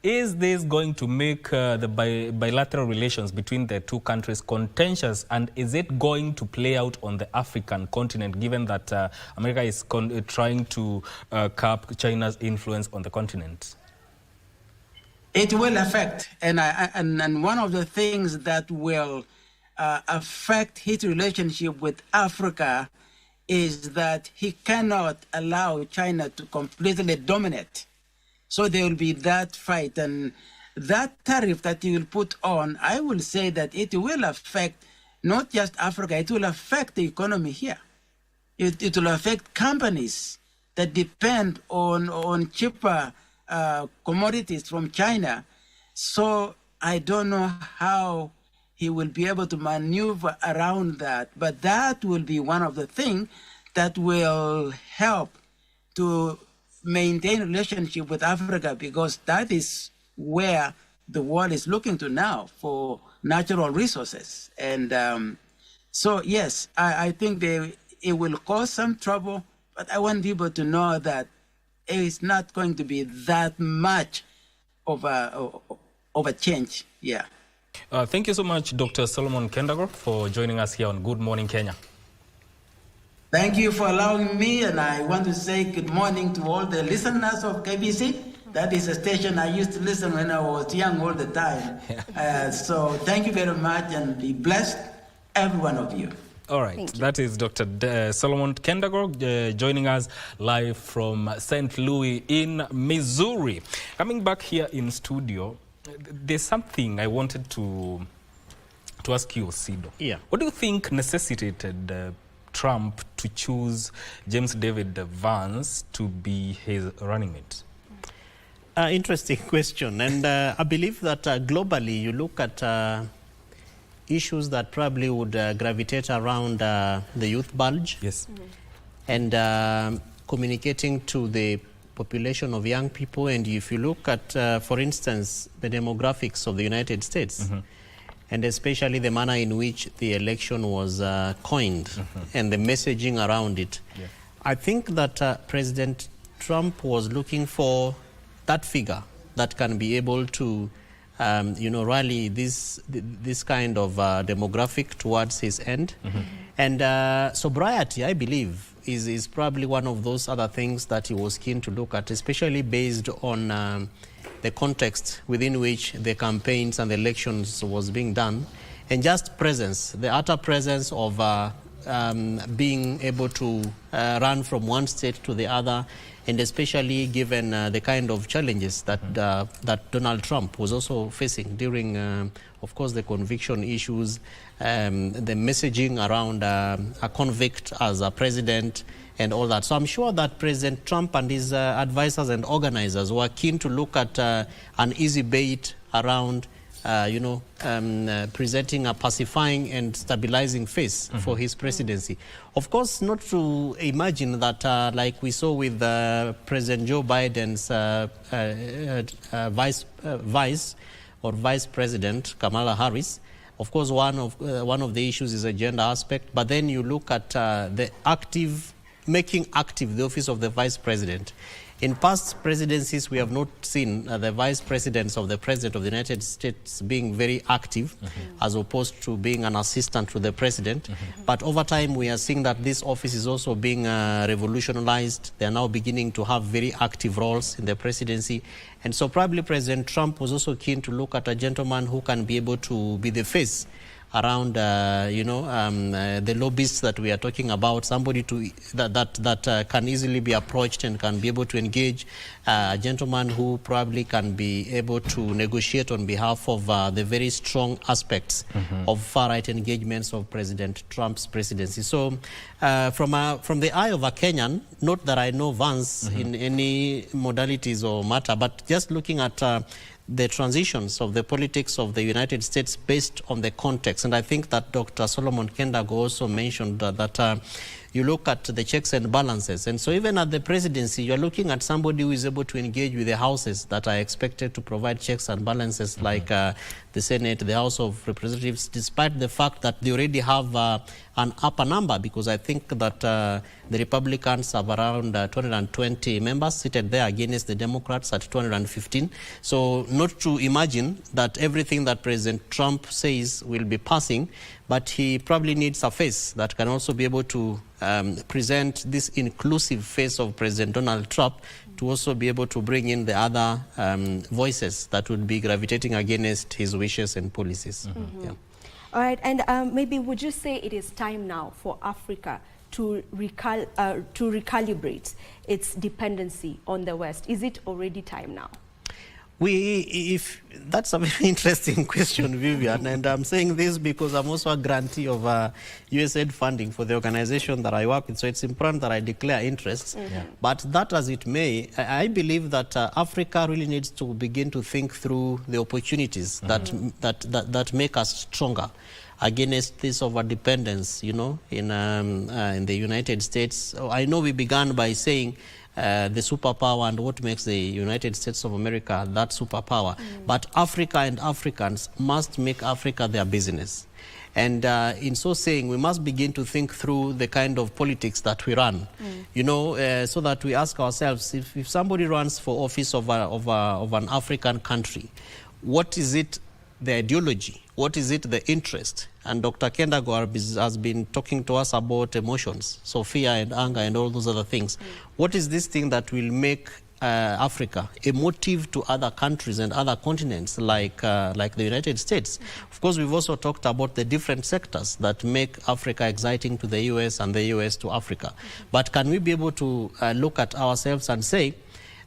Is this going to make the bilateral relations between the two countries contentious, and is it going to play out on the African continent, given that America is trying to curb China's influence on the continent? It will affect, and one of the things that will affect his relationship with Africa is that he cannot allow China to completely dominate. So there will be that fight, and that tariff that he will put on, I will say that it will affect not just Africa, it will affect the economy here. It will affect companies that depend on cheaper commodities from China. So I don't know how he will be able to maneuver around that, but that will be one of the things that will help to maintain relationship with Africa, because that is where the world is looking to now for natural resources. And so, yes, I think it will cause some trouble, but I want people to know that it's not going to be that much of a change. Yeah. Thank you so much, Dr. Solomon Kendagor, for joining us here on Good Morning Kenya. Thank you for allowing me, and I want to say good morning to all the listeners of KBC. That is a station I used to listen when I was young all the time. So thank you very much, and be blessed, every one of you. All right, that is Dr. Solomon Kendagor joining us live from St. Louis in Missouri. Coming back here in studio, there's something I wanted to ask you, Sido. Yeah. What do you think necessitated Trump to choose James David Vance to be his running mate? Interesting question. And I believe that globally, you look at issues that probably would gravitate around the youth bulge. Yes. And communicating to the population of young people. And if you look at, for instance, the demographics of the United States, and especially the manner in which the election was coined and the messaging around it, I think that President Trump was looking for that figure that can be able to rally this kind of demographic towards his end. And sobriety, I believe, is probably one of those other things that he was keen to look at, especially based on the context within which the campaigns and the elections was being done, and just presence, the utter presence of being able to run from one state to the other, and especially given the kind of challenges that that Donald Trump was also facing during, of course, the conviction issues, the messaging around a convict as a president, and all that. So I'm sure that President Trump and his advisors and organizers were keen to look at an easy bait around presenting a pacifying and stabilizing face for his presidency. Of course, not to imagine that, like we saw with President Joe Biden's vice president Kamala Harris. Of course, one of the issues is a gender aspect. But then you look at making active the office of the vice president. In past presidencies, we have not seen the vice presidents of the president of the United States being very active, as opposed to being an assistant to the president. But over time, we are seeing that this office is also being revolutionized. They are now beginning to have very active roles in the presidency. And so probably President Trump was also keen to look at a gentleman who can be able to be the face around, the lobbyists that we are talking about, somebody that can easily be approached and can be able to engage, a gentleman who probably can be able to negotiate on behalf of the very strong aspects of far-right engagements of President Trump's presidency. So from the eye of a Kenyan, not that I know Vance in any modalities or matter, but just looking at the transitions of the politics of the United States based on the context. And I think that Dr. Solomon Kendago also mentioned that you look at the checks and balances. And so even at the presidency, you're looking at somebody who is able to engage with the houses that are expected to provide checks and balances, like the Senate, the House of Representatives, despite the fact that they already have an upper number, because I think that the Republicans have around 220 members seated there against the Democrats at 215. So not to imagine that everything that President Trump says will be passing, but he probably needs a face that can also be able to present this inclusive face of President Donald Trump, to also be able to bring in the other voices that would be gravitating against his wishes and policies. Yeah. All right, and maybe would you say it is time now for Africa to recalibrate its dependency on the West? Is it already time now? That's a very interesting question, Vivian, and I'm saying this because I'm also a grantee of USAID funding for the organization that I work with, so it's important that I declare interests. But that as it may, I believe that Africa really needs to begin to think through the opportunities that make us stronger against this overdependence, in the United States. I know we began by saying the superpower and what makes the United States of America that superpower. But Africa and Africans must make Africa their business. And in so saying, we must begin to think through the kind of politics that we run, so that we ask ourselves, if somebody runs for office of an African country, what is it, the ideology? What is it, the interest? And Dr. Kendago has been talking to us about emotions, so fear and anger and all those other things. What is this thing that will make Africa a motive to other countries and other continents like the United States? Of course, we've also talked about the different sectors that make Africa exciting to the US and the US to Africa. But can we be able to look at ourselves and say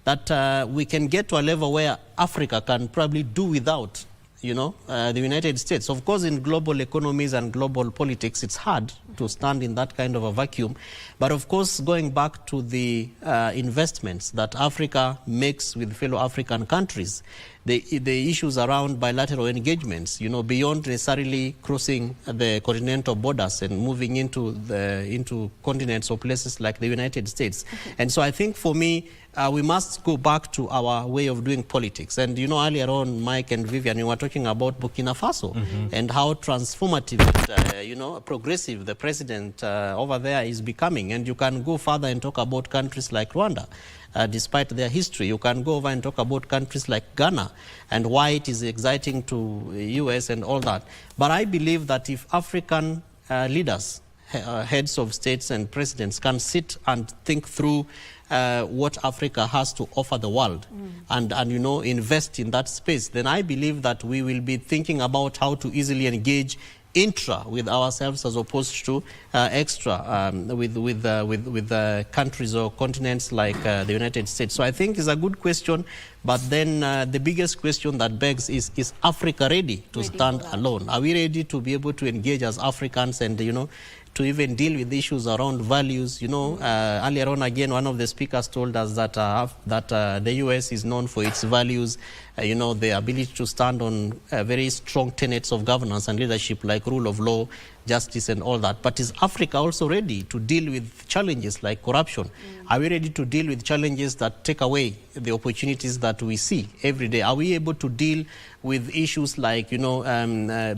that we can get to a level where Africa can probably do without the United States? Of course, in global economies and global politics, it's hard to stand in that kind of a vacuum. But of course, going back to the investments that Africa makes with fellow African countries, the issues around bilateral engagements, you know, beyond necessarily crossing the continental borders and moving into continents or places like the United States. And so I think for me, we must go back to our way of doing politics. And, you know, earlier on, Mike and Vivian, you were talking about Burkina Faso and how transformative, you know, progressive the president over there is becoming. And you can go further and talk about countries like Rwanda. Despite their history, you can go over and talk about countries like Ghana and why it is exciting to US and all that. But I believe that if African leaders, heads of states and presidents can sit and think through what Africa has to offer the world and you know, invest in that space, then I believe that we will be thinking about how to easily engage intra with ourselves as opposed to extra with countries or continents like the United States. So I think it's a good question, but then the biggest question that begs is Africa ready to stand alone? Are we ready to be able to engage as Africans and, you know, to even deal with issues around values? You know, earlier on again, one of the speakers told us that the US is known for its values, you know, the ability to stand on very strong tenets of governance and leadership like rule of law, justice and all that. But is Africa also ready to deal with challenges like corruption? Are we ready to deal with challenges that take away the opportunities that we see every day? Are we able to deal with issues like, you know,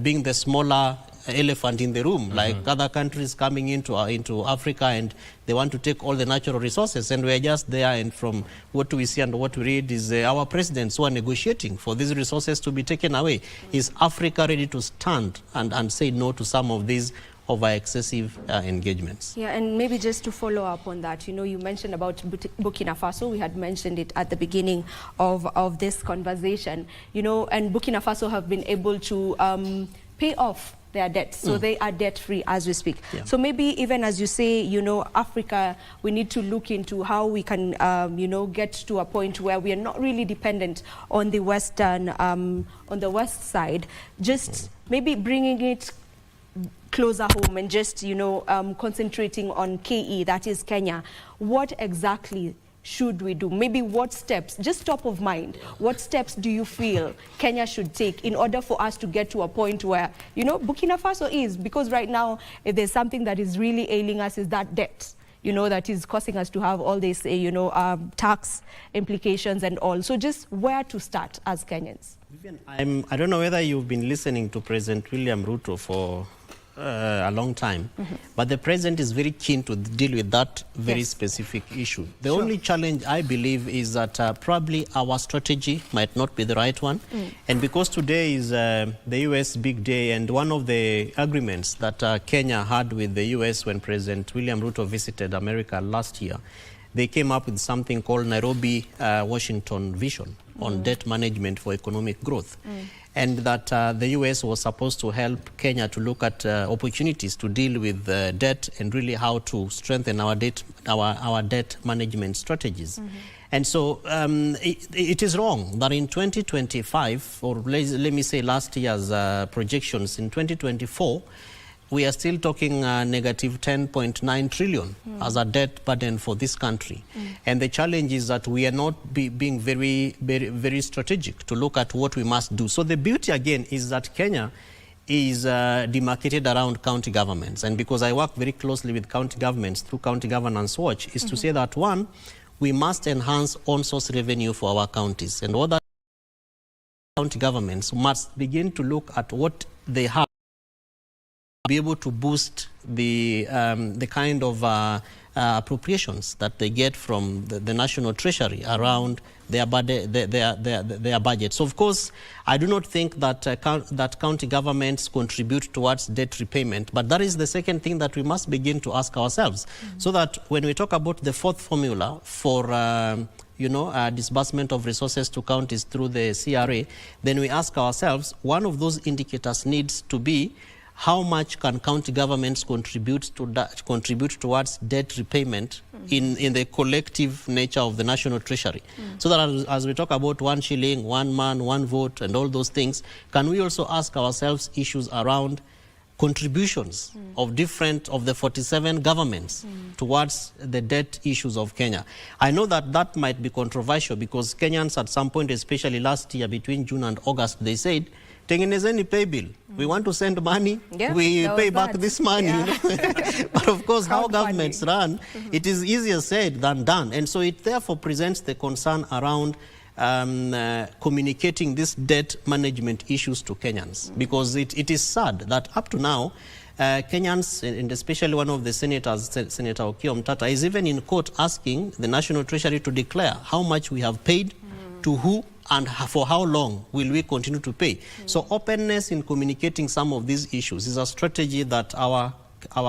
being the smaller elephant in the room, like other countries coming into Africa and they want to take all the natural resources and we're just there, and from what we see and what we read is our presidents who are negotiating for these resources to be taken away. Is Africa ready to stand and say no to some of these over excessive engagements? Yeah, and maybe just to follow up on that, you know, you mentioned about Burkina Faso. We had mentioned it at the beginning of this conversation, you know, and Burkina Faso have been able to pay off their debts, so they are debt-free as we speak. Yeah. So maybe even as you say, you know, Africa, we need to look into how we can, you know, get to a point where we are not really dependent on the Western, on the West side, just maybe bringing it closer home and just, you know, concentrating on KE, that is Kenya. What exactly should we do? Maybe what steps, just top of mind, what steps do you feel Kenya should take in order for us to get to a point where, you know, Burkina Faso is, because right now, if there's something that is really ailing us is that debt, you know, that is causing us to have all this, you know, tax implications and all. So just where to start as Kenyans? I don't know whether you've been listening to President William Ruto for a long time, but the president is very keen to deal with that very specific issue. The only challenge, I believe, is that probably our strategy might not be the right one. And because today is the US big day, and one of the agreements that Kenya had with the US when President William Ruto visited America last year, they came up with something called Nairobi Washington Vision on debt management for economic growth. And that the US was supposed to help Kenya to look at opportunities to deal with debt and really how to strengthen our debt management strategies. And so it is wrong that in 2025, or let me say last year's projections, in 2024, we are still talking negative 10.9 trillion as a debt burden for this country. And the challenge is that we are not being very strategic to look at what we must do. So the beauty again is that Kenya is demarcated around county governments. And because I work very closely with county governments through County Governance Watch, is to say that one, we must enhance on-source revenue for our counties. And other county governments must begin to look at what they have, be able to boost the kind of appropriations that they get from the national treasury around their budget. So of course, I do not think that that county governments contribute towards debt repayment, but that is the second thing that we must begin to ask ourselves, so that when we talk about the fourth formula for you know, disbursement of resources to counties through the CRA, then we ask ourselves, one of those indicators needs to be how much can county governments contribute towards debt repayment in the collective nature of the national treasury. So that as we talk about 1 shilling, 1 man, 1 vote, and all those things, can we also ask ourselves issues around contributions of the 47 governments towards the debt issues of Kenya. I know that that might be controversial because Kenyans at some point, especially last year between June and August, they said, tengenezeni pay bill. We want to send money, we pay back this money. You know? But of course, how governments run, it is easier said than done. And so it therefore presents the concern around communicating these debt management issues to Kenyans, because it is sad that up to now, Kenyans, and especially one of the senators, Senator Okiya Omtata, is even in court asking the National Treasury to declare how much we have paid, to who, and for how long will we continue to pay. So openness in communicating some of these issues is a strategy that our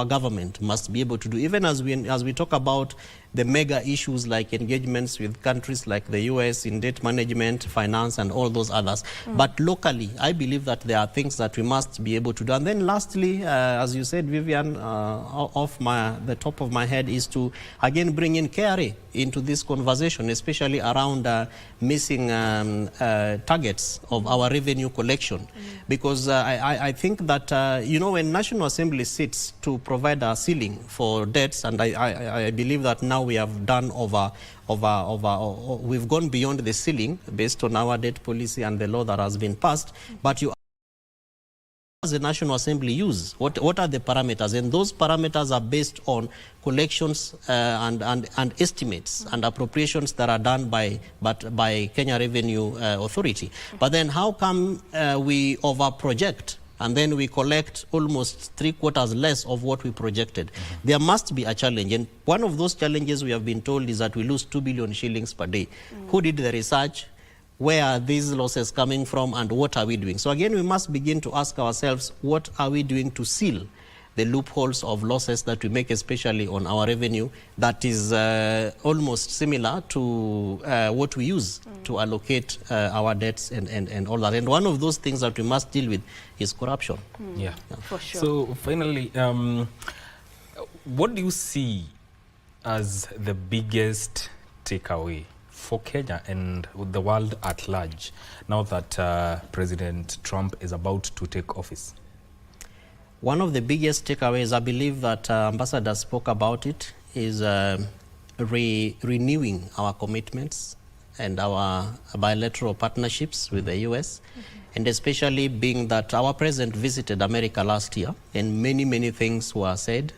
government must be able to do, even as we talk about the mega issues like engagements with countries like the US in debt management, finance, and all those others. But locally, I believe that there are things that we must be able to do. And then lastly, as you said, Vivian, off the top of my head is to again bring in KRA into this conversation, especially around missing targets of our revenue collection. Because I think that, you know, when National Assembly sits to provide a ceiling for debts, and I believe that now we have done we've gone beyond the ceiling based on our debt policy and the law that has been passed. But you, as the National Assembly, use what are the parameters? And those parameters are based on collections and estimates and appropriations that are done by Kenya Revenue Authority. But then how come we over-project and then we collect almost 3/4 less of what we projected? There must be a challenge, and one of those challenges we have been told is that we lose 2 billion shillings per day. Who did the research? Where are these losses coming from, and what are we doing? So again, we must begin to ask ourselves, what are we doing to seal the loopholes of losses that we make, especially on our revenue, that is almost similar to what we use to allocate our debts and all that. And one of those things that we must deal with is corruption. Yeah, for sure. So finally, what do you see as the biggest takeaway for Kenya and the world at large now that President Trump is about to take office? One of the biggest takeaways, I believe that Ambassador spoke about it, is renewing our commitments and our bilateral partnerships with the US, and especially being that our president visited America last year, and many things were said,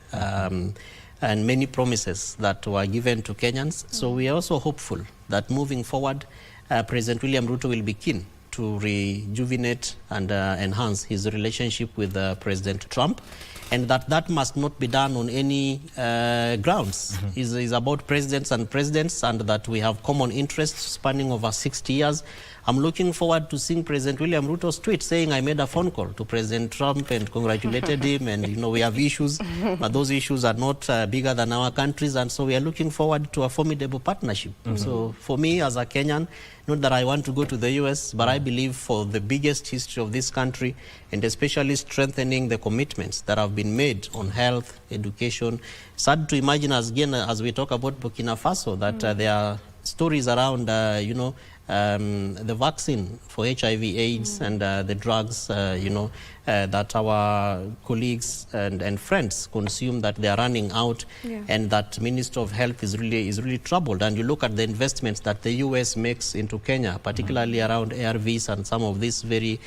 and many promises that were given to Kenyans. So we are also hopeful that moving forward, President William Ruto will be keen to rejuvenate and enhance his relationship with President Trump, and that must not be done on any grounds. It's about presidents, and that we have common interests spanning over 60 years. I'm looking forward to seeing President William Ruto's tweet saying, I made a phone call to President Trump and congratulated him, and you know, we have issues, but those issues are not bigger than our countries, and so we are looking forward to a formidable partnership. So for me as a Kenyan, not that I want to go to the US, but I believe for the biggest history of this country, and especially strengthening the commitments that have been made on health, education. Sad to imagine, as we talk about Burkina Faso, that there are stories around, the vaccine for HIV/AIDS and the drugs, that our colleagues and friends consume, that they are running out, and that Minister of Health is really troubled. And you look at the investments that the US makes into Kenya, particularly around ARVs and some of these very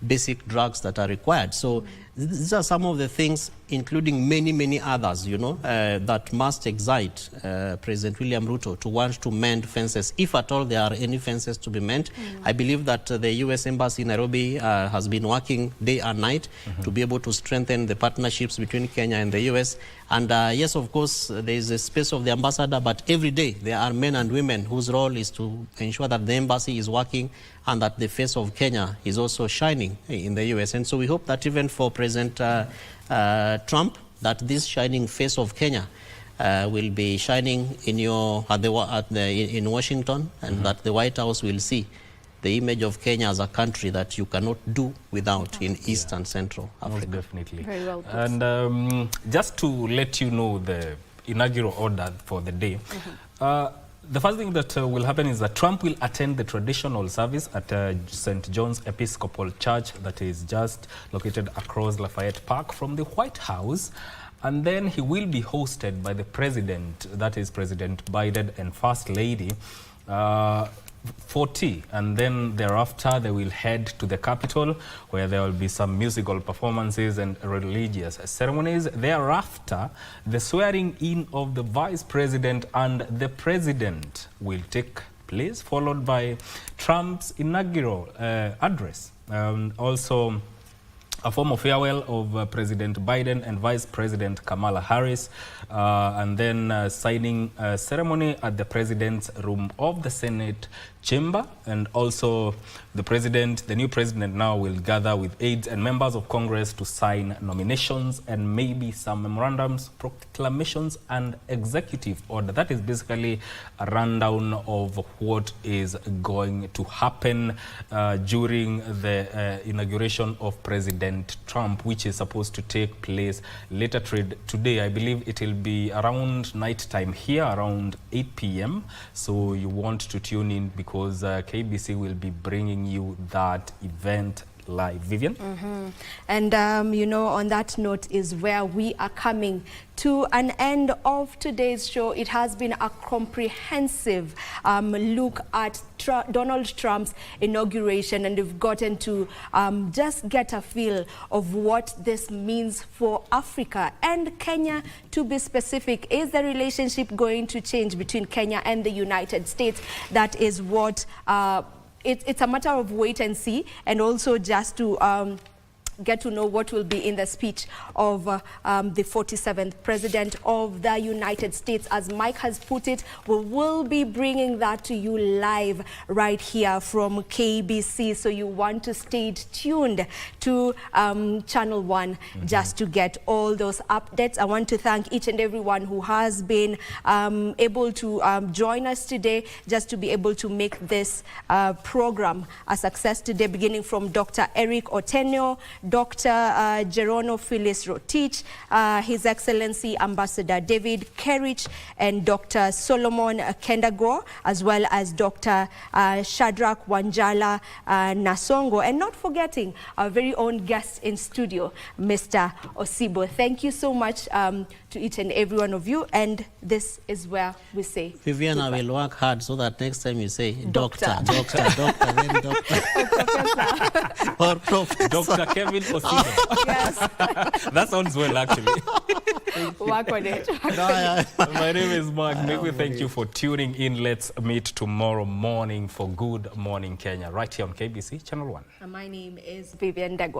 basic drugs that are required. So these are some of the things, including many others, that must excite President William Ruto to want to mend fences, if at all there are any fences to be mended. I believe that the U.S. Embassy in Nairobi has been working day and night to be able to strengthen the partnerships between Kenya and the U.S. And yes, of course, there is a space of the ambassador, but every day there are men and women whose role is to ensure that the embassy is working and that the face of Kenya is also shining in the U.S. And so we hope that even for President Trump, that this shining face of Kenya will be shining in in Washington, and that the White House will see the image of Kenya as a country that you cannot do without in East and Central Africa. Most definitely. Very well put. And just to let you know the inaugural order for the day, The first thing that will happen is that Trump will attend the traditional service at St. John's Episcopal Church that is just located across Lafayette Park from the White House. And then he will be hosted by the president, that is President Biden and First Lady, for tea. And then thereafter they will head to the Capitol, where there will be some musical performances and religious ceremonies. Thereafter, the swearing in of the vice president and the president will take place, followed by Trump's inaugural address. Also, a form of farewell of President Biden and Vice President Kamala Harris, and then signing ceremony at the President's room of the Senate chamber. And also the new president now will gather with aides and members of Congress to sign nominations and maybe some memorandums, proclamations and executive order. That is basically a rundown of what is going to happen during the inauguration of President Trump, which is supposed to take place later today. I believe it will be around night time here, around 8 p.m. So you want to tune in, because KBC will be bringing you that event live. Vivian? And, you know, on that note is where we are coming to an end of today's show. It has been a comprehensive look at Donald Trump's inauguration, and we've gotten to just get a feel of what this means for Africa and Kenya, to be specific. Is the relationship going to change between Kenya and the United States? That is what it's a matter of wait and see, and also just to get to know what will be in the speech of the 47th President of the United States. As Mike has put it, we will be bringing that to you live right here from KBC. So you want to stay tuned to Channel 1 just to get all those updates. I want to thank each and everyone who has been able to join us today, just to be able to make this program a success today, beginning from Dr. Eric Otenyo, Dr. Gerono Phyllis Rotich, His Excellency Ambassador David Kerrich, and Dr. Solomon Kendago, as well as Dr. Shadrach Wanjala Nasongo, and not forgetting our very own guest in studio, Mr. Osibo. Thank you so much to each and every one of you, and this is where we say Vivian, I will work hard so that next time you say doctor, then doctor. Or professor. Dr. Kevin Osibo. Yes. That sounds well, actually. Work on it. My name is Mark. May we thank you for tuning in. Let's meet tomorrow morning for Good Morning Kenya, right here on KBC Channel 1. My name is Vivian Dagwa.